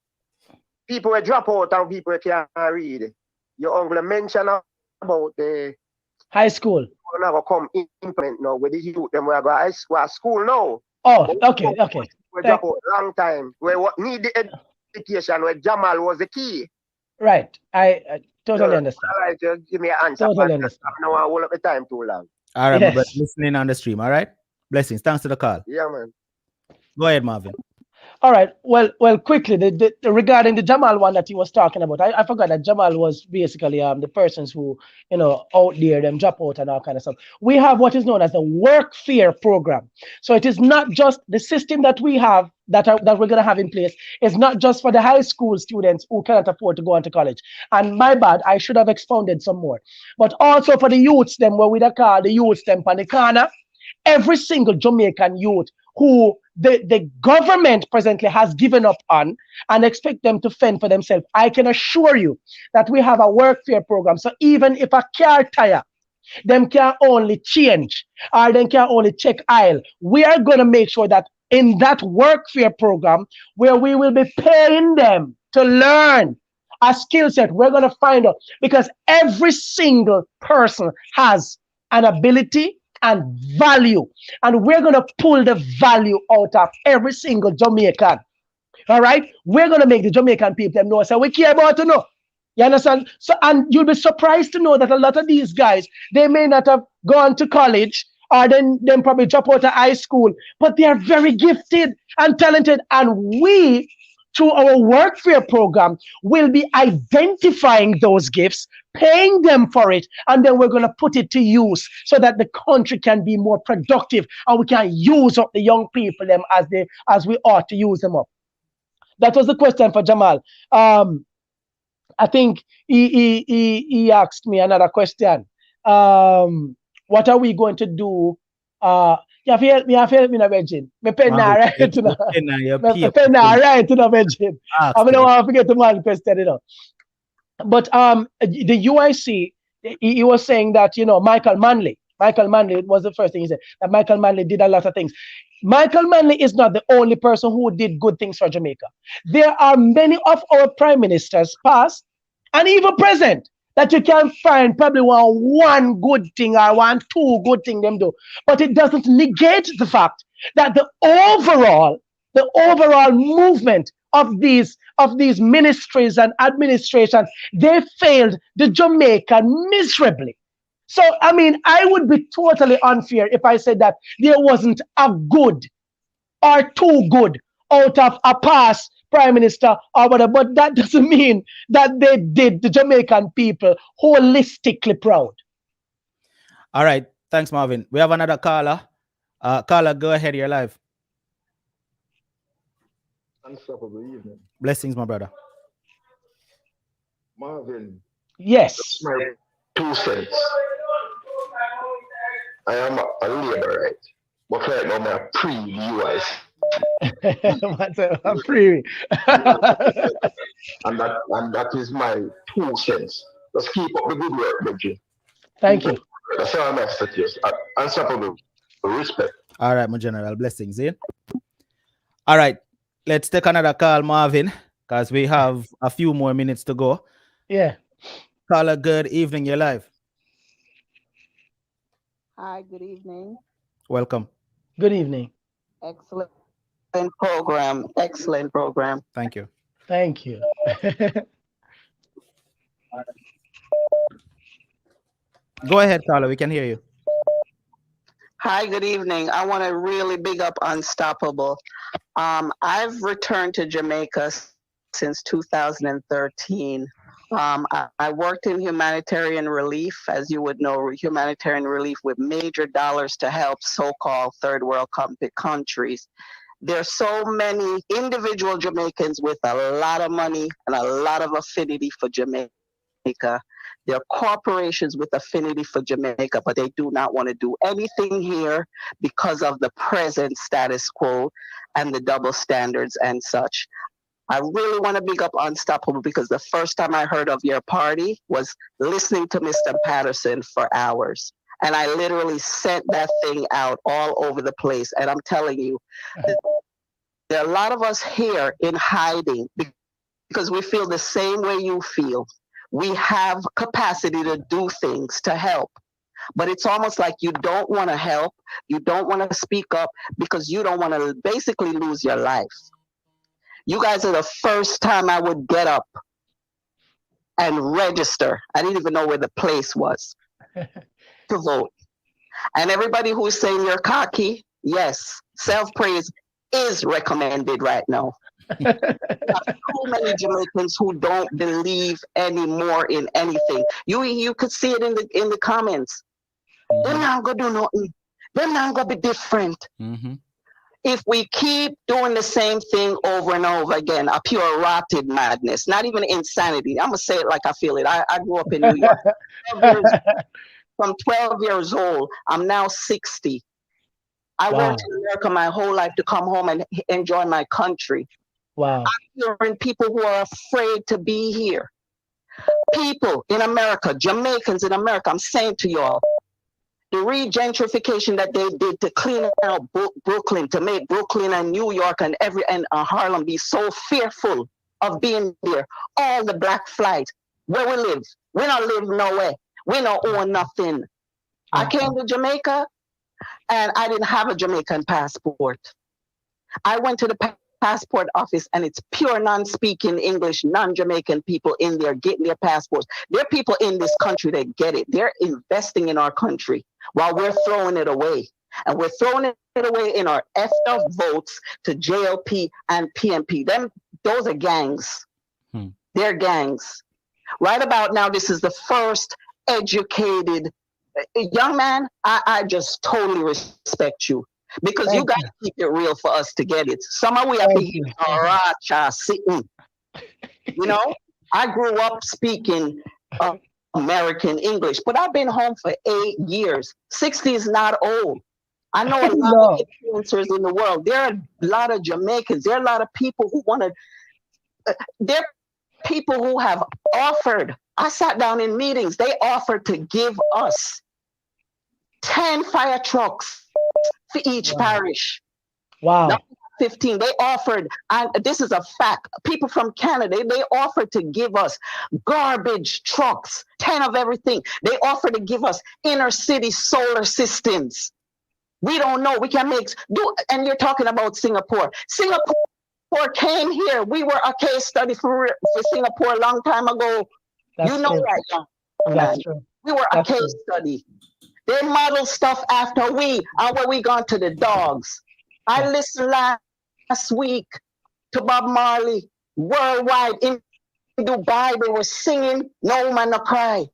people will drop out and people can't read. Your uncle mentioned about the high school. We're not come implement now with the youth them. We're going to school now. Oh, okay. We drop out long time. We need the education where Jamal was the key. Right. I totally understand. All right, just give me an answer. Totally understand. I don't want to hold up the time too long. All right, Yes. my brother, listening on the stream. All right. Blessings. Thanks to the call. Yeah, man. Go ahead, Marvin. All right. Well, quickly, regarding the Jamal one that he was talking about, I forgot that Jamal was basically the persons who, out there, them drop out and all kind of stuff. We have what is known as the work fair program. So it is not just the system that we have that we're going to have in place. It's not just for the high school students who cannot afford to go on to college. And my bad, I should have expounded some more. But also for the youths, them, where we call the youths, them on the corner, every single Jamaican youth who the government presently has given up on and expect them to fend for themselves. I can assure you that we have a workfare program. So even if a car tire, them can only change or them can only check aisle, we are going to make sure that in that workfare program where we will be paying them to learn a skill set, we're going to find out because every single person has an ability and value, and we're going to pull the value out of every single Jamaican. All right, we're going to make the Jamaican people know, so we care about to know. You understand? So, and you'll be surprised to know that a lot of these guys, they may not have gone to college or then probably drop out of high school, but they are very gifted and talented. And we, through our workfare program, will be identifying those gifts, paying them for it, and then we're going to put it to use so that the country can be more productive and we can use up the young people them as we ought to use them up. That was the question for Jamal. I think he asked me another question. What are we going to do? You have help me, Virgin. My pen now, right? My pen now, right? Virgin. I don't want to forget the man question, you know. But the UIC, he was saying that, you know, Michael Manley was the first thing he said, that Michael Manley did a lot of things. Michael Manley is not the only person who did good things for Jamaica. There are many of our prime ministers, past and even present, that you can find probably one good thing or two good thing them do. But it doesn't negate the fact that the overall movement of these ministries and administration, they failed the Jamaican miserably. So, I mean, I would be totally unfair if I said that there wasn't a good or too good out of a past prime minister or whatever, but that doesn't mean that they did the Jamaican people holistically proud. All right. Thanks, Marvin. We have another caller. Caller, go ahead. You're live. Unstoppable evening. Blessings, my brother. Marvin. Yes. That's my 2 cents. I am a laborite, but right now I'm a pre-UIC. I'm free. and that is my 2 cents. Just keep up the good work, Benji. Thank you. That's all I'm asking you. Unstoppable respect. All right, my general. Blessings, eh? All right. Let's take another call, Marvin, because we have a few more minutes to go. Yeah. Caller, good evening. You're live. Hi, good evening. Welcome. Good evening. Excellent program. Excellent program. Thank you. Thank you. Go ahead, caller. We can hear you. Hi, good evening. I want to really big up Unstoppable. I've returned to Jamaica since 2013. I worked in humanitarian relief, as you would know, humanitarian relief with major dollars to help so-called third world countries. There's so many individual Jamaicans with a lot of money and a lot of affinity for Jamaica. There are corporations with affinity for Jamaica, but they do not want to do anything here because of the present status quo and the double standards and such. I really want to big up Unstoppable because the first time I heard of your party was listening to Mr. Patterson for hours. And I literally sent that thing out all over the place. And I'm telling you, there are a lot of us here in hiding because we feel the same way you feel. We have capacity to do things, to help. But it's almost like you don't want to help. You don't want to speak up because you don't want to basically lose your life. You guys are the first time I would get up and register. I didn't even know where the place was to vote. And everybody who's saying you're cocky, yes, self-praise is recommended right now. There are so many Jamaicans who don't believe anymore in anything. You could see it in the comments. They're not gonna do nothing. They're not gonna be different. If we keep doing the same thing over and over again, a pure rotted madness, not even insanity. I'm gonna say it like I feel it. I grew up in New York. From 12 years old, I'm now 60. I Wow. worked in America my whole life to come home and enjoy my country. Wow. I'm hearing people who are afraid to be here. People in America, Jamaicans in America, I'm saying to y'all, the regentrification that they did to clean out Brooklyn, to make Brooklyn and New York and Harlem be so fearful of being there. All the black flight, where we live, we don't live nowhere. We don't own nothing. I came to Jamaica and I didn't have a Jamaican passport. I went to the passport office and it's pure non-speaking English, non-Jamaican people in there getting their passports. There are people in this country that get it. They're investing in our country while we're throwing it away. And we're throwing it away in our effed up votes to JLP and PMP. Those are gangs. They're gangs. Right about now, this is the first educated young man. I just totally respect you. Because you got to keep it real for us to get it. Some of we have been sitting. You know, I grew up speaking American English, but I've been home for 8 years. 60 is not old. I know a lot of influencers in the world. There are a lot of Jamaicans. There are a lot of people who want to. There are people who have offered. I sat down in meetings. They offered to give us 10 fire trucks for each parish. Wow. Not 15. They offered, and this is a fact, people from Canada, they offered to give us garbage trucks, 10 of everything. They offered to give us inner city solar systems. We don't know. We can and you're talking about Singapore. Singapore came here. We were a case study for Singapore a long time ago. That's you know true. that, young That's man. true. We were a case study. They model stuff after we, and when we gone to the dogs. I listened last week to Bob Marley worldwide in Dubai. They were singing "No Man No Cry."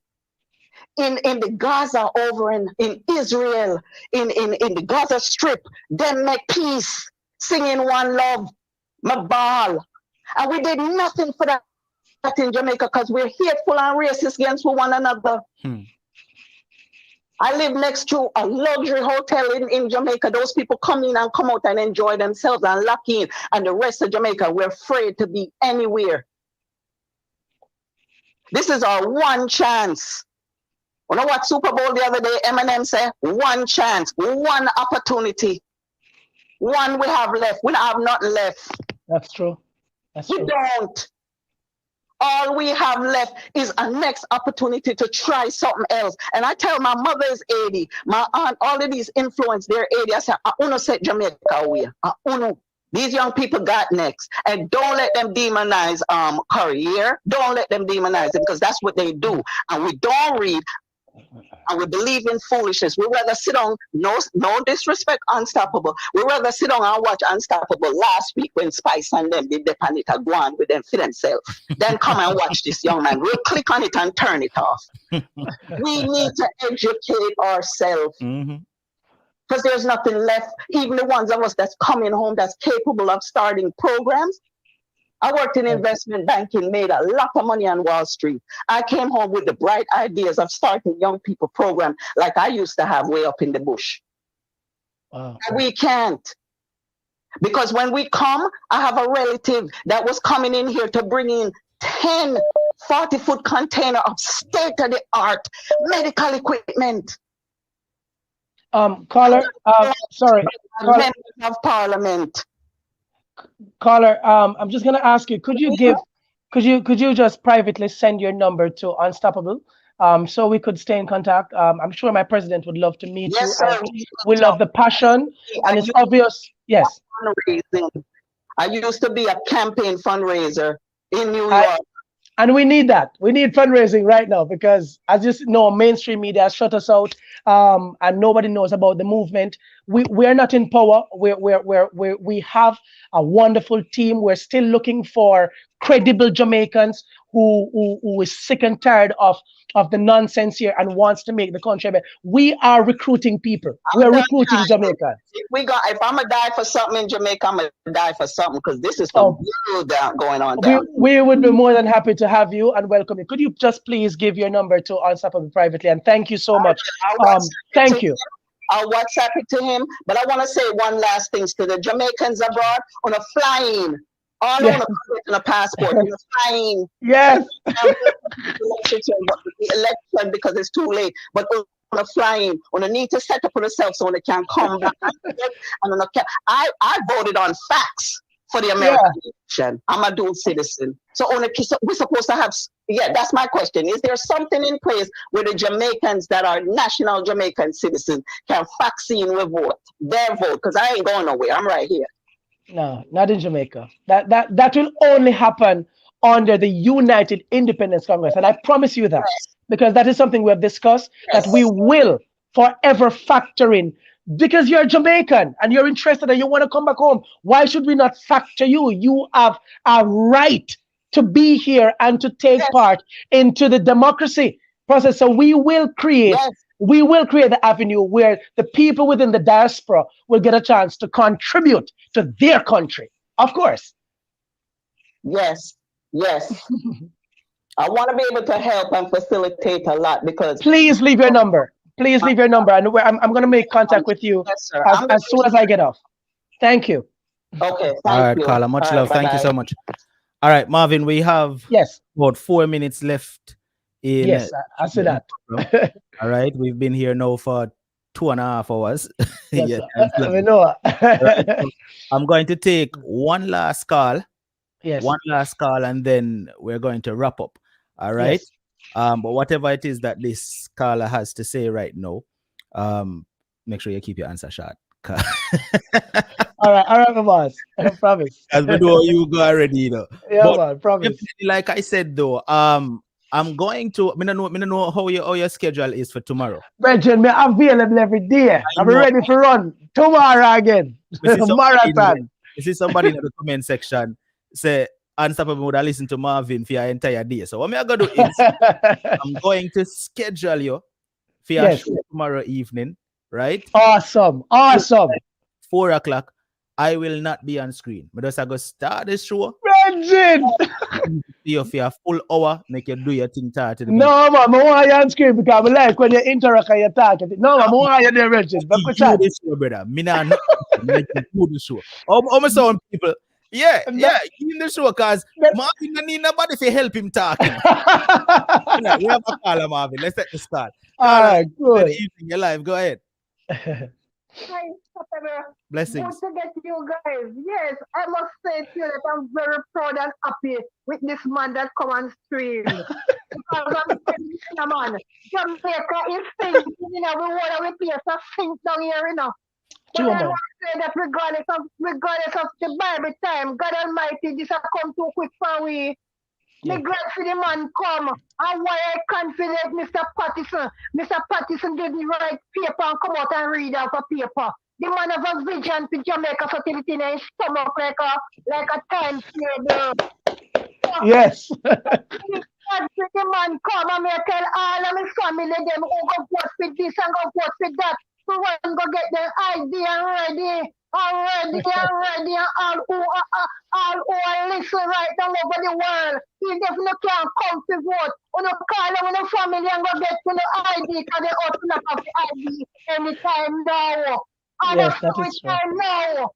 In the Gaza over in Israel, in the Gaza Strip, them make peace, singing "One Love," Mabal, and we did nothing for that in Jamaica because we're hateful and racist against one another. I live next to a luxury hotel in Jamaica. Those people come in and come out and enjoy themselves and lock in. And the rest of Jamaica, we're afraid to be anywhere. This is our one chance. You know what Super Bowl the other day, Eminem said? One chance, one opportunity. One we have left. We don't have nothing left. That's true. We don't. All we have left is a next opportunity to try something else. And I tell my mother is 80, my aunt, all of these influence, they're 80. I say, I want to set Jamaica away. These young people got next. And don't let them demonize career. Don't let them demonize it because that's what they do. And we don't read. And we believe in foolishness. We rather sit on, no disrespect, Unstoppable. We rather sit on and watch Unstoppable last week when Spice and them did the panic go on with them for themselves. Then come and watch this young man. We'll click on it and turn it off. We need to educate ourselves. Because there's nothing left. Even the ones of us that's coming home that's capable of starting programs. I worked in investment banking, made a lot of money on Wall Street. I came home with the bright ideas of starting young people program like I used to have way up in the bush. Wow. And we can't. Because when we come, I have a relative that was coming in here to bring in 10 40-foot container of state-of-the-art medical equipment. Caller, sorry. Members of Parliament. Caller, I'm just gonna ask you, could you just privately send your number to Unstoppable, so we could stay in contact? I'm sure my president would love to meet you. Sir. We love the passion, and it's obvious. Yes. Fundraising. I used to be a campaign fundraiser in New York. And we need that. We need fundraising right now because, as you know, mainstream media has shut us out, and nobody knows about the movement. We're not in power. We have a wonderful team. We're still looking for credible Jamaicans who is sick and tired of the nonsense here and wants to make the country better. We are recruiting people. We're recruiting Jamaicans. If I'm gonna die for something in Jamaica, I'm gonna die for something because this is some real going on down. We would be more than happy to have you and welcome you. Could you just please give your number to Unstoppable privately? And thank you so much. Thank you. I'll WhatsApp it to him. But I want to say one last thing to the Jamaicans abroad on a flying. All on a passport, on a flying. Yes. The election because it's too late. But on a flying, on a need to set up for themselves so they can come back. And on a, I voted on facts for the American election. I'm a dual citizen. So we're supposed to have, that's my question. Is there something in place where the Jamaicans that are national Jamaican citizens can vaccine with vote, their vote? Because I ain't going nowhere. I'm right here. No, not in Jamaica. That will only happen under the United Independence Congress. And I promise you that, because that is something we have discussed, that we will forever factor in. Because you're Jamaican and you're interested and you want to come back home, why should we not factor you? You have a right to be here and to take part into the democracy process. So we will create the avenue where the people within the diaspora will get a chance to contribute to their country. Of course. Yes. I want to be able to help and facilitate a lot because... Please leave your number. Please leave your number, and I'm going to make contact with you as soon as I get off. Thank you. Okay. All right, Carla. Much love. Thank you so much. All right, Marvin, we have about 4 minutes left. Yes, I see that. All right, we've been here now for 2.5 hours. Yes, I know. Right, I'm going to take one last call. Yes. One last call, and then we're going to wrap up. All right. Yes. But whatever it is that this caller has to say right now, make sure you keep your answer short. all right, my boss. I promise. As we know, you go already, Yeah, but man, promise. Like I said, though, I'm going to. I don't know how your schedule is for tomorrow. Brethren, I'm available every day. I'm ready to run tomorrow again. Marathon. You see somebody in the comment section say, Unstoppable would have listened to Marvin for your entire day. So what I'm going to do is I'm going to schedule you for your show tomorrow evening, right? Awesome. 4 o'clock. I will not be on screen. But just I go start the show. Bridget! You for a full hour, make you do your thing. No, man, I want you on screen because I like when you interact and you talk. No, man, I want you there, Bridget. Do the show, brother. Me not make you do the show. Almost some people. Yeah, in the show, because Marvin don't need nobody to help him talking. We have a caller, Marvin. Let's let the start. All right, good. Evening, you're live. Go ahead. Hi, Blessings. Good to get you guys. Yes, I must say to you that I'm very proud and happy with this man that come on stream. Because I'm saying, man, Jamaica is singing, we want to replace a sing down here, But I want to say that regardless of the Bible time, God Almighty, this has come too quick for we. Me glad for the man come. And why I confident Mr. Pattison. Mr. Pattison didn't write paper and come out and read off a paper. The man have a vision to Jamaica so till it in his stomach like a time period. Yes. The man come and me tell all of my family them who go vote for this and go vote for that. So when go get their idea ready. Already, all who are listening right now over the world. Even if you can't come to vote, you call them in the family and go get to the ID because they open up the ID anytime now. Yes, that is true. Now.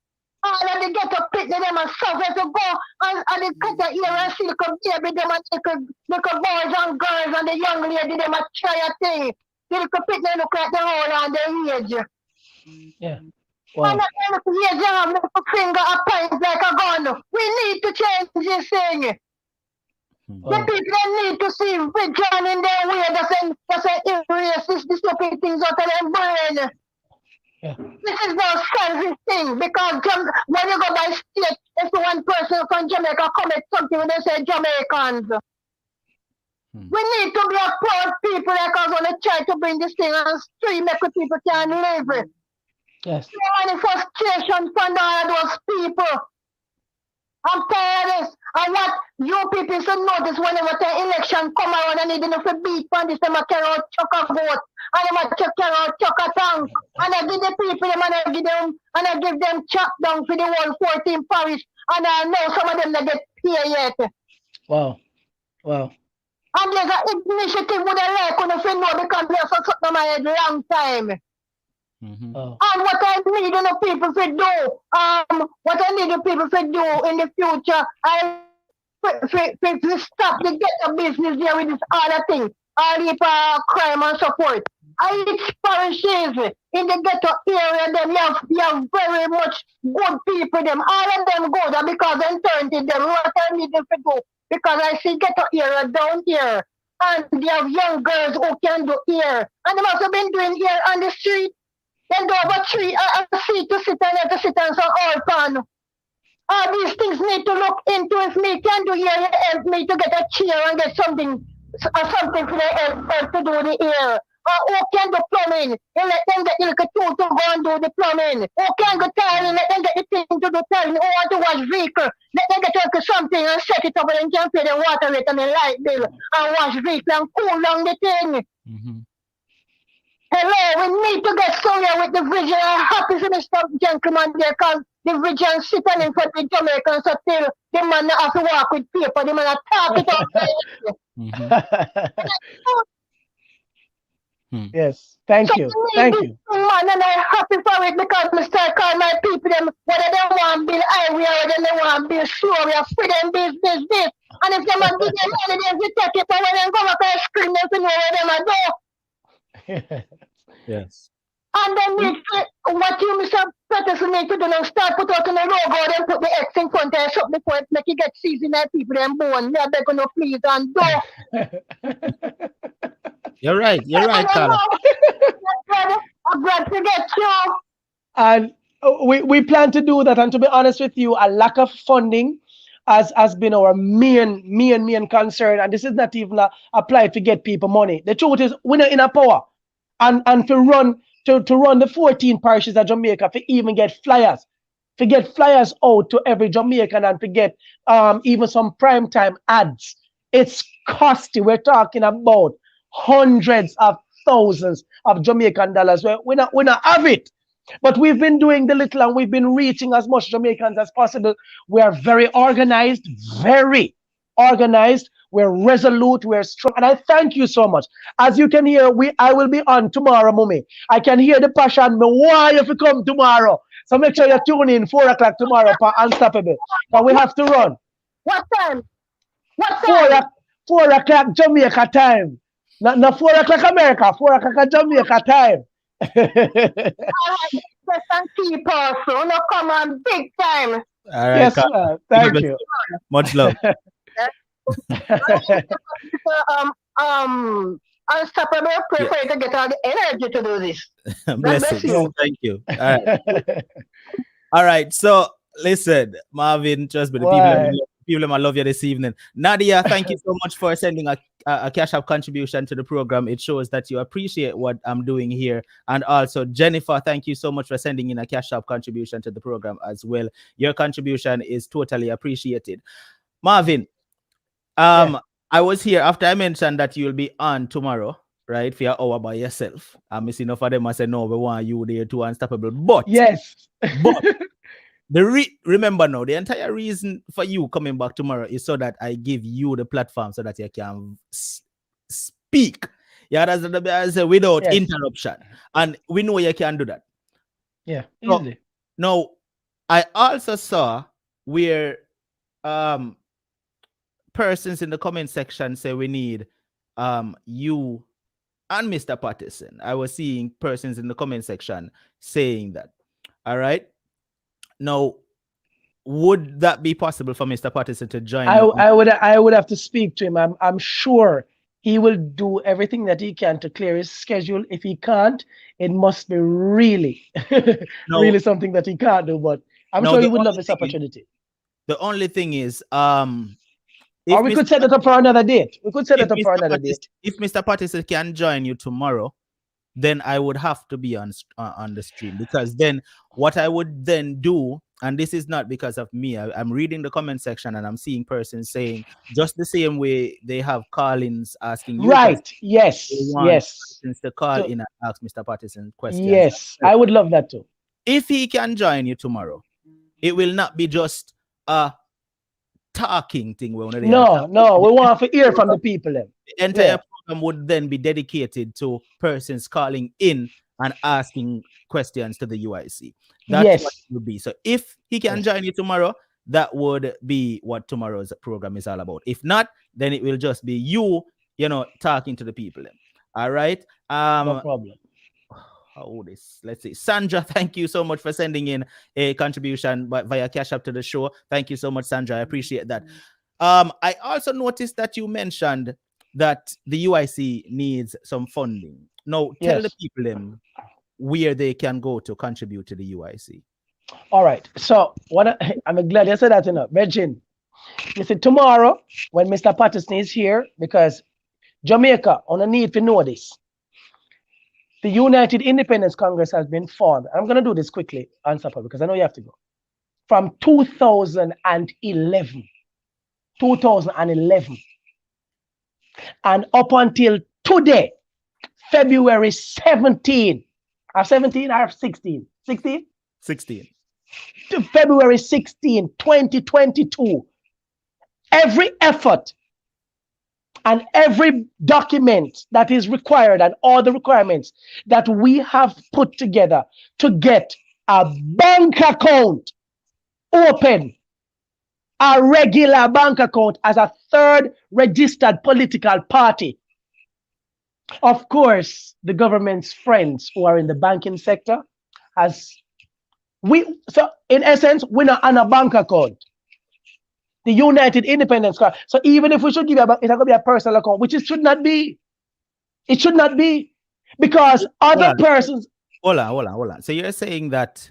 All of the get up pick them and suffer to go and they cut the ear and see the baby them and little boys and girls and the young lady them a try a thing. They look pick them look like the whole on their age. Yeah. Wow. And the finger up like a gun. We need to change this thing. The people need to see vision in their way. Doesn't erase this stupid things out of their brain. Yeah. This is no selfish thing because when you go by state, if one person from Jamaica commit something when they say Jamaicans. We need to be a proud people like us when they try to bring this thing on stream make people can live it. Yes. The manifestation from all those people. I'm tired of this. And what you people should notice whenever the election come around and they need to beat on this, they carry out chuck a vote. And they carry out chuck a tank. And I give the people them and I give them chop down for the whole 14 parish. And I know some of them that get paid yet. Wow. And there's an initiative with the like on the know because there's something on my head long time. And what I need the people to do, what I need the people to do in the future, I to stop the ghetto business there with this other thing, all the crime and so forth. I each parishes in the ghetto area, them you have very much good people, them all of them good because I'm turning to them what I need them to do. Because I see ghetto area down here. And they have young girls who can do here. And they must have been doing here on the street. Then go over a seat to sit on some oil pan. All these things need to look into if me can do here, help me to get a chair and get something for the help to do the ear. Or who can do plumbing and let them get the little tool to go and do the plumbing. Who can go tiling, let them get the thing to do tiling. Who want to wash vehicle, let them get something and set it up and can pay the water rate and the light bill and wash vehicle and cool down the thing. Hello, we need to get somewhere with the vision. I'm happy to Mr. Gentleman there because the vision sitting in front of the Jamaicans so till the man not have to walk with paper, the man talk it out. Yes, thank you. Thank you. Man, and I'm happy for it because I start calling my people them whether they want build highway or they want build slow, we are free them this. And if they want give them money, then we take it, but when they go back and scream, them to know where they might do. Yes. And then what you, Mr. Peterson, need to do now, start put out in the logo, then put the X in front and shut before it make you get seasoned and people them bone. Me, I beg you, please, and do. You're right, Carla. I'm glad to get you. And we plan to do that. And to be honest with you, a lack of funding has been our main concern. And this is not even applied to get people money. The truth is, we're not in a power. And to run the 14 parishes of Jamaica, to even get flyers, out to every Jamaican and to get even some primetime ads. It's costly. We're talking about hundreds of thousands of Jamaican dollars. We not have it. But we've been doing the little and we've been reaching as much Jamaicans as possible. We are very organized. We're resolute, we're strong, and I thank you so much. As you can hear, I will be on tomorrow, Mummy. I can hear the passion. Me why you to come tomorrow. So make sure you tune in 4 o'clock tomorrow for Unstoppable. But we have to run. What time? 4 o'clock Jamaica time. Not 4 o'clock America, 4 o'clock Jamaica time. Some people, so no come on big time. All right, yes, thank you. Much love. Unstoppable, prefer to get all the energy to do this. Bless you. Thank you. All right. All right. So listen, Marvin, trust me, the people I love you this evening. Nadia, thank you so much for sending a cash app contribution to the program. It shows that you appreciate what I'm doing here. And also, Jennifer, thank you so much for sending in a cash app contribution to the program as well. Your contribution is totally appreciated. Marvin, I was here after I mentioned that you'll be on tomorrow, right? For your hour by yourself. I'm missing enough of them. I said, no, we want you there too, Unstoppable. But yes, but remember now, the entire reason for you coming back tomorrow is so that I give you the platform so that you can speak. Yeah, that's what I say, without interruption. And we know you can do that. Yeah, easily. Now, I also saw where persons in the comment section say we need you and Mr. Patterson. I was seeing persons in the comment section saying that. All right. Now, would that be possible for Mr. Patterson to join? I would have to speak to him. I'm sure he will do everything that he can to clear his schedule. If he can't, it must be really, really something that he can't do. But I'm sure he would love this opportunity. The only thing is, or we could set it up for another date. If Mr. Patterson can join you tomorrow, then I would have to be on the stream, because then what I would then do, and this is not because of me, I'm reading the comment section and I'm seeing persons saying just the same way they have call-ins asking you. Right. Yes. Since the call in and ask Mr. Patterson questions. Yes, I would love that too. If he can join you tomorrow, it will not be just a talking thing. No, we want to hear from the people. The entire program would then be dedicated to persons calling in and asking questions to the UIC. That's what it would be. So if he can join you tomorrow, that would be what tomorrow's program is all about. If not, then it will just be you, talking to the people. All right. No problem. Let's see. Sandra, thank you so much for sending in a contribution via Cash App to the show. Thank you so much, Sandra. I appreciate that. I also noticed that you mentioned that the UIC needs some funding. Now, tell the people where they can go to contribute to the UIC. All right. So I'm glad you said that, Virgin. You see, tomorrow, when Mr. Patterson is here, because Jamaica, on a need to know this, the United Independence Congress has been formed. I'm going to do this quickly, answer, because I know you have to go. From 2011. And up until today, February 17 or 17 or 16? 16? 16. To February 16, 2022, every effort and every document that is required and all the requirements that we have put together to get a bank account open, a regular bank account as a third registered political party. Of course, the government's friends who are in the banking sector so in essence, we're not on a bank account. The United Independence Congress. So even if we should give it's not going to be a personal account, which it should not be. It should not be, because other persons. Hold on. So you're saying that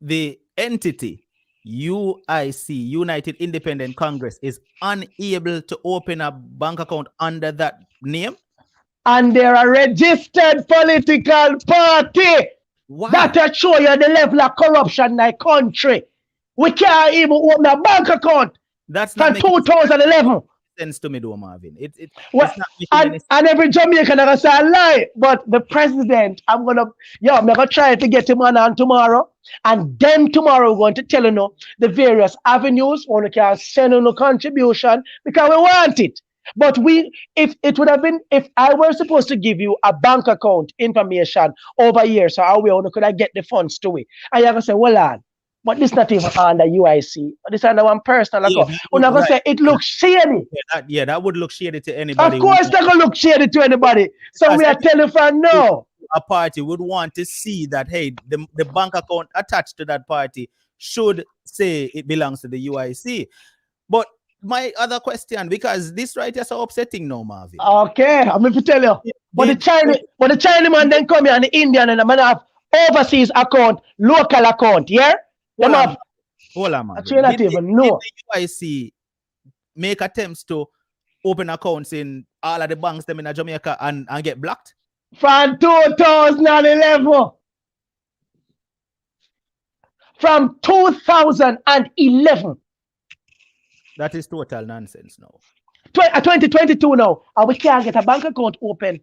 the entity UIC, United Independent Congress, is unable to open a bank account under that name? And they're a registered political party. Wow. That show you the level of corruption in the country. We can't even open a bank account. That's from 2011. Sense to me, though, Marvin. It's not and every Jamaican gonna say a lie, but the president, I'm gonna try to get him on tomorrow, and then tomorrow we're going to tell you the various avenues one can send a contribution because we want it. But if I were supposed to give you a bank account information over here, so how we could I get the funds to it? And you're gonna say, well, on, but this not even under UIC. This under one personal account. We're not gonna say it looks shady. That would look shady to anybody. Of course, they're gonna look shady to anybody. So we are telling for no. A party would want to see that the bank account attached to that party should say it belongs to the UIC. But my other question, because this right here is so upsetting now, Marvin. Okay, I'm going to tell you. But the Chinese man then come here and the Indian and the man have overseas account, local account, yeah? Hold on, man. Did the UIC make attempts to open accounts in all of the banks them in Jamaica and get blocked? From 2011. From 2011. That is total nonsense now. 2022 now, and we can't get a bank account open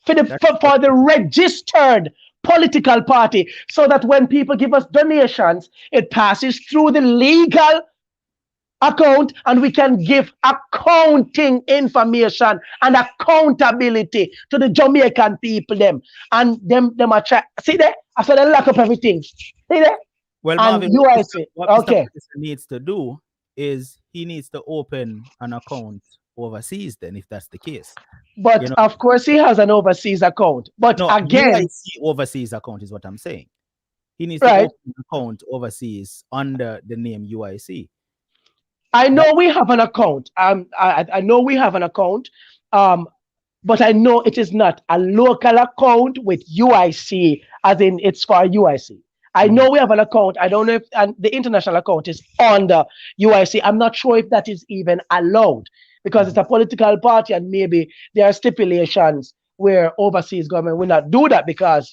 for the registered political party, so that when people give us donations, it passes through the legal account and we can give accounting information and accountability to the Jamaican people and them are try. See there? I said they lock up everything. See there? Well, and Marvin, what okay. Mr. needs to do is he needs to open an account overseas then, if that's the case. But of course he has an overseas account. But no, again, UIC overseas account is what I'm saying. He needs to open an account overseas under the name UIC. I know we have an account. I know we have an account. But I know it is not a local account with UIC, as in it's for UIC. I know we have an account. I don't know if the international account is under UIC. I'm not sure if that is even allowed, because it's a political party and maybe there are stipulations where overseas government will not do that because,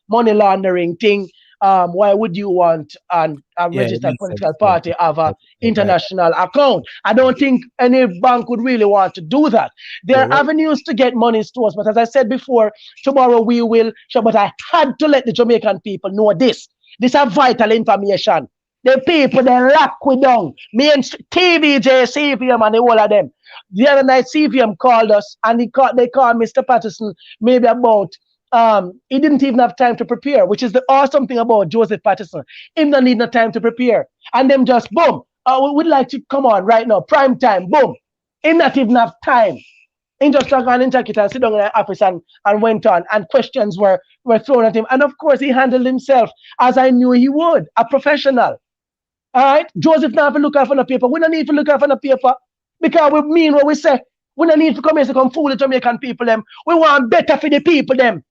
money laundering thing. Why would you want a registered political party have an international account? I don't think any bank would really want to do that. There are avenues to get money to us, but as I said before, tomorrow we will show. But I had to let the Jamaican people know this. This is vital information. The people, they lock we down. Me and TVJ, CVM, and the whole of them. The other night, CVM called us, and they called Mr. Patterson maybe about he didn't even have time to prepare, which is the awesome thing about Joseph Patterson. Him don't need no time to prepare. And them just boom. We'd like to come on right now, prime time, boom. Him not even have time. He just took on into it and sit down in the office and went on, and questions were thrown at him. And of course, he handled himself as I knew he would, a professional. All right, Joseph now have to look out for the paper. We don't need to look out for the paper because we mean what we say. We don't need to come here to come fool the Jamaican people them. We want better for the people them.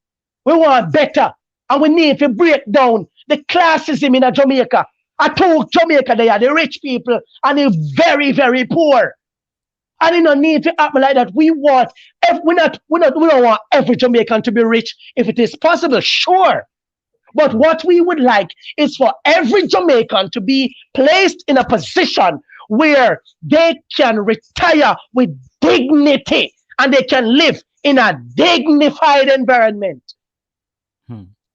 We want better. And we need to break down the classism in Jamaica. I told Jamaica they are the rich people and the very, very poor. And it don't need to happen like that. We don't want every Jamaican to be rich if it is possible, sure. But what we would like is for every Jamaican to be placed in a position where they can retire with dignity and they can live in a dignified environment.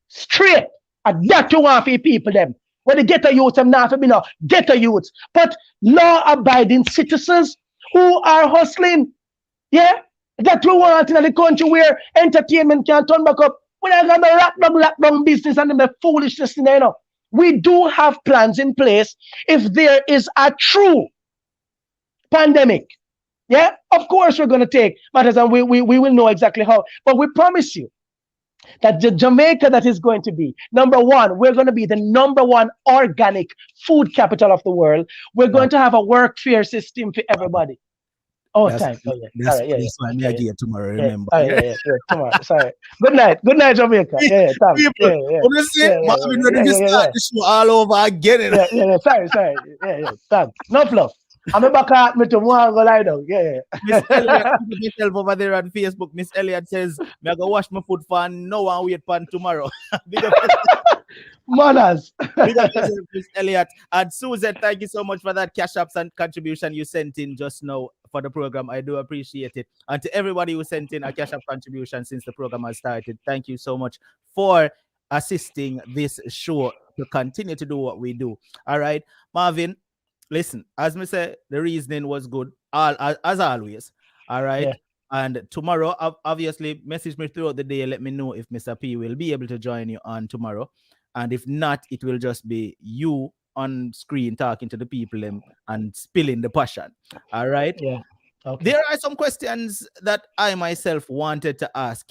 Straight. And that you want for people them. When they get a youth, them not for me now, get a youth. But law-abiding citizens who are hustling, yeah, that we want in the country where entertainment can turn back up. We're not going to lock down business and the foolishness, you know. We do have plans in place if there is a true pandemic. Yeah, of course we're going to take matters and we will know exactly how. But we promise you that the Jamaica that is going to be, number one, we're going to be the number one organic food capital of the world. We're going to have a workfare system for everybody. Oh, time. Oh, yeah. That's, right, yeah, that's why yeah, I get tomorrow, yeah. remember. Yeah, tomorrow. Sorry. Good night, Jamaica. Yeah, thanks. People, ready to start the show all over again. Yeah. Sorry. Yeah, thanks. No fluff. I'm back at me tomorrow and go lie down. Yeah. Miss Elliot, myself over there on Facebook. Miss Elliot says, "Me I go wash my foot for no one wait for tomorrow." Big up, Manners. big up yourself, Miss Elliot. And Susan, thank you so much for that cash apps and contribution you sent in just now for the program. I do appreciate it. And to everybody who sent in a cash app contribution since the program has started, thank you so much for assisting this show to continue to do what we do. All right, Marvin. Listen, as me say, the reasoning was good, as always. All right. Yeah. And tomorrow, obviously, message me throughout the day. Let me know if Mr. P will be able to join you on tomorrow. And if not, it will just be you on screen talking to the people and spilling the passion. All right. Yeah. Okay. There are some questions that I myself wanted to ask,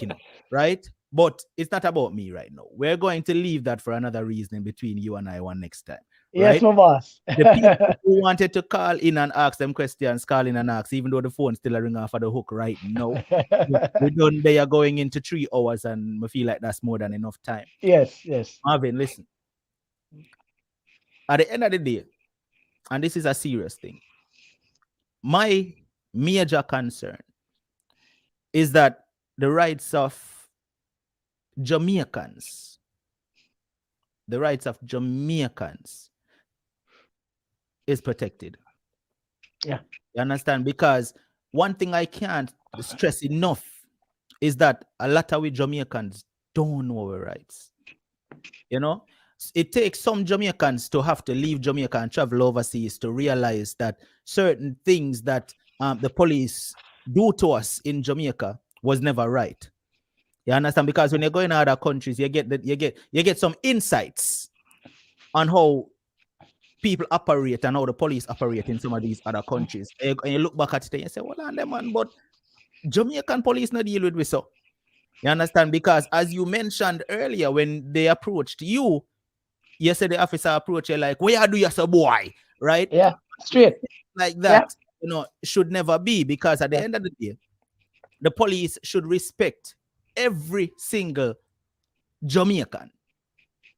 right? But it's not about me right now. We're going to leave that for another reasoning between you and I one next time. Yes, right? my boss. The people who wanted to call in and ask them questions, call in and ask, even though the phone still a ring off of the hook right now. We done, they are going into 3 hours and I feel like that's more than enough time. Yes. Marvin, listen. At the end of the day, and this is a serious thing, my major concern is that the rights of Jamaicans, is protected. Yeah. You understand? Because one thing I can't stress enough is that a lot of we Jamaicans don't know our rights. You know, it takes some Jamaicans to have to leave Jamaica and travel overseas to realize that certain things that the police do to us in Jamaica was never right. You understand? Because when you're going to other countries, you get some insights on how people operate and how the police operate in some of these other countries. And you look back at it and you say, well, man, but Jamaican police not deal with so. You understand? Because as you mentioned earlier, when they approached you, you said the officer approached you like, where do you so boy? Right? Yeah, straight. Like that, should never be, because at the end of the day, the police should respect every single Jamaican.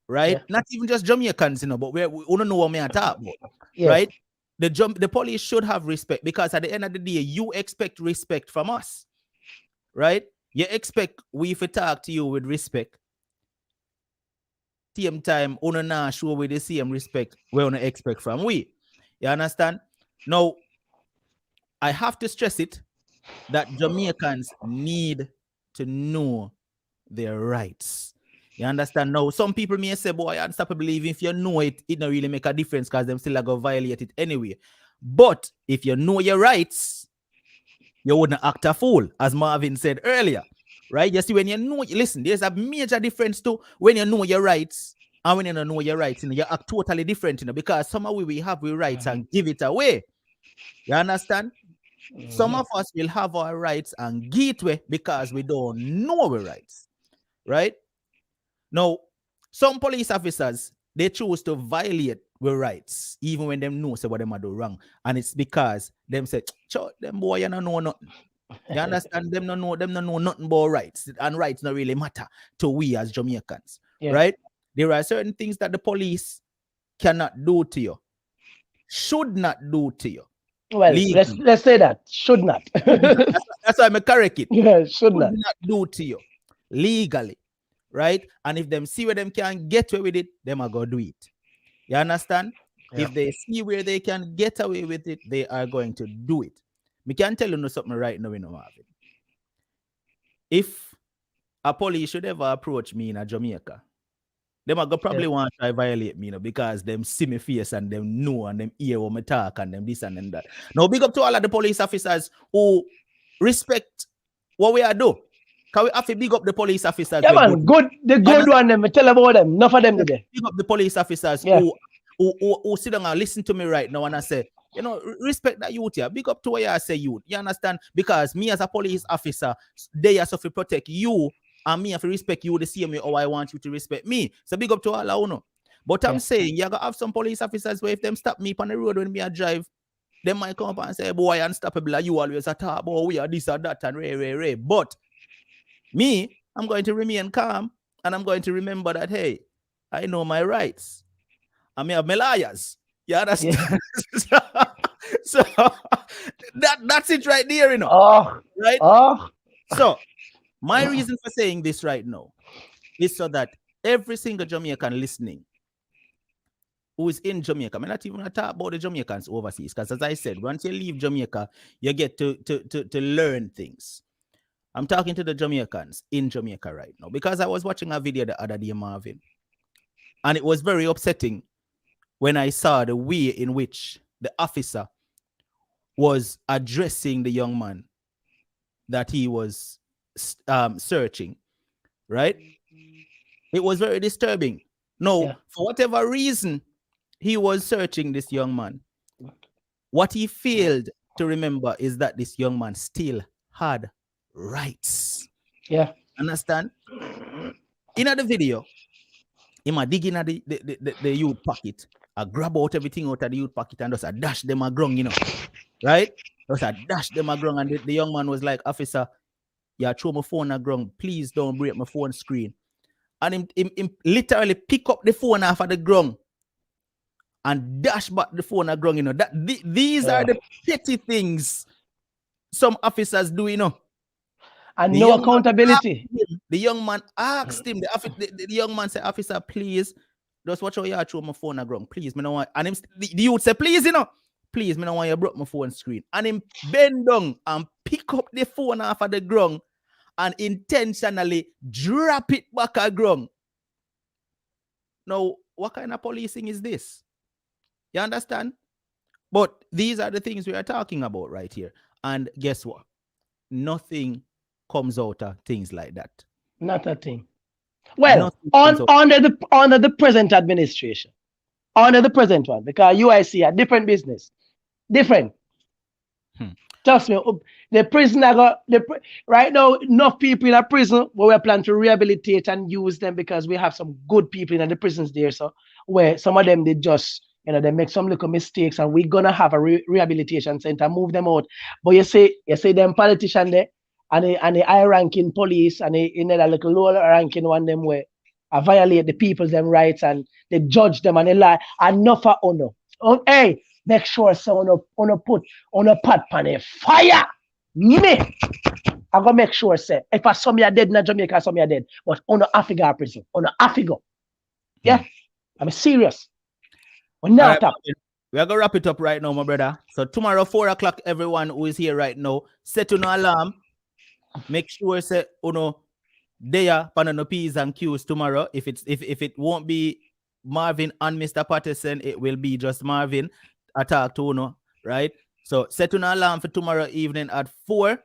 Right? Yeah. Not even just Jamaicans, but we don't know what we are talking about. Yes. Right? The police should have respect, because at the end of the day, you expect respect from us. Right? You expect we to talk to you with respect. Same time, we not show with the same respect we don't expect from we. You understand? Now, I have to stress it that Jamaicans need to know their rights. You understand? Now, some people may say, boy, I stop believing if you know it, it don't really make a difference because them still go violate it anyway. But if you know your rights, you wouldn't act a fool, as Marvin said earlier, right? You see, when you know, listen, there's a major difference too when you know your rights and when you don't know your rights. You know, you act totally different, you know, because some of we have our rights and give it away. You understand? Some of us will have our rights and give it away because we don't know our rights, right? Now, some police officers, they choose to violate our rights, even when them know say what them are do wrong. And it's because them say, them boy, you don't know nothing. You understand? Them don't know nothing about rights. And rights don't really matter to we as Jamaicans. Right? There are certain things that the police cannot do to you, should not do to you. Well, let's say that. Should not. That's why I'm correct it. Yeah, should not do to you legally. Right? And if them see where them can get away with it, them are going to do it. You understand? If they see where they can get away with it, they are going to do it. Me can tell you something right now, Marvin. If a police should ever approach me in Jamaica, them are probably want to try violate me, because them see me face and them know and them hear what me talk and them this and them that. Now, big up to all of the police officers who respect what we are doing. Can we have to big up the police officers? Yeah, man, good. The good one, them. Tell about them. Enough of them today. Big up the police officers who sit down and listen to me right now and I say, respect that youth here. Big up to what I say youth. You understand? Because me as a police officer, they are so to protect you, and me have to respect you the same way how I want you to respect me. So big up to all of you. But I'm saying, you gotta have some police officers where if them stop me on the road when me a drive, they might come up and say, boy, unstoppable, you always a talk about we are this or that and ray. But me, I'm going to remain calm and I'm going to remember that, hey, I know my rights. I may have my liars. You understand? Yeah. so that's it right there, right? So my reason for saying this right now is so that every single Jamaican listening who is in Jamaica, I'm not even going to talk about the Jamaicans overseas, because as I said, once you leave Jamaica, you get to learn things. I'm talking to the Jamaicans in Jamaica right now, because I was watching a video the other day, Marvin, and it was very upsetting when I saw the way in which the officer was addressing the young man that he was searching, right? It was very disturbing. No, for whatever reason, he was searching this young man. What he failed to remember is that this young man still had rights. Yeah. Understand? In the video, he might dig in the youth pocket, I grab out everything out of the youth pocket and just dash them a grung, right? Just dash them a grung, and the young man was like, officer, you throw my phone a grung, please don't break my phone screen. And him literally pick up the phone off of the grung and dash back the phone a grung, these are the petty things some officers do, And no accountability. The young man asked him, the young man said, officer, please, just watch how you throw my phone a ground. Please, me no want. And him, the youth say, please, please, me no want you broke my phone screen. And him bend down and pick up the phone off of the ground and intentionally drop it back a ground. Now, what kind of policing is this? You understand? But these are the things we are talking about right here. And guess what? Nothing comes out of things like that. Not a thing. Well, under the present administration, under the present one, because UIC a different business, different. Trust me, the prison right now, enough people in a prison, but we're planning to rehabilitate and use them because we have some good people in the prisons there. So where some of them they just they make some little mistakes, and we're gonna have a rehabilitation center, move them out. But you say them politicians there. And the high-ranking police and the little lower-ranking one them where violate the people's them rights and they judge them and they lie. Enough for honor. Hey, make sure so put on a pot pan a fire. Me, I go make sure say if some are dead in Jamaica, some are dead. But on Africa prison, on Africa. Yeah, I'm serious. We're not up. We're gonna wrap it up right now, my brother. So tomorrow, 4 o'clock, everyone who is here right now, set an alarm. Make sure say there on P's and Q's tomorrow. If it won't be Marvin and Mr. Patterson, it will be just Marvin. I talk to right? So set an alarm for tomorrow evening at 4.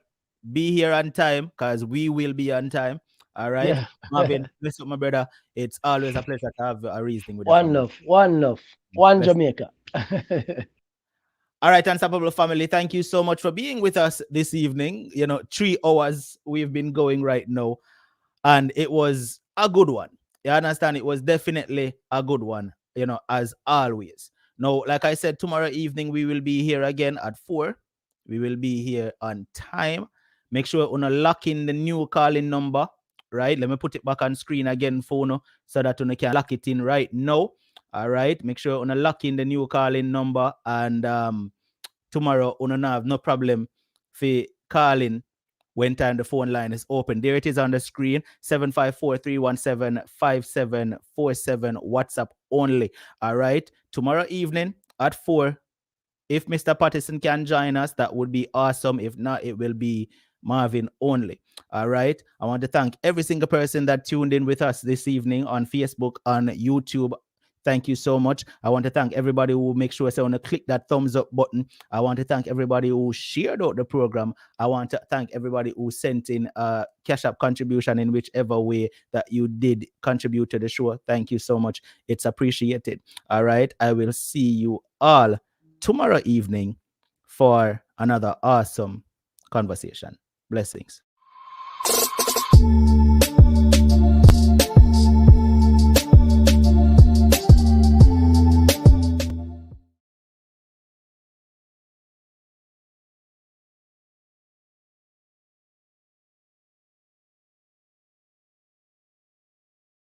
be here on time because we will be on time. All right. Yeah. Marvin, listen, my brother. It's always a pleasure to have a reasoning with your One family. love, one love, one Bless. Jamaica. All right, Unstoppable family, thank you so much for being with us this evening. 3 hours we've been going right now, and it was a good one. You understand? It was definitely a good one, as always. Now, like I said, tomorrow evening we will be here again at 4. We will be here on time. Make sure you lock in the new calling number, right? Let me put it back on screen again for you so that you can lock it in right now. All right. Make sure you lock in the new calling number, and tomorrow you have no problem for calling when time the phone line is open. There it is on the screen, 754-317-5747, WhatsApp only. All right. Tomorrow evening at 4. If Mr. Patterson can join us, that would be awesome. If not, it will be Marvin only. All right. I want to thank every single person that tuned in with us this evening on Facebook, on YouTube. Thank you so much. I want to thank everybody who make sure to click that thumbs up button. I want to thank everybody who shared out the program. I want to thank everybody who sent in a cash app contribution in whichever way that you did contribute to the show. Thank you so much. It's appreciated. All right. I will see you all tomorrow evening for another awesome conversation. Blessings.